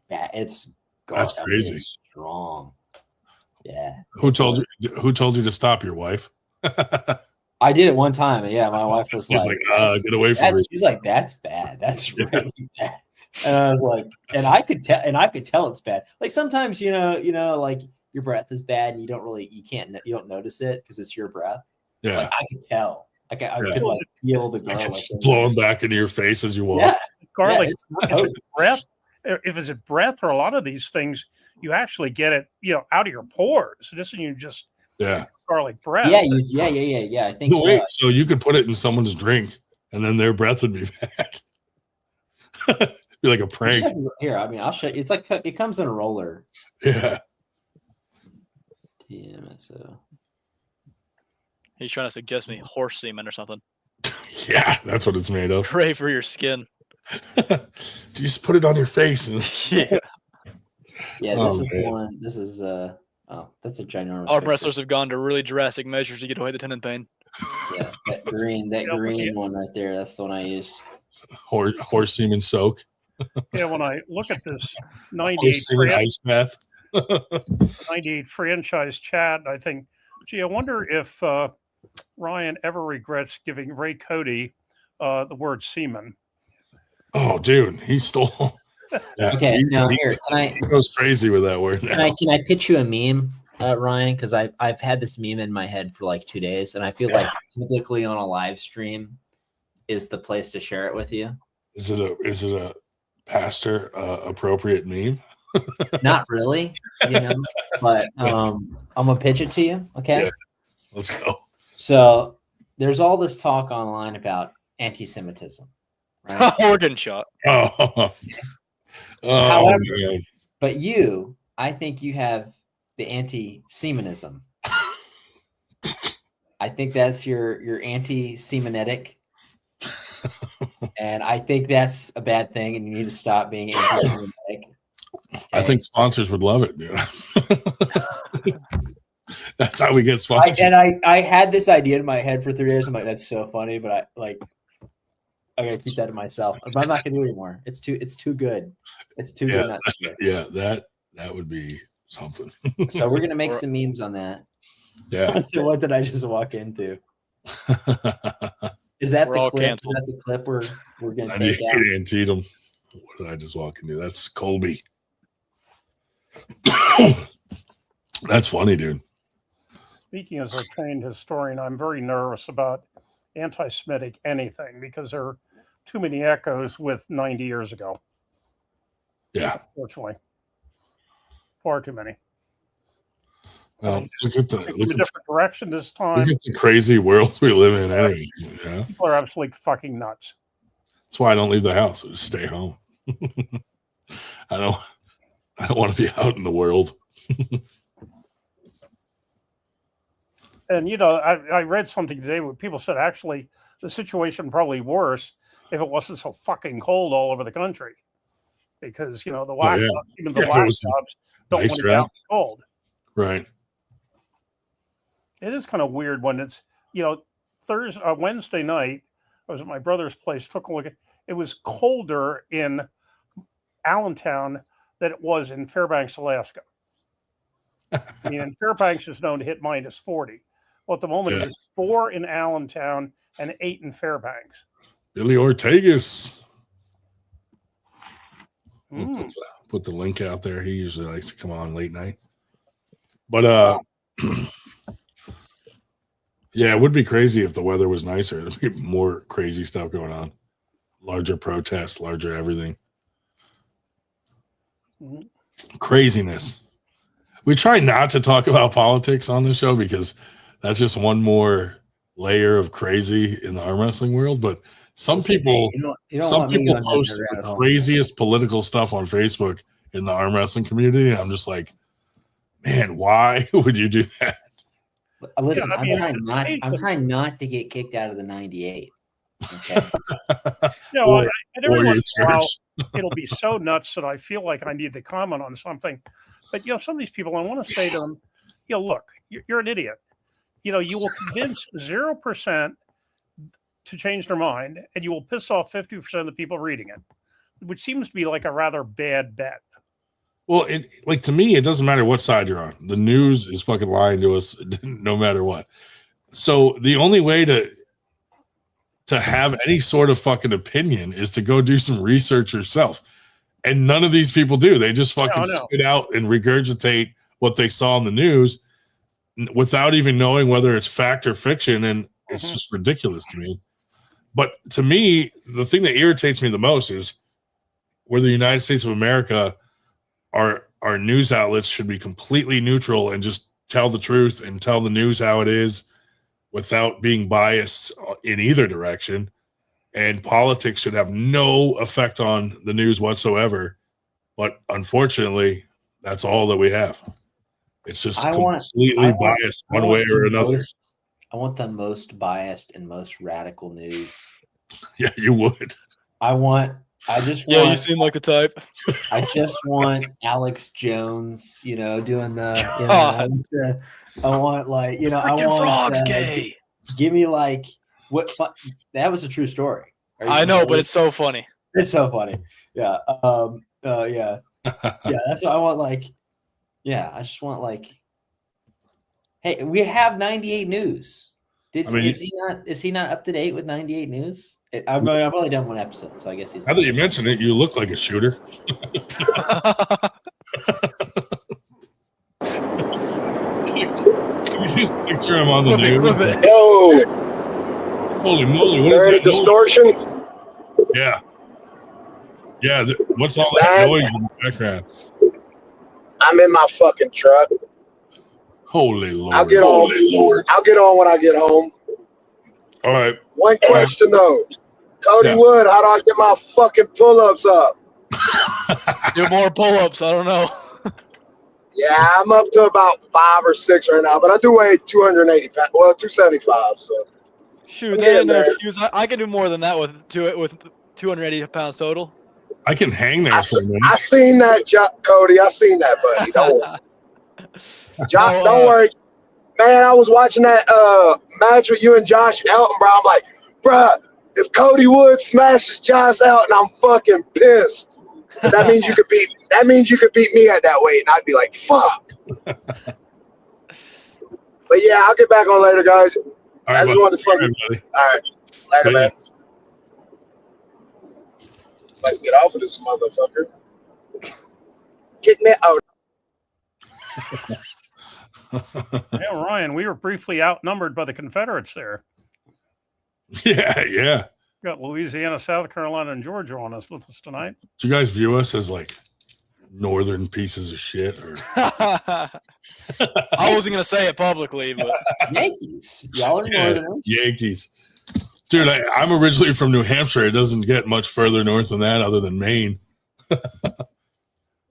bad. It's That's crazy. It's strong. Yeah. Who told you to stop? Your wife? I did it one time, and yeah, my wife was She's like, get away from me. She's like, that's bad. That's really bad. And I was like, and I could tell it's bad. Like sometimes, like your breath is bad and you don't notice it because it's your breath. Yeah. Like I could tell. Like I could like feel the garlic It's blowing back into your face as you walk. Yeah. Garlic, it's not if it's breath, if it's breath or a lot of these things, you actually get it, out of your pores. This is you just garlic breath. Yeah. I think No, so. wait, so you could put it in someone's drink and then their breath would be bad. Be like a prank. Here, I mean, I'll show you. It's like it comes in a roller. Yeah. DMSO. He's trying to suggest me horse semen or something. Yeah, that's what it's made of. Great for your skin. Just put it on your face. And... Yeah. Yeah, this is one. This is that's a ginormous. Arm wrestlers have gone to really drastic measures to get away the tendon pain. Yeah, that green one right there. That's the one I use. Horse semen soak. Yeah, when I look at this 98 Horse semen ice bath. 98 franchise chat, I think, gee, I wonder if Ryan ever regrets giving Ray Cody the word semen. Oh, dude, he stole. Yeah, Okay, now here, he goes crazy with that word now. Can I pitch you a meme, Ryan? Because I've had this meme in my head for like 2 days, and I feel like publicly on a live stream is the place to share it with you. Is it a pastor appropriate meme? Not really, but I'm gonna pitch it to you. Okay, Yeah. Let's go. So there's all this talk online about anti-Semitism, right? Organ shot. Oh, However, man. but I think you have the anti-Semitism. I think that's your anti-Semitic. And I think that's a bad thing, and you need to stop being anti-Semitic. I think sponsors would love it, dude. That's how we get sponsors. I had this idea in my head for 3 days. I'm like, that's so funny, but I gotta keep that to myself. But I'm not gonna do it anymore. It's too good. It's too good. Not to do. Yeah, that would be something. So we're gonna make some memes on that. Yeah. So what did I just walk into? Is that We're the all clip? Is canceled. that the clip we're gonna I take out? need Tatum. I just walk into? That's Colby. That's funny, dude. Speaking as a trained historian, I'm very nervous about anti-Semitic anything because there are too many echoes with 90 years ago. Yeah. Unfortunately. Far too many. Well, look at a different direction this time. Look at the crazy world we live in anyway. Yeah. People are absolutely fucking nuts. That's why I don't leave the house. I just stay home. I don't want to be out in the world. And, you know, I read something today where people said actually the situation probably worse if it wasn't so fucking cold all over the country. Because, you know, the whack jobs, even the whack jobs don't want to get out cold. Right. It is kind of weird when it's, you know, Wednesday night, I was at my brother's place, took a look at it was colder in Allentown than it was in Fairbanks, Alaska. I mean, and Fairbanks is known to hit minus 40. Well, at the moment, it's 4 in Allentown and 8 in Fairbanks. Billy Ortegas. Put the link out there. He usually likes to come on late night. But yeah, it would be crazy if the weather was nicer. There'd be more crazy stuff going on. Larger protests, larger everything. Craziness. We try not to talk about politics on the show because that's just one more layer of crazy in the arm wrestling world. But some people post the craziest political stuff on Facebook in the arm wrestling community. And I'm just like, man, why would you do that? Listen, I'm trying not to get kicked out of the 98. Okay. You know, and every once in a while, it'll be so nuts that I feel like I need to comment on something. But, you know, some of these people, I want to say to them, you know, look, you're an idiot. You know, you will convince 0% to change their mind, and you will piss off 50% of the people reading it, which seems to be like a rather bad bet. Well, to me, it doesn't matter what side you're on. The news is fucking lying to us no matter what. So the only way to have any sort of fucking opinion is to go do some research yourself. And none of these people do. They just fucking spit out and regurgitate what they saw on the news without even knowing whether it's fact or fiction. And it's just ridiculous to me. But to me, the thing that irritates me the most is where the United States of America, our news outlets should be completely neutral and just tell the truth and tell the news how it is without being biased in either direction. And politics should have no effect on the news whatsoever. But unfortunately, that's all that we have. It's just completely biased one way or another. I want the most biased and most radical news. Yeah, you would. You seem like the type. I just want Alex Jones, you know, doing the. I want like, you know, I want frog's gay. Give me like what? That was a true story. I know, but it's so funny. It's so funny. Yeah. Yeah. That's what I want. Like, yeah, I just want like. Hey, we have 98 News. Is he not up to date with 98 News? I've only done one episode, so I guess he's. Now that you mention it, you look like a shooter. You just picture him on the news. Yo! Holy moly! What is that distortion? Yeah. Yeah. What's all that noise in the background? I'm in my fucking truck. Holy Lord! I'll get on when I get home. All right. One question though, Cody Wood, how do I get my fucking pull-ups up? Do more pull-ups. I don't know. Yeah, I'm up to about 5 or 6 right now, but I do weigh 280 pounds. Well, 275. So shoot, that ain't no excuse. I can do more than that with 280 pounds total. I can hang there for a minute. I seen that, Cody. I seen that, buddy. Don't worry. Don't worry. Man, I was watching that match with you and Josh Elton, bro. I'm like, bro, if Cody Wood smashes Josh Elton, I'm fucking pissed. That means you could beat. That means you could beat me at that weight, and I'd be like, fuck. But yeah, I'll get back on later, guys. All right, I just wanted to fucking. All right, later, man. Like, get off of this motherfucker. Get me out. Yeah, Ryan, we were briefly outnumbered by the Confederates there. Yeah. Got Louisiana, South Carolina, and Georgia on us with us tonight. Do you guys view us as like northern pieces of shit? Or I wasn't gonna say it publicly, but Yankees. Y'all are northerners. Yankees. Dude, I'm originally from New Hampshire. It doesn't get much further north than that other than Maine.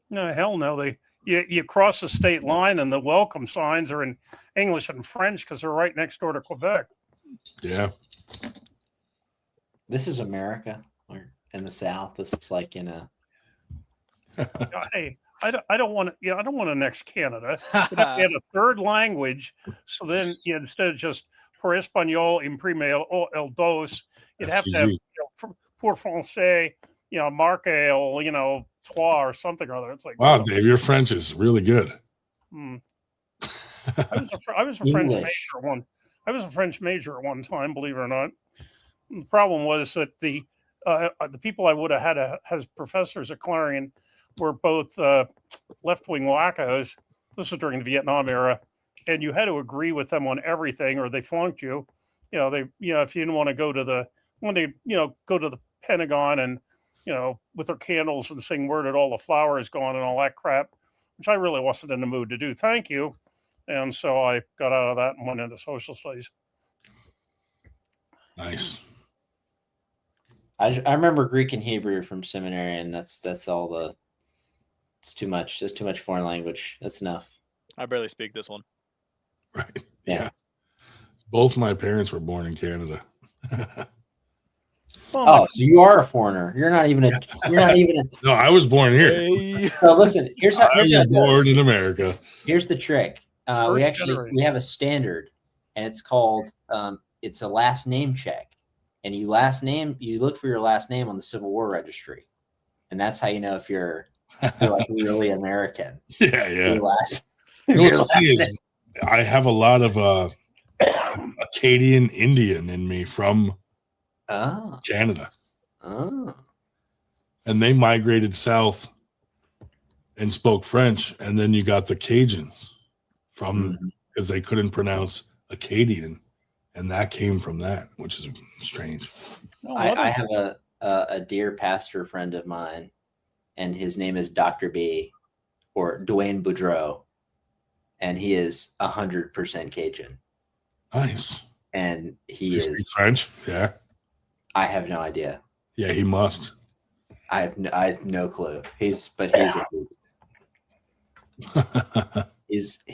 No, hell no. You cross the state line and the welcome signs are in English and French because they're right next door to Quebec. Yeah. This is America. Or in the South, this is like in a. Hey, I don't want to. I don't want to next Canada. We'd have to add a third language, so then instead of just pour espagnol imprime el dos, you'd have to have pour français, marque el, trois or something or other. It's like, wow, Dave, your French is really good. I was a French major at one. I was a French major at one time, believe it or not. The problem was that the people I would have had as professors at Clarion were both left-wing wackos. This was during the Vietnam era, and you had to agree with them on everything, or they flunked you. If you didn't want to go to the Pentagon and with their candles and sing "Where did all the flowers gone" and all that crap, which I really wasn't in the mood to do. Thank you, and so I got out of that and went into social studies. Nice. I remember Greek and Hebrew from seminary, and that's all the. It's too much. There's too much foreign language. That's enough. I barely speak this one. Right. Yeah. Both my parents were born in Canada. Oh, so you are a foreigner. You're not even a. No, I was born here. So listen, here's how. I was born in America. Here's the trick. We have a standard, and it's called it's a last name check, and you look for your last name on the Civil War registry, and that's how you know if you're like really American. Yeah. What's funny is I have a lot of Acadian Indian in me from Canada. Oh. And they migrated south and spoke French, and then you got the Cajuns because they couldn't pronounce Acadian, and that came from that, which is strange. I have a dear pastor friend of mine, and his name is Dr. B, or Dwayne Boudreau, and he is 100% Cajun. Nice. And he is French. Yeah. I have no idea. Yeah, he must. I have no clue. He's a hoot. He's a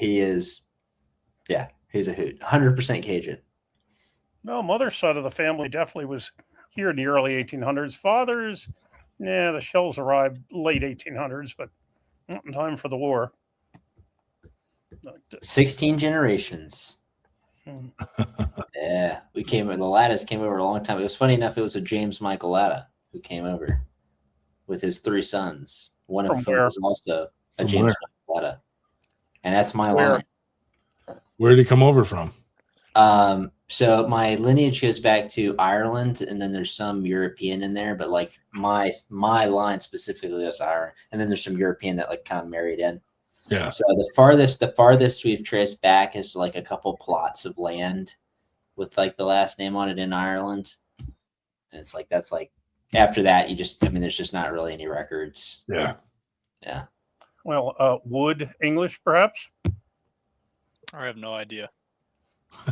hoot. 100% Cajun. No, mother's side of the family definitely was here in the early 1800s. Father's, the shells arrived late 1800s, but not in time for the war. 16 generations. Yeah, the Lattas came over a long time. It was funny enough. It was a James Michael Latta who came over with his 3 sons. One of whom was also a James Michael Latta, and that's my line. Where did he come over from? So my lineage goes back to Ireland, and then there's some European in there, but like my line specifically is Ireland, and then there's some European that like kind of married in. Yeah. So the farthest we've traced back is like a couple plots of land with like the last name on it in Ireland. And it's like, that's like, after that, there's just not really any records. Yeah. Yeah. Well, Wood English, perhaps? I have no idea.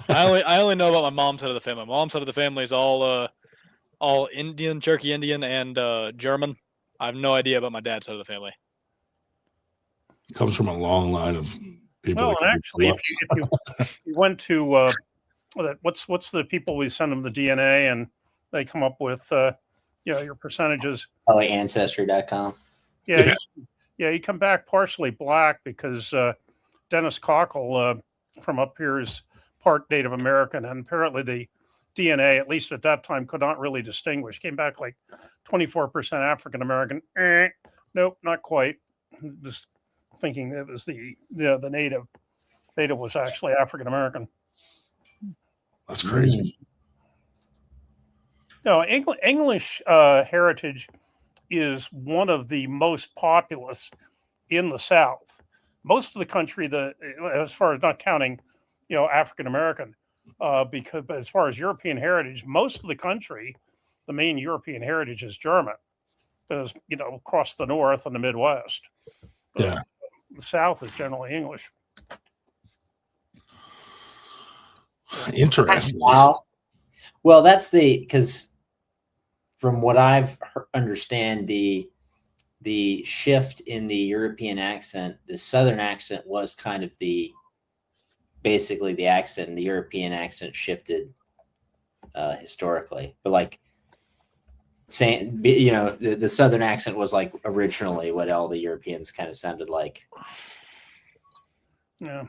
I only know about my mom's side of the family. My mom's side of the family is all Indian, Cherokee Indian, and German. I have no idea about my dad's side of the family. It comes from a long line of people. Well, actually, if you went to what's the people we send them the DNA and they come up with your percentages. Like Ancestry.com. Yeah, you come back partially black because Dennis Cockle from up here is part Native American, and apparently the DNA, at least at that time, could not really distinguish. Came back like 24% African American. Nope, not quite. Just thinking it was the native. Native was actually African American. That's crazy. No, English heritage is one of the most populous in the South. Most of the country, as far as not counting, African American, because as far as European heritage, most of the country, the main European heritage is German. Because across the North and the Midwest, Yeah. The South is generally English. Interesting. Wow. Well, that's because from what I've understand, the shift in the European accent, the Southern accent was kind of basically the accent, and the European accent shifted historically. But like saying, the Southern accent was like originally what all the Europeans kind of sounded like. Yeah.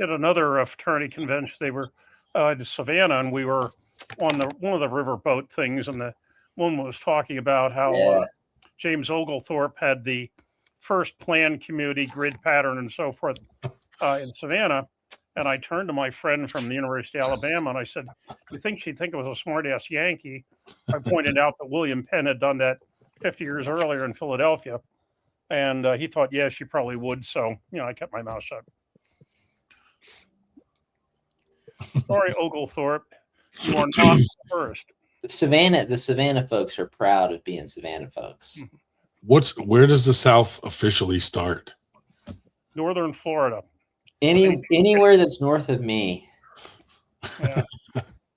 At another fraternity convention, they were in Savannah, and we were on one of the riverboat things, and the woman was talking about how James Oglethorpe had the first planned community grid pattern and so forth in Savannah. And I turned to my friend from the University of Alabama, and I said, "You think she'd think it was a smart-ass Yankee?" I pointed out that William Penn had done that 50 years earlier in Philadelphia, and he thought, "Yeah, she probably would." So, I kept my mouth shut. Sorry, Oglethorpe, you are not the first. The Savannah folks are proud of being Savannah folks. Where does the South officially start? Northern Florida. Anywhere that's north of me. Yeah.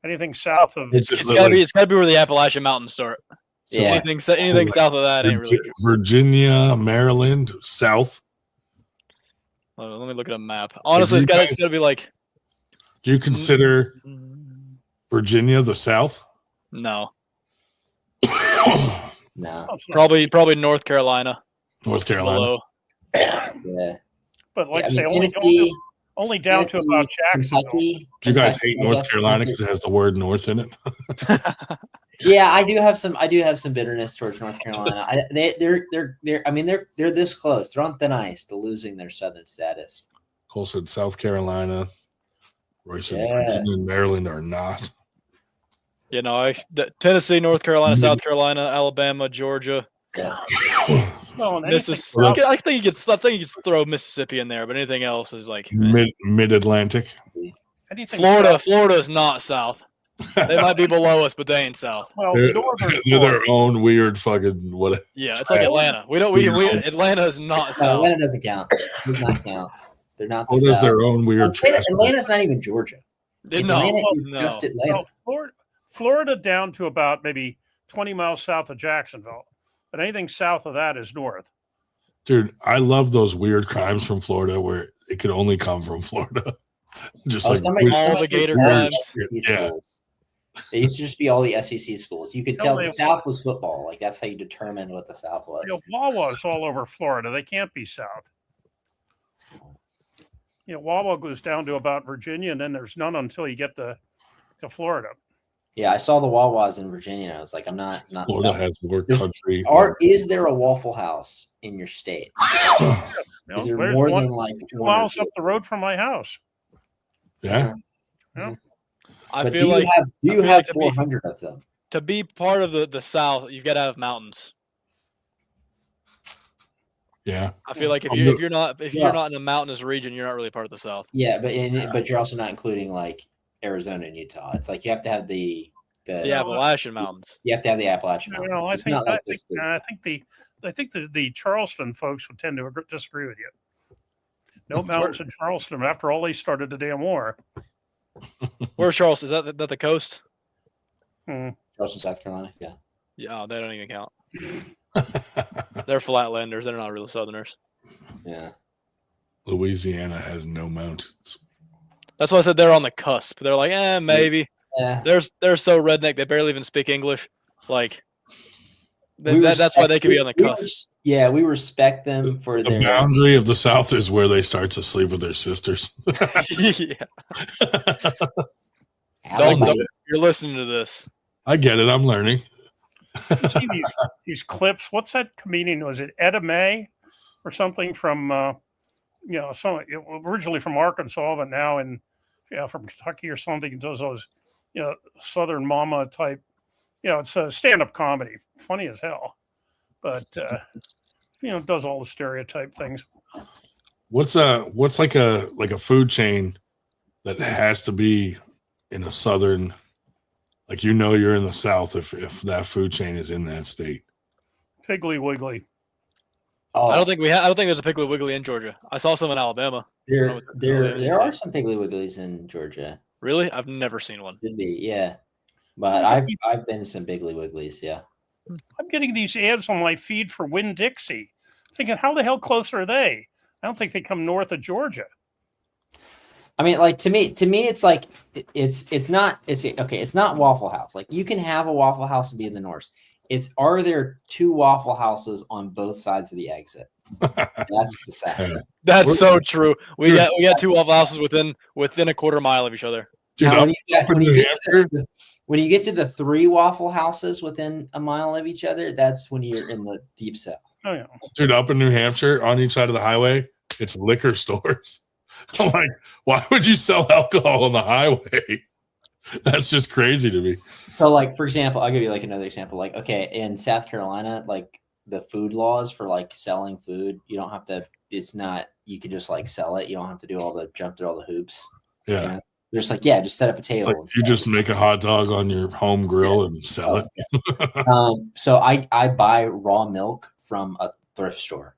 Anything south of it's gotta be where the Appalachian Mountains start. So yeah. anything south of that ain't really. Virginia, Maryland, south. Let me look at a map. Honestly, it's gotta be like. Do you consider Virginia the South? No. No. Probably North Carolina. North Carolina. Below. Yeah. But like Yeah, I say, Tennessee, only down to about Jacksonville. Kentucky. Do you guys hate North Carolina because it has the word North in it? Yeah, I do have some bitterness towards North Carolina. They're this close. They're on thin ice to losing their Southern status. Cole said South Carolina. Roy said Yeah. Virginia and Maryland are not. Tennessee, North Carolina, South Carolina, Alabama, Georgia. Yeah. Mississippi. I think you could throw Mississippi in there, but anything else is like mid-Atlantic. Florida is not south. They might be below us, but they ain't south. Well, they're their own weird fucking what? Yeah, it's like Atlanta. Atlanta is not south. Atlanta doesn't count. Does not count. They're not the Florida's South. their own weird. Atlanta's not even Georgia. Atlanta is no. just Atlanta. Florida down to about maybe 20 miles south of Jacksonville, but anything south of that is north. Dude, I love those weird crimes from Florida where it could only come from Florida. Just like all the Gator crimes. Yeah. It used to just be all the SEC schools. You could tell the South was football. Like that's how you determine what the South was. Wawa's all over Florida. They can't be south. Wawa goes down to about Virginia, and then there's none until you get to Florida. Yeah, I saw the Wawas in Virginia. And I was like, I'm not. Florida has more country. Is there a Waffle House in your state? Is there more than like 2 miles up the road from my house? Yeah. I feel like you have 400 of them. To be part of the South, you got to have mountains. Yeah. I feel like if you're not in a mountainous region, you're not really part of the South. Yeah, but you're also not including like Arizona and Utah. It's like you have to have the Appalachian Mountains. You have to have the Appalachian Mountains. I think the Charleston folks would tend to disagree with you. No mountains in Charleston. After all, they started the damn war. Where's Charleston? Is that the coast? Charleston, South Carolina. Yeah. Yeah, they don't even count. They're flatlanders. They're not real Southerners. Yeah. Louisiana has no mountains. That's why I said they're on the cusp. They're like, maybe. Yeah. They're so redneck they barely even speak English. Like, that's why they could be on the cusp. We respect them for the boundary of the South is where they start to sleep with their sisters. Yeah. You're listening to this. I get it. I'm learning. You see these clips. What's that comedian? Was it Etta May or something from originally from Arkansas, but now from Kentucky or something? Does those Southern mama type? It's a stand-up comedy. Funny as hell. but does all the stereotype things. What's like a food chain that has to be in a southern, like you're in the South if that food chain is in that state? Piggly Wiggly. Oh, I don't think there's a Piggly Wiggly in Georgia. I saw some in Alabama. there are some Piggly Wigglies in Georgia. Really? I've never seen one. Should be, yeah. But I've been to some Piggly Wigglies, yeah. I'm getting these ads on my feed for Winn-Dixie, thinking, how the hell close are they? I don't think they come north of Georgia. I mean, like to me, it's like it's not Waffle House. Like you can have a Waffle House and be in the north. Are there two Waffle Houses on both sides of the exit? That's the sad. That's so true. We got two Waffle Houses within a quarter mile of each other. Dude, Now, when you get to the three Waffle Houses within a mile of each other, that's when you're in the deep South. Oh yeah, dude, up in New Hampshire, on each side of the highway, it's liquor stores. I'm like, why would you sell alcohol on the highway? That's just crazy to me. So, like, for example, I'll give you like another example. Like, okay, in South Carolina, like the food laws for like selling food, you don't have to. It's not. You can just like sell it. You don't have to jump through all the hoops. Yeah. You know? Just like, yeah, just set up a table. Like you just make a hot dog on your home grill and sell it. Yeah. So I buy raw milk from a thrift store.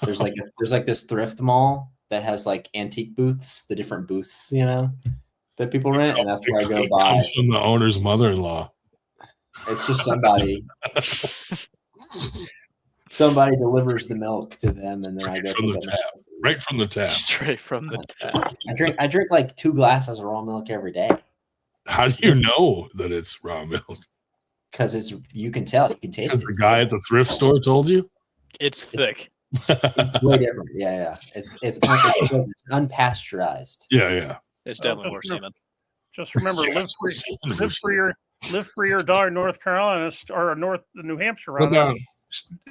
There's like this thrift mall that has like antique booths, the different booths, that people rent, and that's where I go It buy. comes from the owner's mother-in-law. It's just somebody delivers the milk to them, and then I go from the tap. Right from the tap. Straight from the tap. I drink like 2 glasses of raw milk every day. How do you know that it's raw milk? Because you can tell, you can taste it. The guy at the thrift store told you? It's thick. It's way different. Yeah. It's unpasteurized. Yeah. It's definitely more semen. Just remember, live free or die, North Carolina or New Hampshire. Rather.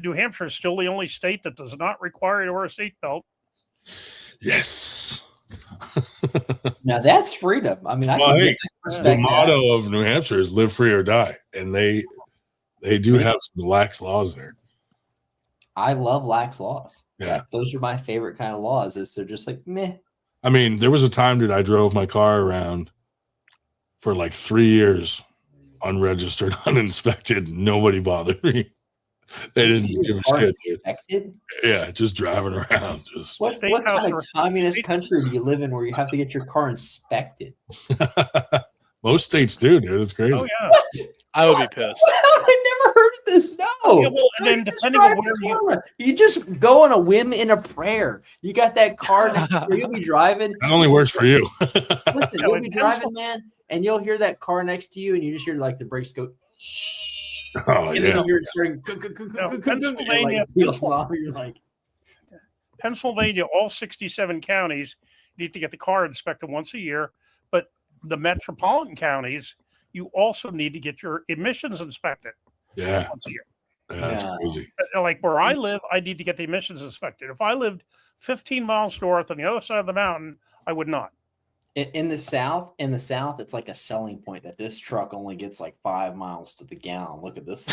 New Hampshire is still the only state that does not require you to wear a seatbelt. Yes. Now that's freedom. I mean, the motto of New Hampshire is "Live free or die," and they do have some lax laws there. I love lax laws. Yeah, those are my favorite kind of laws. Is they're just like meh. I mean, there was a time, dude, I drove my car around for like 3 years, unregistered, uninspected. Nobody bothered me. They didn't give a shit. Yeah, just driving around. Just what kind of communist country do you live in where you have to get your car inspected? Most states do, dude. It's crazy. Oh yeah, what? I would be pissed. I never heard of this. No. Yeah, well, and then depending on where you just go on a whim in a prayer. You got that car next to you. You'll be driving. That only works for you. Listen, you'll be driving, man, and you'll hear that car next to you, and you just hear like the brakes go. Oh, and then you hear it starting. Pennsylvania, all 67 counties need to get the car inspected once a year, but the metropolitan counties, you also need to get your emissions inspected once a year. Yeah, that's crazy. Like where I live, I need to get the emissions inspected. If I lived 15 miles north on the other side of the mountain, I would not. In the South, it's like a selling point that this truck only gets like 5 miles to the gallon. Look at this.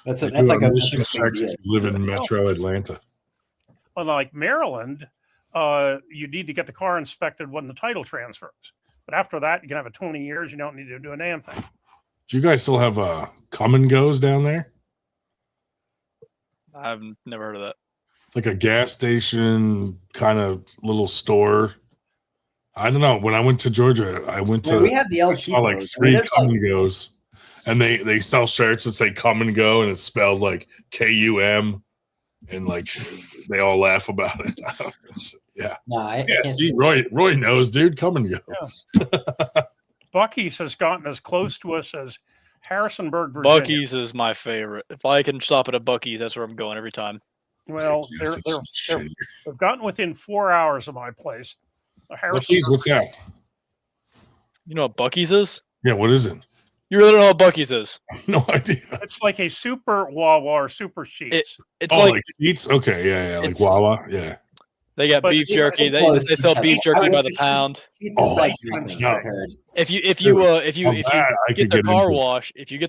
That's like a Texas. You live in Metro Atlanta. Unlike Maryland, you need to get the car inspected when the title transfers. But after that, you can have it 20 years. You don't need to do a damn thing. Do you guys still have come and goes down there? I've never heard of that. It's like a gas station kind of little store. I don't know. When I went to Georgia, we have the LT. I saw like 3 come and goes, and they sell shirts that say "come and go" and it's spelled like KUM, and like they all laugh about it. Yeah. No, see, Roy knows, dude. Come and go. Yeah. Buc-ee's has gotten as close to us as Harrisonburg, Virginia. Buc-ee's is my favorite. If I can stop at a Buc-ee's, that's where I'm going every time. Well, they've gotten within 4 hours of my place. Buc-ee's, what's that? You know what Buc-ee's is? Yeah, what is it? You really don't know what Buc-ee's is? No idea. It's like a super Wawa or super Sheets. It's like Sheets? Okay, yeah, like Wawa, yeah. They got beef jerky. They sell beef jerky by the pound. If you get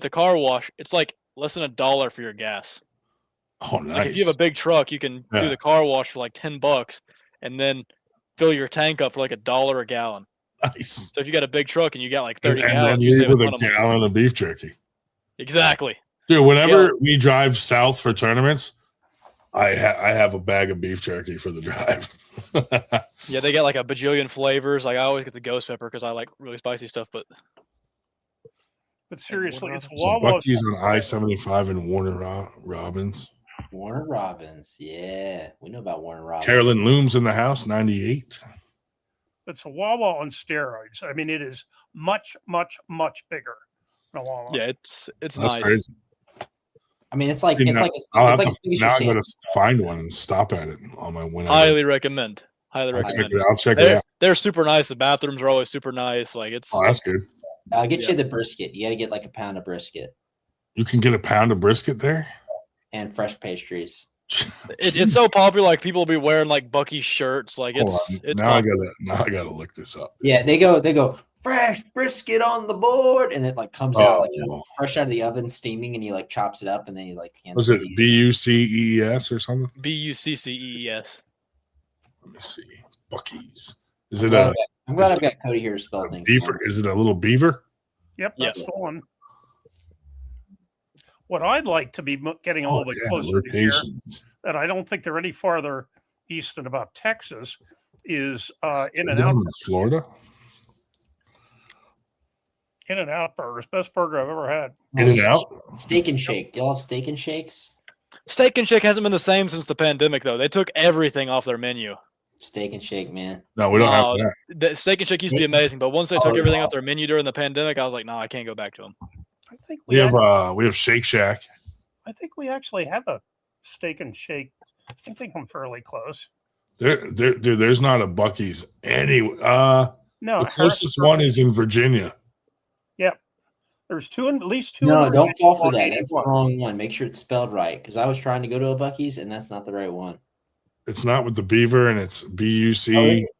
the car wash, it's like less than $1 for your gas. Oh, Like nice. if you have a big truck, you can Yeah. do the car wash for like $10 and then fill your tank up for like $1 a gallon. Nice. So if you got a big truck and you got like 30 And then gallons, you leave save a with ton a of money. gallon of beef jerky. Exactly. Dude, whenever we drive south for tournaments, I have a bag of beef jerky for the drive. Yeah, they get like a bajillion flavors. Like I always get the ghost pepper because I like really spicy stuff. But seriously, it's So Wawa. Bucky's on I-75 in Warner Robins. Warner Robins. Yeah, we know about Warner Robins. Carolyn Looms in the house, 98. It's a Wawa on steroids. I mean, it is much, much, much bigger than a Wawa. yeah, it's That's nice. crazy. I mean, it's like Dude, it's now- like I'll it's have like to, a spaghetti now I sandwich. gotta find one and stop at it on my whenever. Highly recommend. Highly I'll check recommend. it. I'll check it They're, out. they're super nice. The bathrooms are always super nice. Like it's Oh, that's good. I'll get Yeah. you the brisket. You got to get like a pound of brisket You can get a pound of brisket there. and fresh pastries. it's so popular. Like people will be wearing like Bucky's shirts. Like Hold it's on. it's Now popular. I gotta look this up. Yeah, they go fresh brisket on the board, and it like comes out like Oh. fresh out of the oven, steaming, and you like chops it up, and then you like hands Was it it to you. BUCEES or something? BUCCEES. Let me see. Bucky's. Is it glad a I've got- I'm glad is I've it got Cody here to spell things. beaver? Is it a little beaver? Yep, Yeah. that's the one. What I'd like to be getting a Oh, little bit yeah, closer to here, locations. and I don't think they're any farther east than about Texas, is In and Down Out. in Florida. In and Out burgers, best burger I've ever had. In and Out. Steak and Shake. Y'all have Steak and Shakes? Steak and Shake hasn't been the same since the pandemic though. They took everything off their menu. Steak and Shake, man. No, we don't have No, that. The Steak and Shake used to be amazing, but once they took everything off their menu during the pandemic, I was like, no, I can't go back to them. I think We have Shake Shack. I think we actually have a Steak and Shake. I think I'm fairly close. Dude, there's not a Bucky's anyway. No, The closest one is in Virginia. Yep. There's at least two. No, in don't fall for Virginia, that. That's the 81. wrong one. Make sure it's spelled right, because I was trying to go to a Bucky's, and that's not the right one. It's not with the beaver, and it's BUC-EES.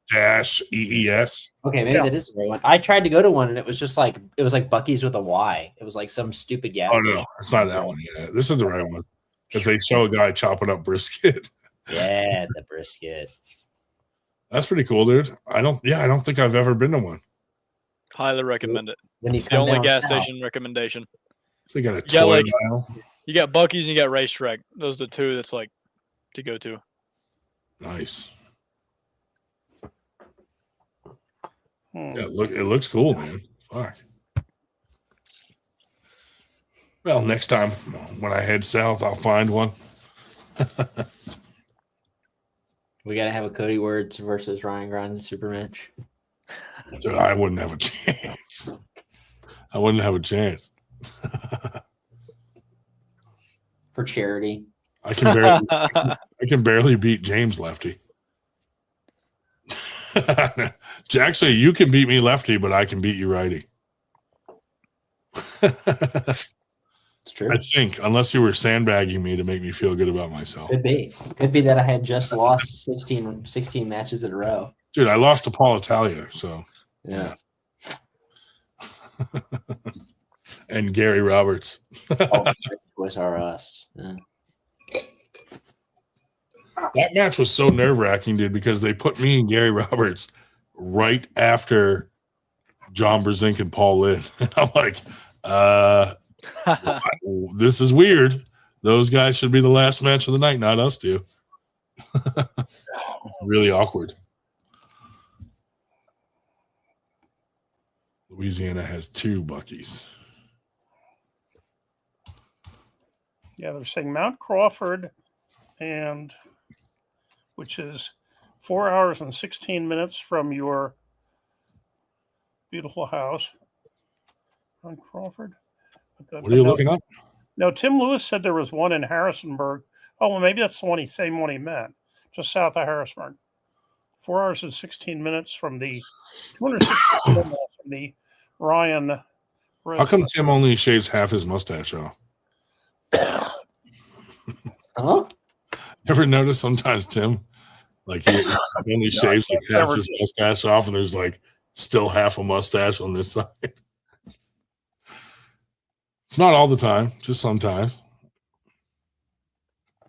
Okay, maybe Yeah. that is the right one. I tried to go to one, and it was just like Bucky's with a Y. It was like some stupid gas Oh station. no, it's not that one. Yeah, this is the right one because they show a guy chopping up brisket. Yeah, the brisket. That's pretty cool, dude. I don't think I've ever been to one. Highly recommend it. When you It's the come only down gas south, station recommendation. They got a Yeah, toy like- aisle. You got Bucky's and you got Racetrack. Those are the two that's like to go to. Nice. Hmm. Yeah, it looks cool, man. Fuck. Well, next time when I head south, I'll find one. we got to have a Cody Words versus Ryan Grind super match. Dude, I wouldn't have a chance. I wouldn't have a chance. For charity. I can barely beat James lefty. Actually, you can beat me lefty, but I can beat you righty. It's true. I think, unless you were sandbagging me to make me feel good about myself. Could be. Could be that I had just lost 16 matches in a row. Dude, I lost to Paul Italia, so. Yeah. And Gary Roberts. Toys R Us. Yeah. That match was so nerve-wracking, dude, because they put me and Gary Roberts right after John Brzezinski and Paul Lynn. And I'm like, this is weird. Those guys should be the last match of the night, not us two. Really awkward. Louisiana has 2 Bucky's. Yeah, they're saying Mount Crawford, and which is 4 hours and 16 minutes from your beautiful house. Mount Crawford. What are you looking up? No, Tim Lewis said there was one in Harrisonburg. Oh, well, maybe that's the one same one he meant, just south of Harrisonburg. 4 hours and 16 minutes from the 260 minutes from the Ryan. How come Tim only shaves half his mustache off? Huh? Ever notice sometimes Tim, like he only shaves like half his mustache off, and there's like still half a mustache on this side. It's not all the time, just sometimes.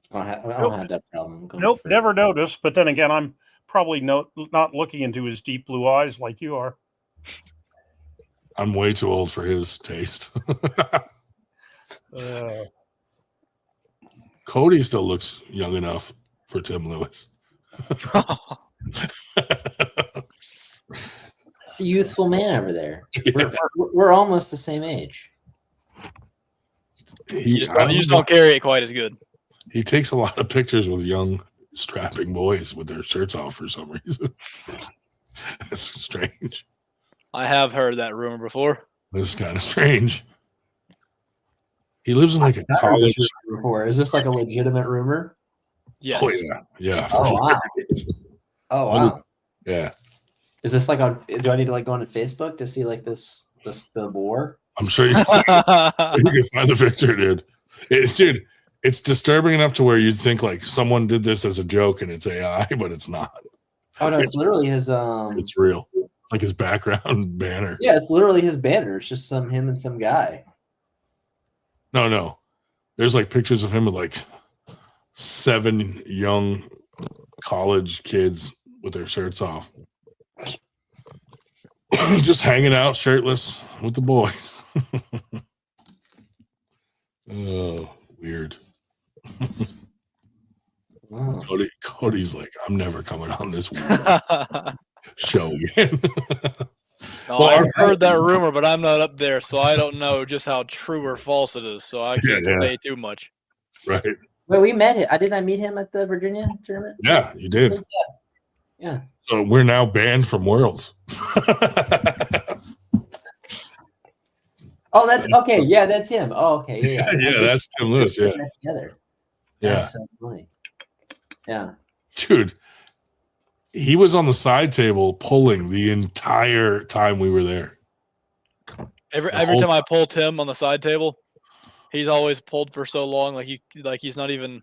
I don't have that problem. Nope, never noticed. But then again, I'm probably not looking into his deep blue eyes like you are. I'm way too old for his taste. Cody still looks young enough for Tim Lewis. It's a youthful man over there. Yeah. We're almost the same age. You just don't carry it quite as good. He takes a lot of pictures with young, strapping boys with their shirts off for some reason. That's strange. I have heard that rumor before. This is kind of strange. He lives in like a college. Before. Is this like a legitimate rumor? Yes. Oh, yeah. Yeah. Oh, sure. wow. Oh, wow. Yeah. Is this like on? Do I need to like go on Facebook to see like the war? I'm sure you can find the picture, dude. It's disturbing enough to where you'd think like someone did this as a joke and it's AI, but it's not. Oh no, it's literally his It's real. Like his background banner. Yeah, it's literally his banner. It's just him and some guy. No. There's like pictures of him with like 7 young college kids with their shirts off. Just hanging out shirtless with the boys. Oh, weird. Wow. Cody's like, I'm never coming on this show again. No, I've heard that rumor, but I'm not up there, so I don't know just how true or false it is. So I can't say too much. Right. Well, we met him. Didn't I meet him at the Virginia tournament? Yeah, you did. Yeah. So we're now banned from Worlds. Oh, that's okay. Yeah, that's him. Oh, okay. Yeah, yeah, that's Tim Lewis. Yeah. Together. Yeah. That's so funny. Yeah. Dude, he was on the side table pulling the entire time we were there. Every time I pull Tim on the side table, he's always pulled for so long, like he's not even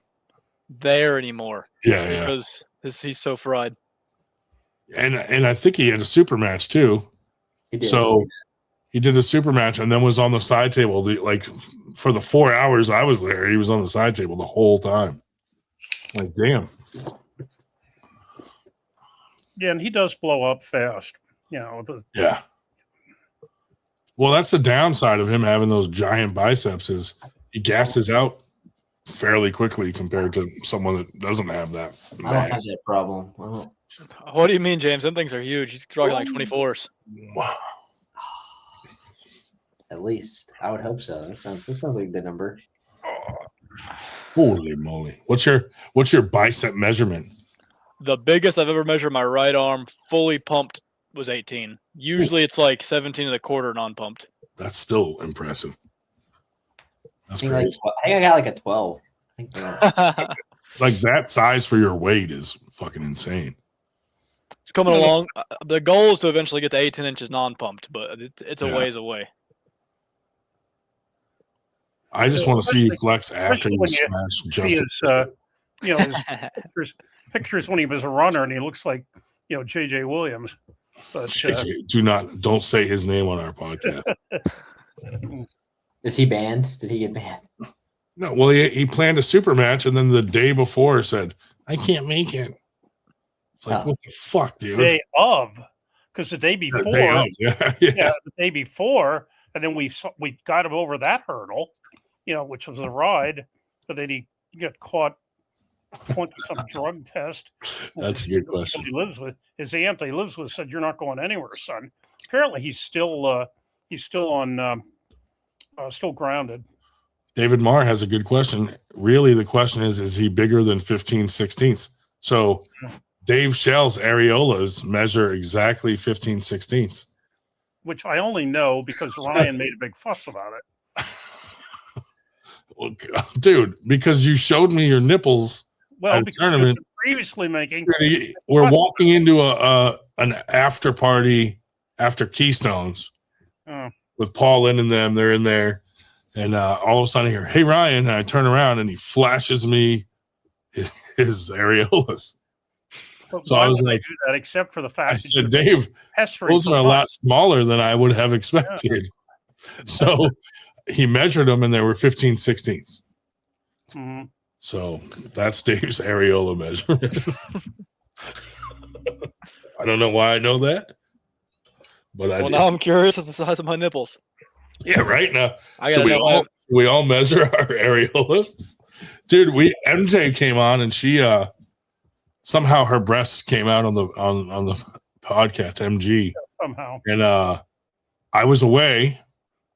there anymore. Yeah, because he's so fried. And I think he had a super match too. He did. So he did a super match and then was on the side table. For the 4 hours I was there, he was on the side table the whole time. Like, damn. Yeah, and he does blow up fast. Yeah. Well, that's the downside of him having those giant biceps is he gasses out fairly quickly compared to someone that doesn't have that. I don't have that problem. What do you mean, James? Them things are huge. He's rocking like 24s. Wow. At least I would hope so. That sounds like a good number. Holy moly! What's your bicep measurement? The biggest I've ever measured my right arm fully pumped was 18. Usually it's like 17 1/4 non-pumped. That's still impressive. That's I crazy. think I got like a 12. Like that size for your weight is fucking insane. It's coming along. The goal is to eventually get to 18 inches non-pumped, but it's a ways away. I just want to see you flex after you smash Justin. His pictures when he was a runner and he looks like, JJ Williams. But don't say his name on our podcast. Is he banned? Did he get banned? No, well, he planned a super match and then the day before said, I can't make it. It's like, what the fuck, dude? Day of, because the day before, the day before, and then we got him over that hurdle, which was a ride, but then he got caught flunking some drug test. That's a good question. His aunt he lives with said, "You're not going anywhere, son." Apparently, he's still grounded. David Marr has a good question. Really, the question is he bigger than 15/16? So Dave Shell's areolas measure exactly 15/16. Which I only know because Ryan made a big fuss about it. Well, dude, because you showed me your nipples at a tournament. Previously making. We're walking into an after party after Keystones with Paul Lynn and them. They're in there. And all of a sudden I hear, hey, Ryan. And I turn around and he flashes me his areolas. But so I was like, do that except for the fact I said, Dave, those are a lot smaller than I would have expected. Yeah. So he measured them and they were 15/16. Mhm. So that's Dave's areola measurement. I don't know why I know that, but I Well, did. now I'm curious as the size of my nipples. Yeah, right now. I So gotta know. we all measure our areolas. Dude, MJ came on and she somehow her breasts came out on the podcast, MG. Somehow. And I was away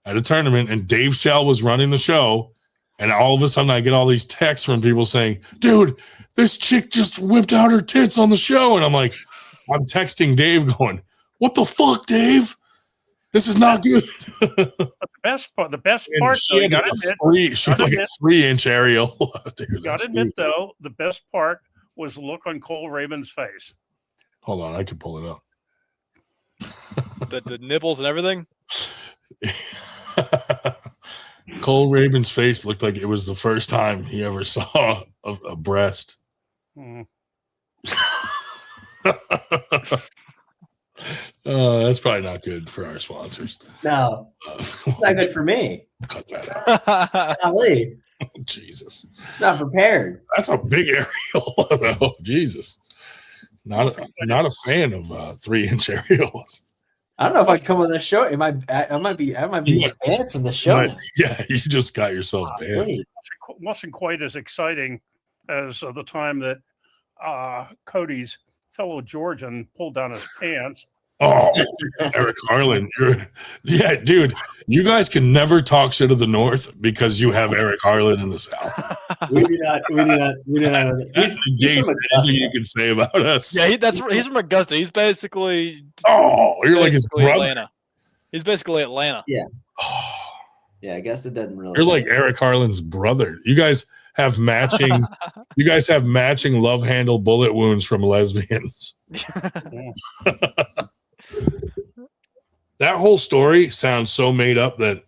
at a tournament and Dave Shell was running the show. And all of a sudden I get all these texts from people saying, dude, this chick just whipped out her tits on the show. And I'm like, I'm texting Dave going, what the fuck, Dave? This is not good. But the best part, She had like a 3-inch areola. Dude, You got to admit, though, the best part was the look on Cole Raymond's face. Hold on, I can pull it up. The nipples and everything. Cole Raven's face looked like it was the first time he ever saw a breast. Mm. That's probably not good for our sponsors. No, not good for me. Cut that out. Golly, Jesus. not prepared. That's a big areola, though. Jesus. Not a fan of 3-inch areolas. I don't know if I can come on this show. I might be banned from the show. Yeah, you just got yourself banned. It wasn't quite as exciting as the time that Cody's fellow Georgian pulled down his pants. Oh, Eric Harlan. Yeah, dude, you guys can never talk shit of the North because you have Eric Harlan in the South. We do not. He's from Anything you can say about us. Yeah, he's from Augusta. He's basically you're like his brother. Atlanta. He's basically Atlanta. Yeah. Yeah, Augusta doesn't really. You're like Eric Harlan's brother. You guys have matching. You guys have matching love handle bullet wounds from lesbians. That whole story sounds so made up that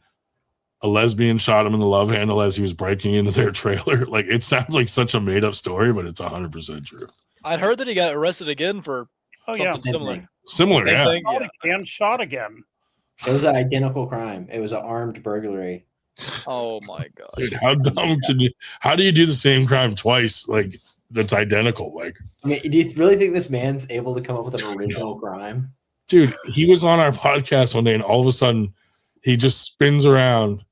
a lesbian shot him in the love handle as he was breaking into their trailer. Like, it sounds like such a made up story, but it's 100% true. I'd heard that he got arrested again for something similar. Similar, Same yeah. thing, And shot again. It was an identical crime. It was an armed burglary. Oh my god, Dude, how dumb can you? How do you do the same crime twice? Like, that's identical. Like, I mean, do you really think this man's able to come up with an original crime? dude, he was on our podcast one day, and all of a sudden, he just spins around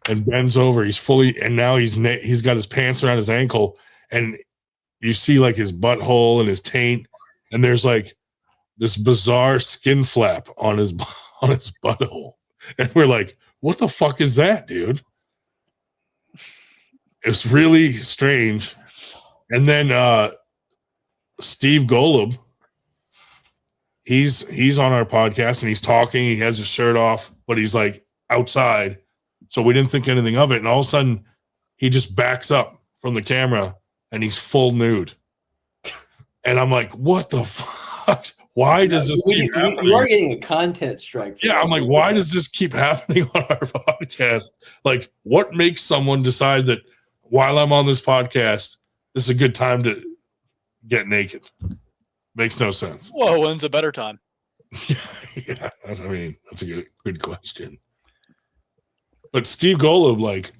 and bends over. He's fully, and now he's got his pants around his ankle, and you see like his butthole and his taint, and there's like this bizarre skin flap on his butthole, and we're like, what the fuck is that, dude? It was really strange. And then Steve Golub, he's on our podcast and he's talking. He has his shirt off, but he's like outside. So we didn't think anything of it. And all of a sudden, he just backs up from the camera and he's full nude. And I'm like, what the fuck? Why does this keep happening? You are getting a content strike. Yeah, I'm like, why does this keep happening on our podcast? Like, what makes someone decide that while I'm on this podcast, this is a good time to get naked? Makes no sense. Whoa, when's a better time? Yeah, I mean, that's a good question. But Steve Golub, like,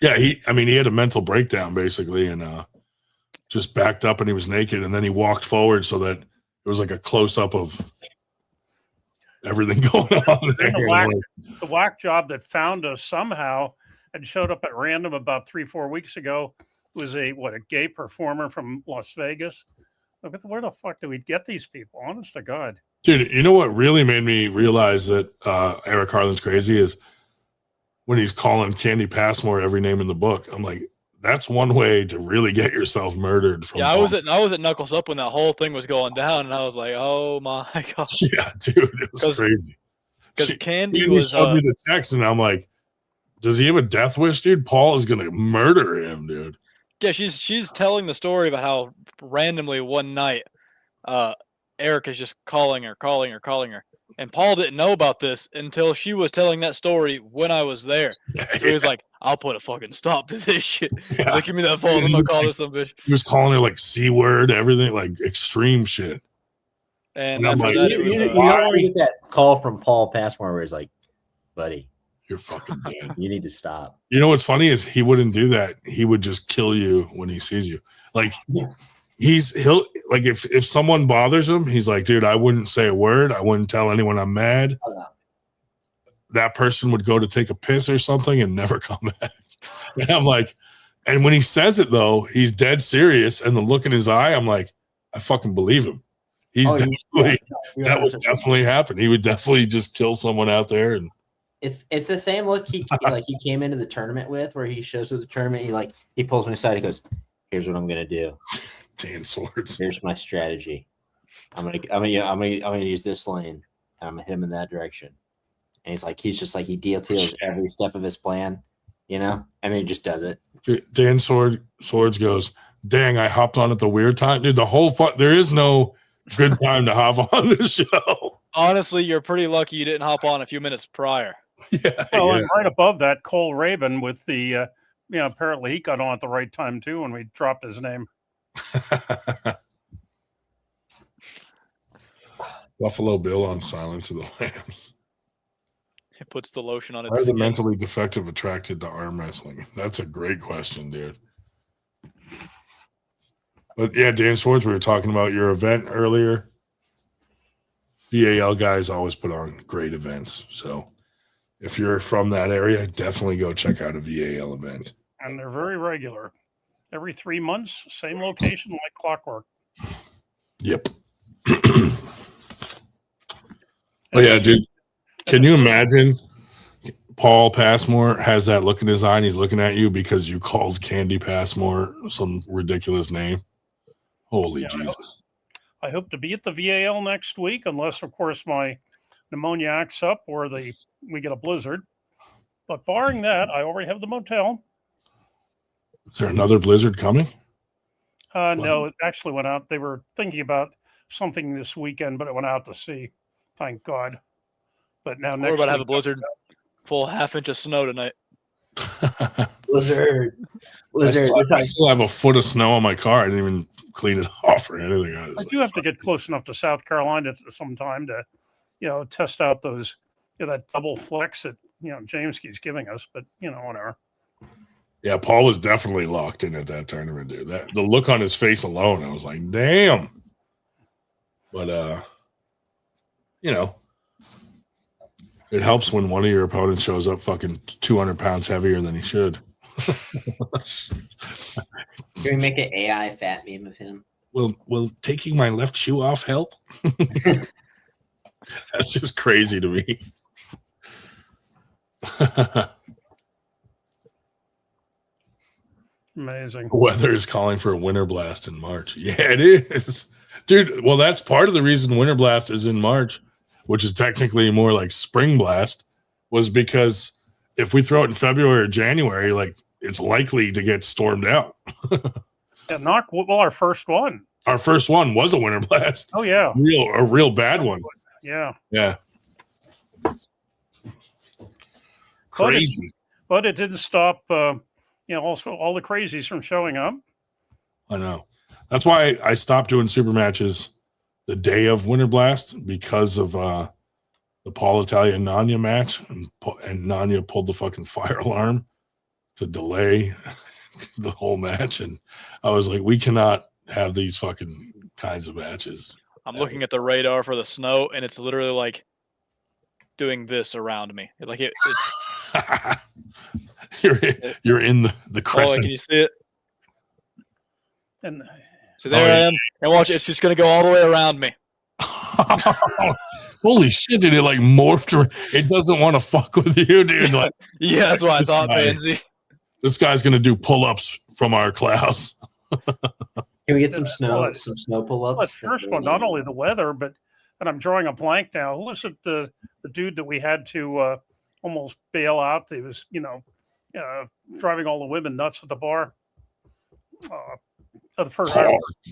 yeah, he had a mental breakdown basically, and just backed up and he was naked, and then he walked forward so that it was like a close up of everything going on there. The whack job that found us somehow and showed up at random about 3-4 weeks ago was a gay performer from Las Vegas. Where the fuck do we get these people? Honest to God. Dude, you know what really made me realize that Eric Harlan's crazy is when he's calling Candy Passmore every name in the book. I'm like, that's one way to really get yourself murdered. I was at Knuckles Up when that whole thing was going down, and I was like, oh my god. Yeah, dude, it was crazy. Because Candy was showed me the text, and I'm like, does he have a death wish, dude? Paul is gonna murder him, dude. Yeah, she's telling the story about how randomly one night Eric is just calling her. And Paul didn't know about this until she was telling that story when I was there. So he was like, I'll put a fucking stop to this shit. He's like, give me that phone. I'm going to call this some bitch. He was calling her like C-word, everything, like extreme shit. And I'm like, you don't want to get that call from Paul Passmore where he's like, buddy, you're fucking dead. You need to stop. You know what's funny is he wouldn't do that. He would just kill you when he sees you. Like he'll like if someone bothers him, he's like, dude, I wouldn't say a word. I wouldn't tell anyone I'm mad. Oh, no. That person would go to take a piss or something and never come back. And I'm like, and when he says it though, he's dead serious. And the look in his eye, I'm like, I fucking believe him. He's definitely that would definitely happen. He would definitely just kill someone out there. And it's the same look he came into the tournament with, where he shows up the tournament. He pulls me aside. He goes, "Here's what I'm gonna do. Dan Swords. Here's my strategy. I'm gonna use this lane. And I'm gonna hit him in that direction." And he's just like he details every step of his plan, and then he just does it. Dan Swords goes, dang, I hopped on at the weird time. Dude, there is no good time to hop on this show. Honestly, you're pretty lucky you didn't hop on a few minutes prior. And right above that, Cole Rabin with the, apparently he got on at the right time too when we dropped his name. Buffalo Bill on Silence of the Lambs. It puts the lotion on its Are the skin. mentally defective attracted to arm wrestling? That's a great question, dude. But yeah, Dan Swords, we were talking about your event earlier. VAL guys always put on great events. So if you're from that area, definitely go check out a VAL event. And they're very regular. Every 3 months, same location, like clockwork. Yep. Oh yeah, dude. Can you imagine Paul Passmore has that look in his eye and he's looking at you because you called Candy Passmore some ridiculous name? Holy Jesus. I hope to be at the VAL next week, unless, of course, my pneumonia acts up or we get a blizzard. But barring that, I already have the motel. Is there another blizzard coming? No, it actually went out. They were thinking about something this weekend, but it went out to sea. Thank God. But now We're about to have a blizzard, full half-inch of snow tonight. Blizzard. I still have a foot of snow on my car. I didn't even clean it off or anything. I do have to get close enough to South Carolina sometime to, test out those, that double flex that, James keeps giving us, but, whatever. Yeah, Paul was definitely locked in at that tournament, dude. The look on his face alone, I was like, damn. But, it helps when one of your opponents shows up fucking 200 pounds heavier than he should. Can we make an AI fat meme of him? Will taking my left shoe off help? That's just crazy to me. Amazing. Weather is calling for a winter blast in March. Yeah, it is. Dude, well, that's part of the reason winter blast is in March, which is technically more like spring blast, was because if we throw it in February or January, like it's likely to get stormed out. Our first one. Our first one was a winter blast. Oh yeah, a real bad one. Yeah. Crazy. But it didn't stop. Also all the crazies from showing up. I know. That's why I stopped doing super matches the day of Winter Blast, because of the Paul Italia Nanya match, and Nanya pulled the fucking fire alarm to delay the whole match, and I was like, we cannot have these fucking kinds of matches. I'm looking at the radar for the snow, and it's literally like doing this around me. Like it's you're in the crescent. Oh, can you see it? And so there I am, and watch, it's just gonna go all the way around me. Holy shit, dude! It like morphed. It doesn't want to fuck with you, dude. Like, yeah, that's what I thought, Pansy. This guy's gonna do pull-ups from our clouds. Can we get some snow? Some snow pull-ups. Well, first one, not only the weather, but and I'm drawing a blank now. Who was it? The dude that we had to almost bail out. He was, driving all the women nuts at the bar. The first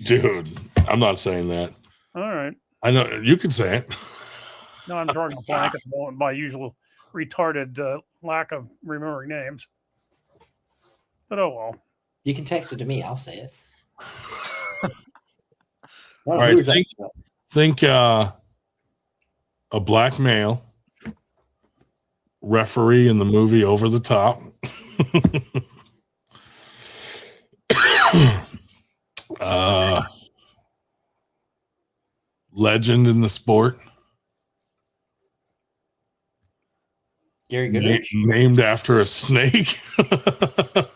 dude, I'm not saying that. All right. I know you can say it. No, I'm drawing a blank at the moment. My usual retarded lack of remembering names. But oh well. You can text it to me. I'll say it. All right. Think a black male referee in the movie Over the Top. Legend in the sport. Gary Goodrich. Named after a snake.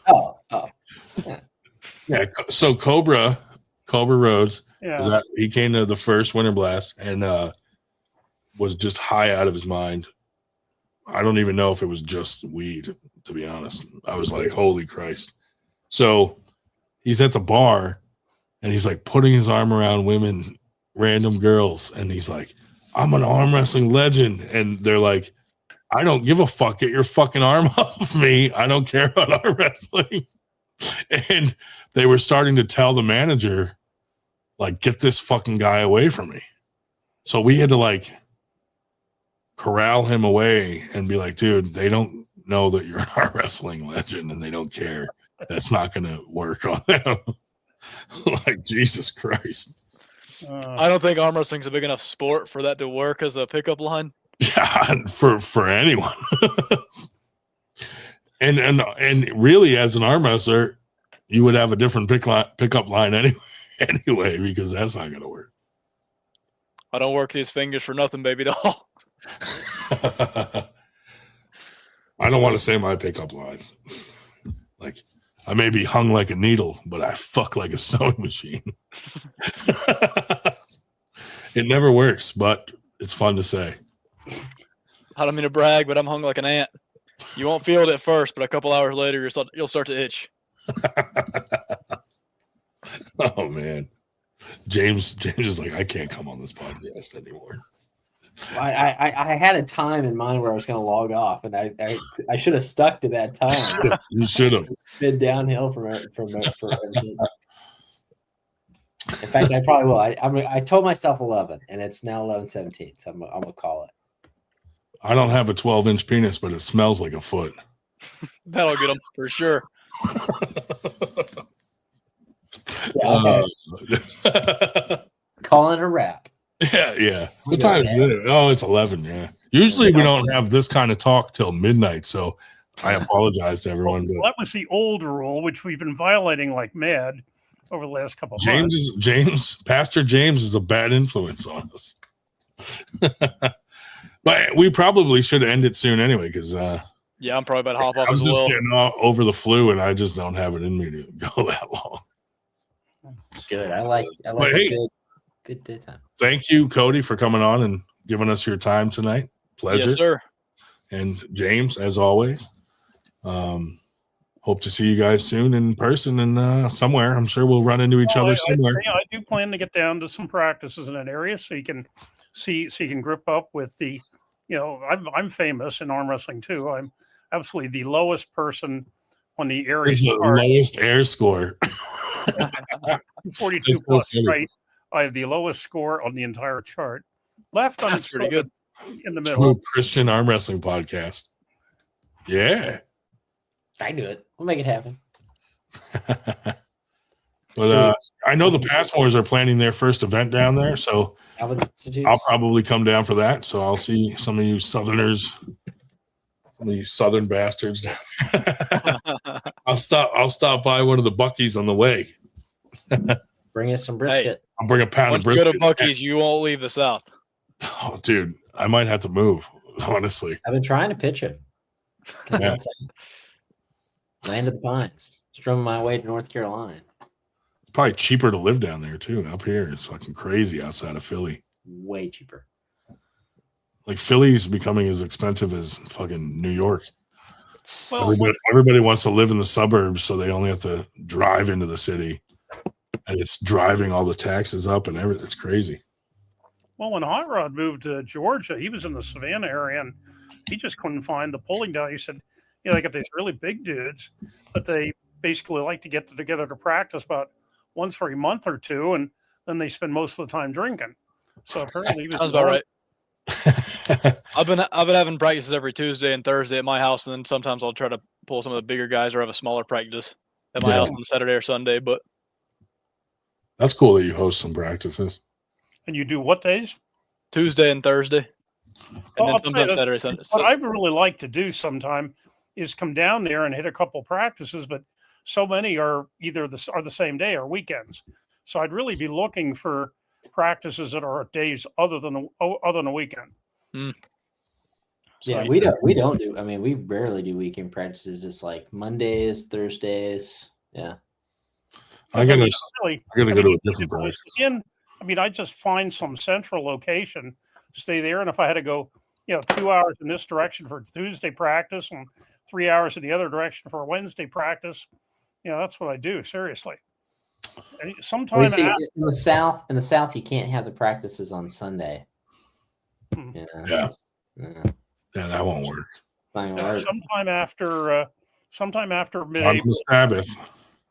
Oh. Yeah. So Cobra Rhodes, Yeah. he came to the first Winter Blast and was just high out of his mind. I don't even know if it was just weed, to be honest. I was like, holy Christ. So he's at the bar and he's like putting his arm around women, random girls. And he's like, I'm an arm wrestling legend. And they're like, I don't give a fuck. Get your fucking arm off me. I don't care about arm wrestling. And they were starting to tell the manager, like, get this fucking guy away from me. So we had to like corral him away and be like, dude, they don't know that you're an arm wrestling legend and they don't care. That's not going to work on them. Like, Jesus Christ. I don't think arm wrestling's a big enough sport for that to work as a pickup line. Yeah, for anyone. and really, as an arm wrestler, you would have a different pickup line anyway, because that's not going to work. I don't work these fingers for nothing, baby doll. I don't want to say my pickup lines. Like, I may be hung like a needle, but I fuck like a sewing machine. It never works, but it's fun to say. I don't mean to brag, but I'm hung like an ant. You won't feel it at first, but a couple hours later, you'll start to itch. Oh man, James is like, I can't come on this podcast anymore. I had a time in mind where I was going to log off, and I should have stuck to that time. You should have. Spin downhill from ever since. In fact, I probably will. I told myself 11, and it's now 11:17, so I'm gonna call it. I don't have a 12-inch penis, but it smells like a foot. That'll get them for sure. Yeah, calling a wrap. Yeah. What time is it? Oh, it's 11. Yeah. Usually we don't have this kind of talk till midnight, so I apologize to everyone. Well, that was the old rule, which we've been violating like mad over the last couple of months. Pastor James is a bad influence on us. But we probably should end it soon anyway, because yeah, I'm probably about to hop off I'm as just well. getting over the flu, and I just don't have it in me to go that long. Good. I like But hey, good daytime. Thank you, Cody, for coming on and giving us your time tonight. Pleasure. Yes, sir. And James, as always. Hope to see you guys soon in person and somewhere. I'm sure we'll run into each other somewhere. I do plan to get down to some practices in an area so you can grip up with the, I'm famous in arm wrestling too. I'm absolutely the lowest person on the area. This is the lowest air score. 42 plus, right? I have the lowest score on the entire chart. Left on That's pretty good. In the middle. Christian arm wrestling podcast. Yeah. I do it. We'll make it happen. But I know the Passmores are planning their first event down there, so I'll probably come down for that. So I'll see some of you Southerners, some of you Southern bastards. I'll stop by one of the Buc-ee's on the way. Bring us some brisket. Hey, I'll bring a pound of once you brisket. go to Buc-ee's, you won't leave the South. Oh, dude, I might have to move. Honestly, I've been trying to pitch him. Yeah. Land of the Pines. Strumming my way to North Carolina. It's probably cheaper to live down there too. Up here, it's fucking crazy outside of Philly. Way cheaper. Like Philly's becoming as expensive as fucking New York. Well, everybody wants to live in the suburbs, so they only have to drive into the city, and it's driving all the taxes up and everything. It's crazy. Well, when Hot Rod moved to Georgia, he was in the Savannah area, and he just couldn't find the pulling down. He said, they got these really big dudes, but they basically like to get together to practice about once every month or two, and then they spend most of the time drinking. So apparently, he was Sounds about right. I've been having practices every Tuesday and Thursday at my house, and then sometimes I'll try to pull some of the bigger guys or have a smaller practice at my house on Saturday or Sunday. But that's cool that you host some practices. And you do what days? Tuesday and Thursday. And Well, then I'll tell you sometimes this, Saturday, Sunday. what I'd really like to do sometime is come down there and hit a couple practices, but so many are either the same day or weekends. So I'd really be looking for practices that are days other than a weekend. Yeah, we don't do. I mean, we rarely do weekend practices. It's like Mondays, Thursdays. Yeah. I gotta go to a different practice. Again, I mean, I just find some central location, stay there, and if I had to go, 2 hours in this direction for Tuesday practice and 3 hours in the other direction for Wednesday practice, that's what I do. Seriously. And sometimes in the South, you can't have the practices on Sunday. Yeah, that won't work. Sometime after mid-April, on the Sabbath,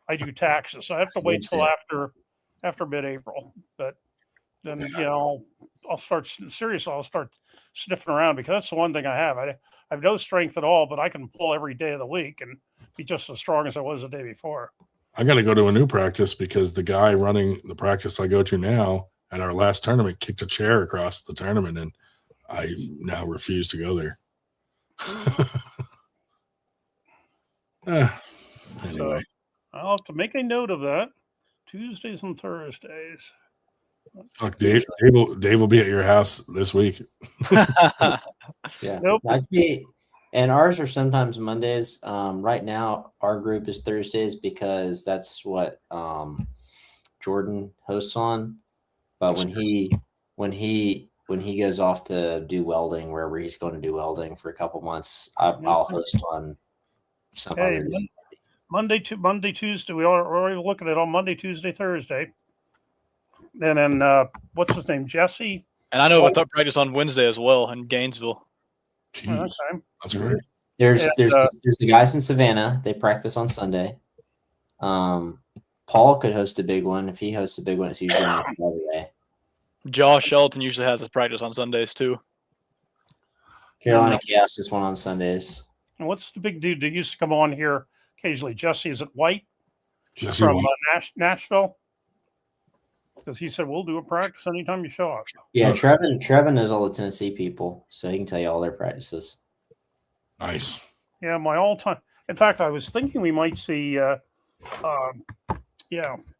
I do taxes. So I have to wait till after mid-April, but then I'll start sniffing around, because that's the one thing I have. I have no strength at all, but I can pull every day of the week and be just as strong as I was the day before. I got to go to a new practice because the guy running the practice I go to now at our last tournament kicked a chair across the tournament, and I now refuse to go there. Anyway, I'll have to make a note of that. Tuesdays and Thursdays. Fuck, Dave will be at your house this week. Yeah. Nope. And ours are sometimes Mondays. Right now, our group is Thursdays because that's what Jordan hosts on. But when he goes off to do welding, wherever he's going to do welding for a couple months, I'll host on some other day. Monday, Tuesday. We're already looking at on Monday, Tuesday, Thursday. And then what's his name, Jesse? And I know about practice on Wednesday as well in Gainesville. Okay. That's great. There's the guys in Savannah. They practice on Sunday. Paul could host a big one. If he hosts a big one, it's usually on Saturday. Josh Shelton usually has his practice on Sundays too. Carolina Chaos is one on Sundays. And what's the big dude that used to come on here occasionally? Jesse, is it White? Jesse from White. Nashville? Because he said, we'll do a practice anytime you show up. Yeah, Trevin knows all the Tennessee people, so he can tell you all their practices. Nice. Yeah, my all-time. In fact, I was thinking we might see,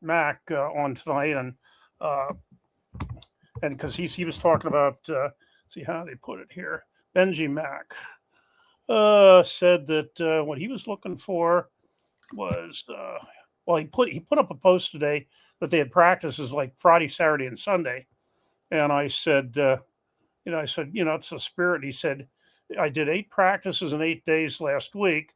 Mac on tonight, and because he was talking about, see how they put it here. Benji Mac said that what he was looking for was, he put up a post today that they had practices like Friday, Saturday, and Sunday, and I said, it's the spirit. He said, I did 8 practices in 8 days last week.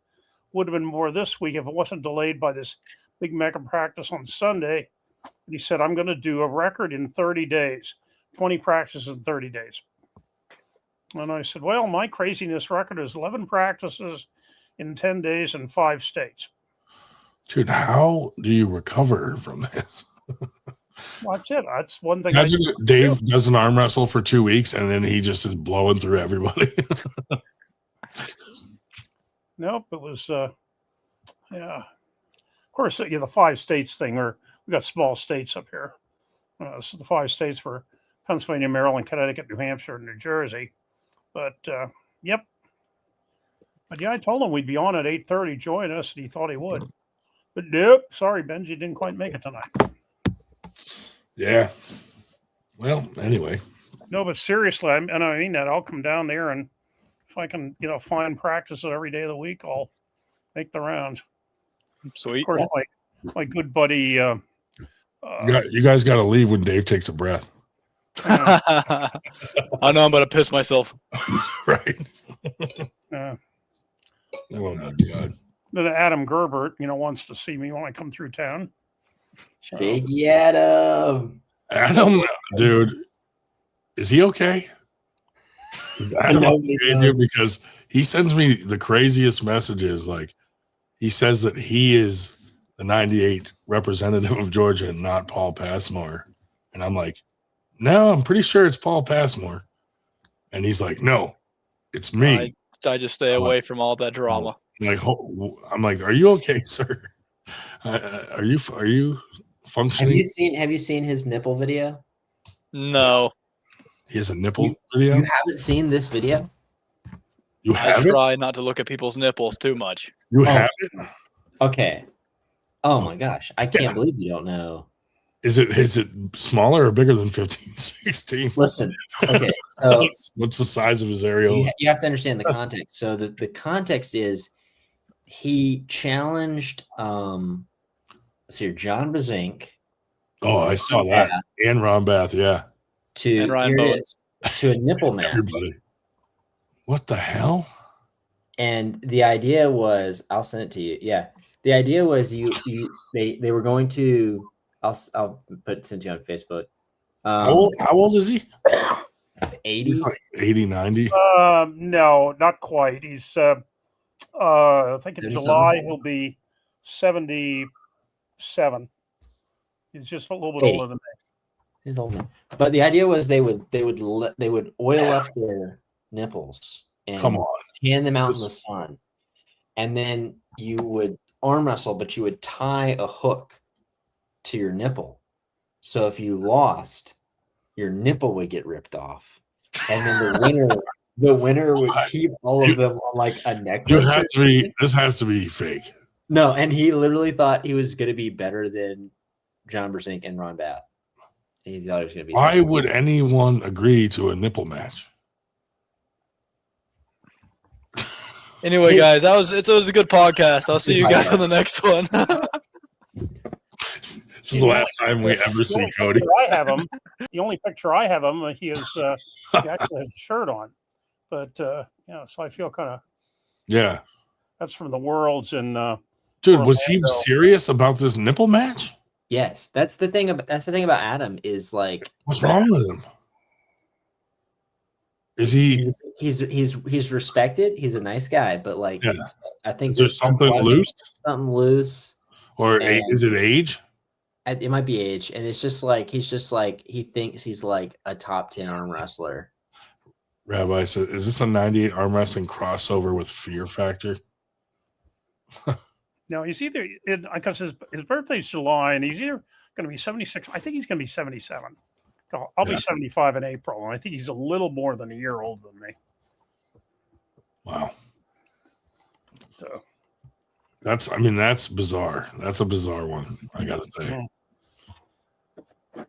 Would have been more this week if it wasn't delayed by this big mega practice on Sunday. And he said, I'm going to do a record in 30 days, 20 practices in 30 days. And I said, well, my craziness record is 11 practices in 10 days in 5 states. Dude, how do you recover from this? Well, that's it. That's one thing. Imagine Dave does an arm wrestle for 2 weeks and then he just is blowing through everybody. Nope, it was, Of course, the 5 states thing, or we got small states up here. So the 5 states were Pennsylvania, Maryland, Connecticut, New Hampshire, and New Jersey. But, yep. But yeah, I told him we'd be on at 8:30, join us, and he thought he would. But nope, sorry, Benji didn't quite make it tonight. Yeah. Well, anyway. No, but seriously, I mean that. I'll come down there, and if I can, find practices every day of the week, I'll make the rounds. Sweet. Of course, my good buddy. You guys got to leave when Dave takes a breath. I know I'm about to piss myself. Right. Oh my God. Then Adam Gerbert, wants to see me when I come through town. Big Adam. Adam, dude, is he okay? Is Adam okay, dude? Because he sends me the craziest messages. Like, he says that he is the 98 representative of Georgia and not Paul Passmore. And I'm like, no, I'm pretty sure it's Paul Passmore. And he's like, no, it's me. I just stay away from all that drama. I'm like, are you okay, sir? Are you functioning? Have you seen his nipple video? No. He has a nipple video. You haven't seen this video? You I have it? try not to look at people's nipples too much. You have it? Okay. Oh my gosh. I can't believe you don't know. Is it smaller or bigger than 15, 16? Listen. Okay. So what's the size of his areola? you have to understand the context. So the context is he challenged let's see, John Bazink. Oh, I saw that. And Ron Bath, yeah. To, And Ryan here it Bowens. is, to a nipple match. Everybody. What the hell? And the idea was, I'll send it to you. Yeah. The idea was they were going to, I'll send you on Facebook. How old is he? 80? He's like 80, 90. No, not quite. He's I think in July he'll be 77. He's just a little bit 80. older than me. He's old now. But the idea was they would oil up their nipples and Come on. tan them out in the sun. And then you would arm wrestle, but you would tie a hook to your nipple. So if you lost, your nipple would get ripped off. And then the winner would keep all of them on like a necklace. This has to be fake. No, and he literally thought he was going to be better than John Brasink and Ron Bath. He thought he was going to be. Why would anyone agree to a nipple match? Anyway, guys, it was a good podcast. I'll see you guys on the next one. This is the last time we ever see Cody. The only picture I have him, he actually has a shirt on. But so I feel kind of that's from the Worlds and dude, was he serious about this nipple match? Yes, that's the thing about Adam is like, what's wrong with him? Is he? He's respected. He's a nice guy, but like, I think is there something loose? Something loose, or is it age? It might be age, and it's just like he thinks he's like a top 10 arm wrestler. Rabbi said, "Is this a '98 arm wrestling crossover with Fear Factor?" No, he's either because his birthday's July, and he's either going to be 76. I think he's going to be 77. I'll be 75 in April, and I think he's a little more than a year older than me. Wow. So that's bizarre. That's a bizarre one, I gotta say.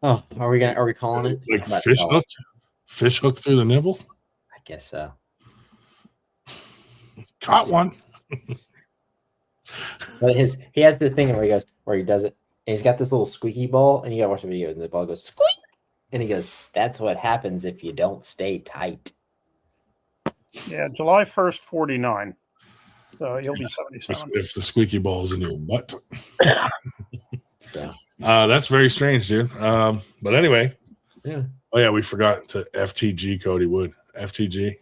Oh, are we calling it? Like fish hook through the nipple? I guess so. Caught one. But he has the thing where he does it, and he's got this little squeaky ball, and you gotta watch the video, and the ball goes squeak, and he goes, "That's what happens if you don't stay tight." Yeah, July 1st, 49. So he'll be 77. If the squeaky ball is in your butt. So that's very strange, dude. But anyway. Yeah. Oh yeah, we forgot to FTG Cody Wood. FTG.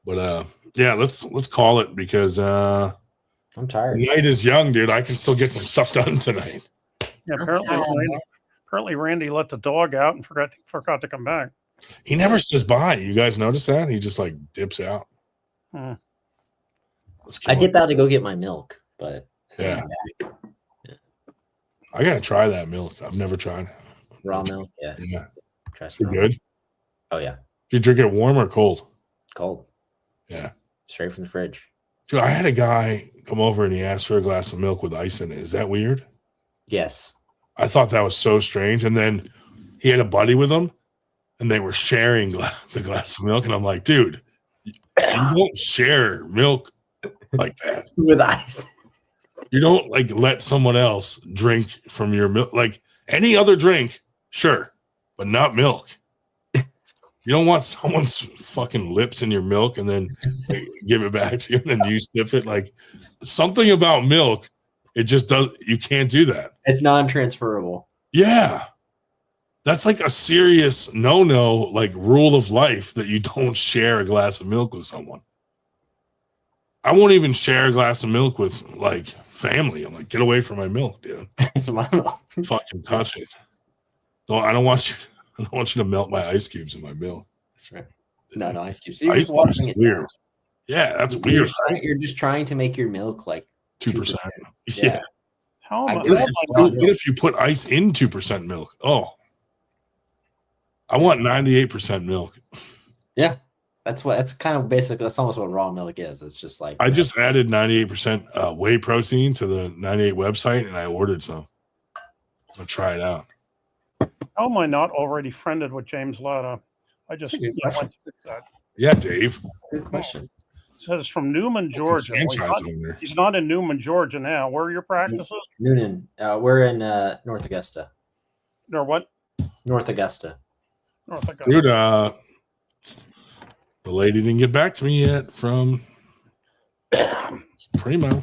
But yeah, let's call it because I'm tired. The night is young, dude. I can still get some stuff done tonight. Yeah, apparently Randy let the dog out and forgot to come back. He never says bye. You guys notice that? He just like dips out. I dip out to go get my milk, but yeah. I gotta try that milk. I've never tried raw milk. Yeah. Trust me. Good. Oh yeah. Do you drink it warm or cold? Cold. Yeah. Straight from the fridge. Dude, I had a guy come over and he asked for a glass of milk with ice in it. Is that weird? Yes. I thought that was so strange. And then he had a buddy with him and they were sharing the glass of milk. And I'm like, dude, you don't share milk like that. With ice. You don't like let someone else drink from your milk. Like any other drink, sure, but not milk. You don't want someone's fucking lips in your milk and then give it back to you and then you sip it. Like something about milk, it just does. You can't do that. It's non-transferable. Yeah. That's like a serious no, like rule of life that you don't share a glass of milk with someone. I won't even share a glass of milk with like family. I'm like, get away from my milk, dude. It's my milk. Fucking touch it. I don't want you to melt my ice cubes in my milk. That's right. No ice cubes. So ice cubes is weird. Yeah, that's weird. You're just trying to make your milk like 2%. Yeah. How what if you put ice in 2% milk? Oh. I want 98% milk. Yeah, that's almost what raw milk is. It's just like I just added 98% whey protein to the 98 website, and I ordered some. I'll try it out. How am I not already friended with James Latta? I just That's a good went question. to fix that. Yeah, Dave. Good question. It says from Newman, Georgia. Well, Franchise owner. he's not in Newman, Georgia now. Where are your practices? Noonan. We're in North Augusta. Or what? North Augusta. North Augusta. Dude, the lady didn't get back to me yet from Primo.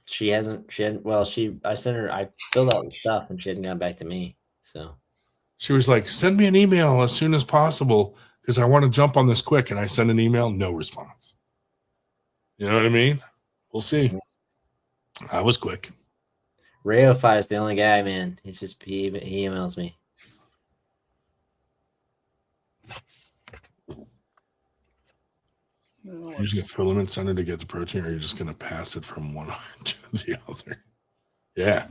She hadn't. Well, I sent her. I filled out the stuff, and she hadn't gotten back to me. So She was like, send me an email as soon as possible because I want to jump on this quick. And I sent an email, no response. You know what I mean? We'll see. I was quick. Rayofy is the only guy, man. He emails me. Using a filament center to get the protein, or you're just going to pass it from one arm to the other? Yeah.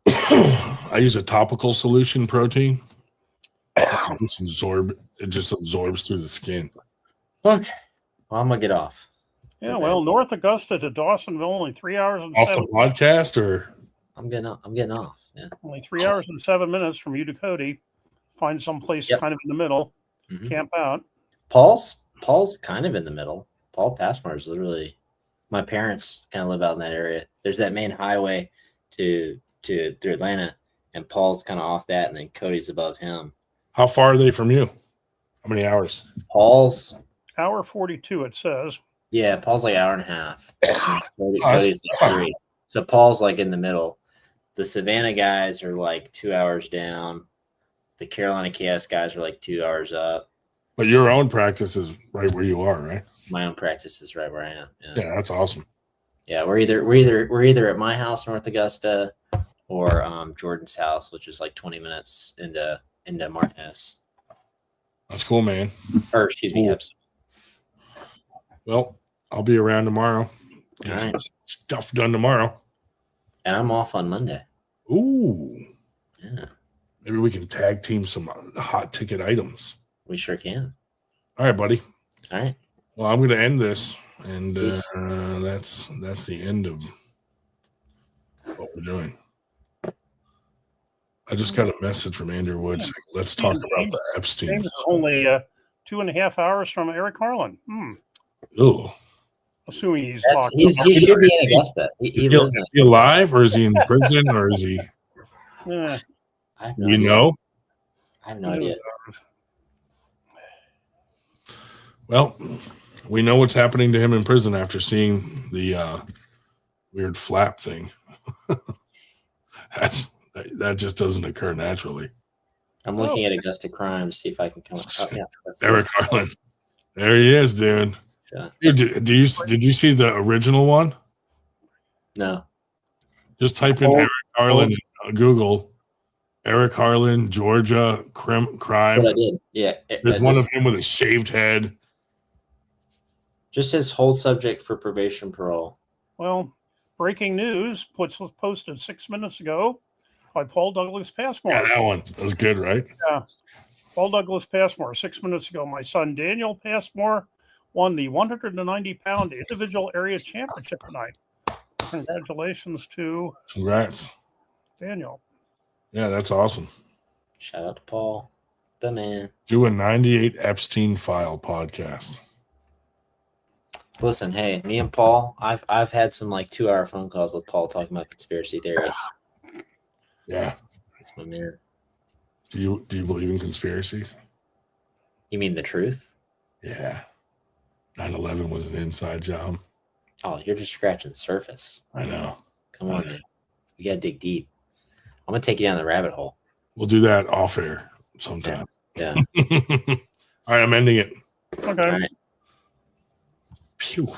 I use a topical solution protein. It just absorbs through the skin. Okay. Well, I'm gonna get off. Yeah, well, North Augusta to Dawsonville, only 3 hours and Off 7 the podcast, or I'm getting off. Yeah. only 3 hours and 7 minutes from you to Cody. Find some place kind of in the middle. Mhm. Camp out. Paul's kind of in the middle. Paul Passmore is literally. My parents kind of live out in that area. There's that main highway through Atlanta, and Paul's kind of off that, and then Cody's above him. how far are they from you? How many hours? Paul's Hour 42, it says. Paul's like hour and a half. that's Cody's like 3. So Paul's like in the middle. The Savannah guys are like 2 hours down. The Carolina KS guys are like 2 hours up. But your own practice is right where you are, right? My own practice is right where I am. Yeah, that's awesome. Yeah, we're either at my house, North Augusta, or Jordan's house, which is like 20 minutes into Martinez. That's cool, man. Or excuse me, Cool. Epsom. Well, I'll be around tomorrow. Get All some right. stuff done tomorrow. And I'm off on Monday. Ooh. Yeah, Maybe we can tag team some hot ticket items. we sure can. All right, buddy. All right. Well, I'm going to end this, and Peace. that's the end of what we're doing. I just got a message from Andrew Woods saying, let's talk about the Epstein. James is only 2.5 hours from Eric Harlan. Ooh. Assuming he's That's, locked he's, up. he should be in Augusta. He Is he, lives is he alive, or is he in prison, or is he, Yeah. I have no you idea. know? I have no idea. Well, we know what's happening to him in prison after seeing the weird flap thing. That just doesn't occur naturally. I'm looking at Augusta Crime to see if I can come up. Oh, yeah, that's Eric Harlan. There he is, dude. Yeah. Dude, did you see the original one? No. Just type in Eric Harlan in Google. Eric Harlan, Georgia That's crime. what I did. Yeah. There's one of him with a shaved head. Just says hold subject for probation parole. Well, breaking news was posted 6 minutes ago by Paul Douglas Passmore. Yeah, that one. That was good, right? Yeah. Paul Douglas Passmore, 6 minutes ago. My son Daniel Passmore won the 190-pound individual area championship tonight. Congratulations to Congrats. Daniel. Yeah, that's awesome. Shout out to Paul, the man. Do a 98 Epstein file podcast. Listen, hey, me and Paul, I've had some like 2-hour phone calls with Paul talking about conspiracy theories. Yeah. That's my man. Do you believe in conspiracies? You mean the truth? Yeah. 9/11 was an inside job. Oh, you're just scratching the surface. I know. Come on, man. We gotta dig deep. I'm gonna take you down the rabbit hole. We'll do that off air sometime. Yeah. All right, I'm ending it. Okay. All right. Phew.